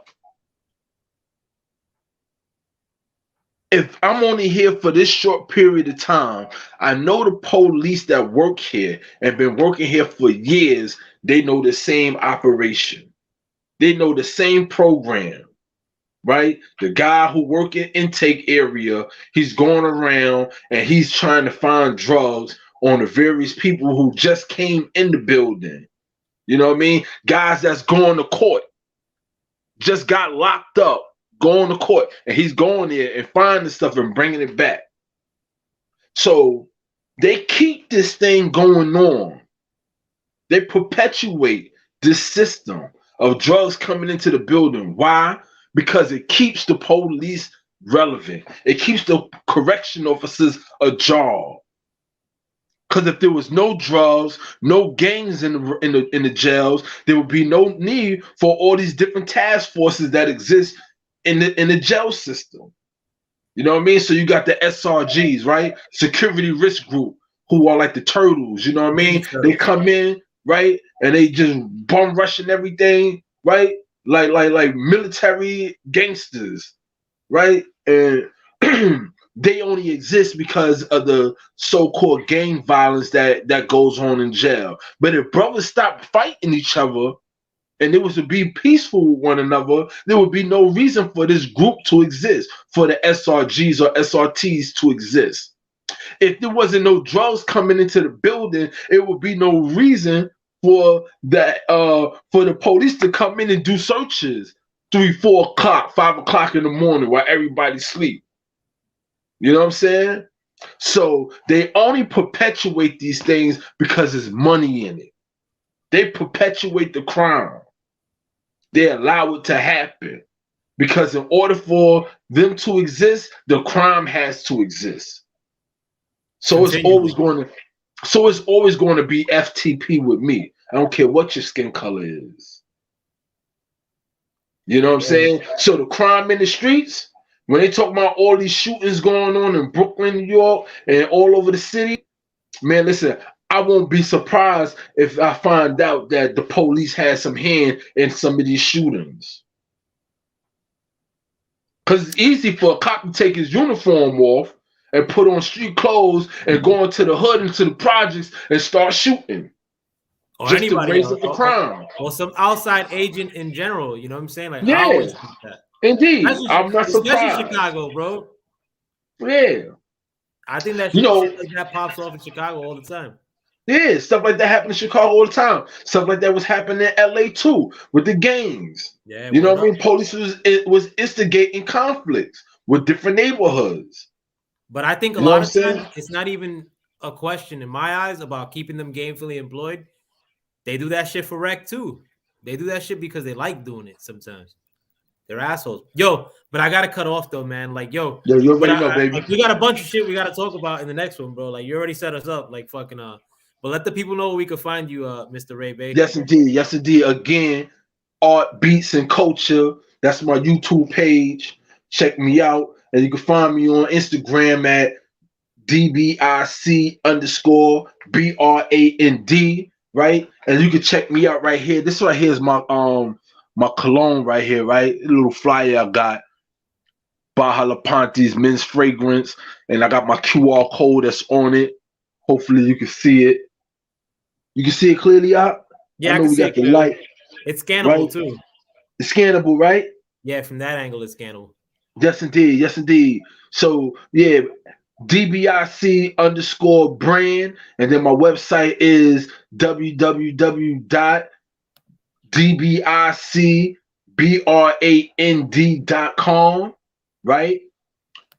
if I'm only here for this short period of time, I know the police that work here and been working here for years, they know the same operation. They know the same program, right? The guy who work in intake area, he's going around and he's trying to find drugs on the various people who just came in the building. You know what I mean? Guys that's going to court, just got locked up, going to court, and he's going there and finding stuff and bringing it back. So they keep this thing going on. They perpetuate this system of drugs coming into the building. Why? Because it keeps the police relevant. It keeps the correction officers a job. Because if there was no drugs, no gangs in the jails, there would be no need for all these different task forces that exist in the jail system. You know what I mean? So you got the SRGs, right? Security Risk Group, who are like the turtles. You know what I mean? They come in, right, and they just bum rushing everything, right? Like military gangsters, right? And they only exist because of the so-called gang violence that goes on in jail. But if brothers stopped fighting each other and it was to be peaceful with one another, there would be no reason for this group to exist, for the SRGs or SRTs to exist. If there wasn't no drugs coming into the building, it would be no reason for the police to come in and do searches 3, 4 o'clock, 5 o'clock in the morning while everybody sleep. You know what I'm saying? So they only perpetuate these things because there's money in it. They perpetuate the crime. They allow it to happen because in order for them to exist, the crime has to exist. So it's always going to be FTP with me. I don't care what your skin color is. You know what I'm saying? So the crime in the streets, when they talk about all these shootings going on in Brooklyn, New York, and all over the city, man, listen, I won't be surprised if I find out that the police had some hand in some of these shootings. Because it's easy for a cop to take his uniform off and put on street clothes and go into the hood, into the projects, and start shooting. Or just anybody, to raise up the crime. Or some outside agent in general, you know what I'm saying? Like, yeah, I always think that. Indeed. I'm not surprised. Especially Chicago, bro. Yeah. I think that shit like that pops off in Chicago all the time. Yeah, stuff like that happened in Chicago all the time. Stuff like that was happening in LA too, with the gangs. Yeah, you know what I mean? Police was instigating conflicts with different neighborhoods. But I think a lot of times it's not even a question in my eyes about keeping them gainfully employed. They do that shit for rec too. They do that shit because they like doing it sometimes. They're assholes. Yo, but I gotta cut off though, man. Like, yo, you already know, baby. We got a bunch of shit we gotta talk about in the next one, bro. Like, you already set us up, like fucking But let the people know where we can find you, Mr. Ray Baker. Yes, indeed. Yes, indeed. Again, Art, Beats, and Culture. That's my YouTube page. Check me out. And you can find me on Instagram at DBIC_BRAND, right? And you can check me out right here. This right here is my cologne right here, right? A little flyer I got. Baja La Ponte's men's fragrance. And I got my QR code that's on it. Hopefully you can see it. You can see it clearly out? Yeah, I know we got the light. It's scannable right? too. It's scannable, right? Yeah, from that angle, it's scannable. Yes, indeed. Yes, indeed. So, yeah, DBIC_brand. And then my website is www.dbicbrand.com, right?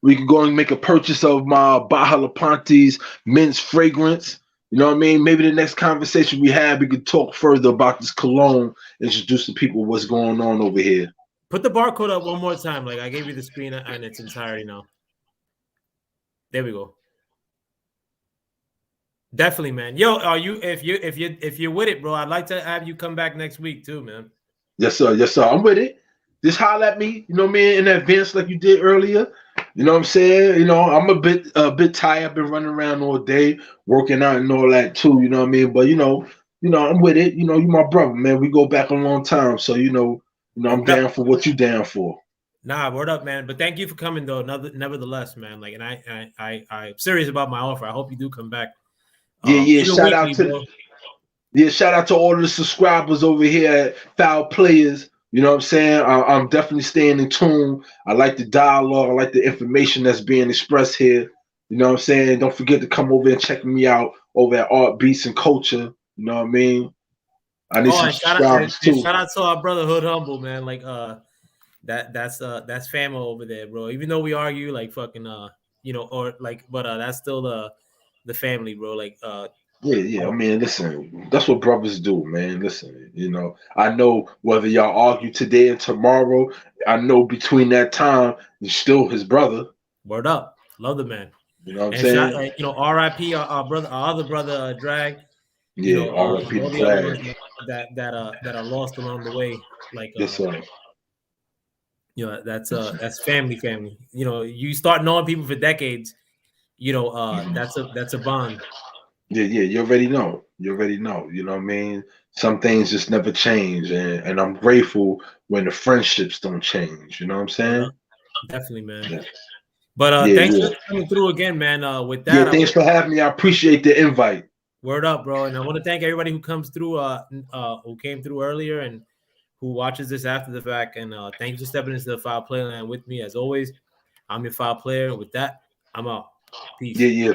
We can go and make a purchase of my Baja La Ponte's men's fragrance. You know what I mean? Maybe the next conversation we have, we could talk further about this cologne, introduce to people what's going on over here. Put the barcode up one more time. Like, I gave you the screen in its entirety now. There we go. Definitely, man. Yo, are you if you're with it, bro? I'd like to have you come back next week too, man. Yes, sir. Yes, sir. I'm with it. Just holler at me, you know what I mean, in advance like you did earlier. You know what I'm saying? You know, I'm a bit tired. I've been running around all day, working out and all that too, you know what I mean? But you know, I'm with it. You know, you my brother, man. We go back a long time. So, you know, I'm down for what you down for. Nah, word up, man. But thank you for coming though. Nevertheless, man. Like, and I'm serious about my offer. I hope you do come back. Yeah. Shout out to all of the subscribers over here at Foul Players. You know what I'm saying? I'm definitely staying in tune. I like the dialogue. I like the information that's being expressed here. You know what I'm saying? Don't forget to come over and check me out over at Art, Beats, and Culture. You know what I mean? I need some subscribers too. Shout out to our brother Hood Humble, man. Like that's famo over there, bro. Even though we argue, like fucking you know, or like, but that's still the family, bro. Like Yeah. I mean, listen, that's what brothers do, man. Listen, you know, I know whether y'all argue today and tomorrow, I know between that time, you're still his brother. Word up. Love the man. You know what I'm saying? You know, RIP our brother, our other brother, Drag. You know, RIP all the other ones that are lost along the way. Like yes, sir. You know, that's family. You know, you start knowing people for decades, you know, that's a bond. Yeah, you already know. You know what I mean? Some things just never change, and I'm grateful when the friendships don't change. You know what I'm saying? Definitely, man. But Yeah, thanks yeah. for coming through again, man. With Yeah, that, thanks for having me. I appreciate the invite. word up, bro. And I want to thank everybody who comes through, who came through earlier and who watches this after the fact. And thanks for stepping into the Foul Play Land with me. As always, I'm your Foul Player. With that, I'm out. Peace. Yeah, yeah.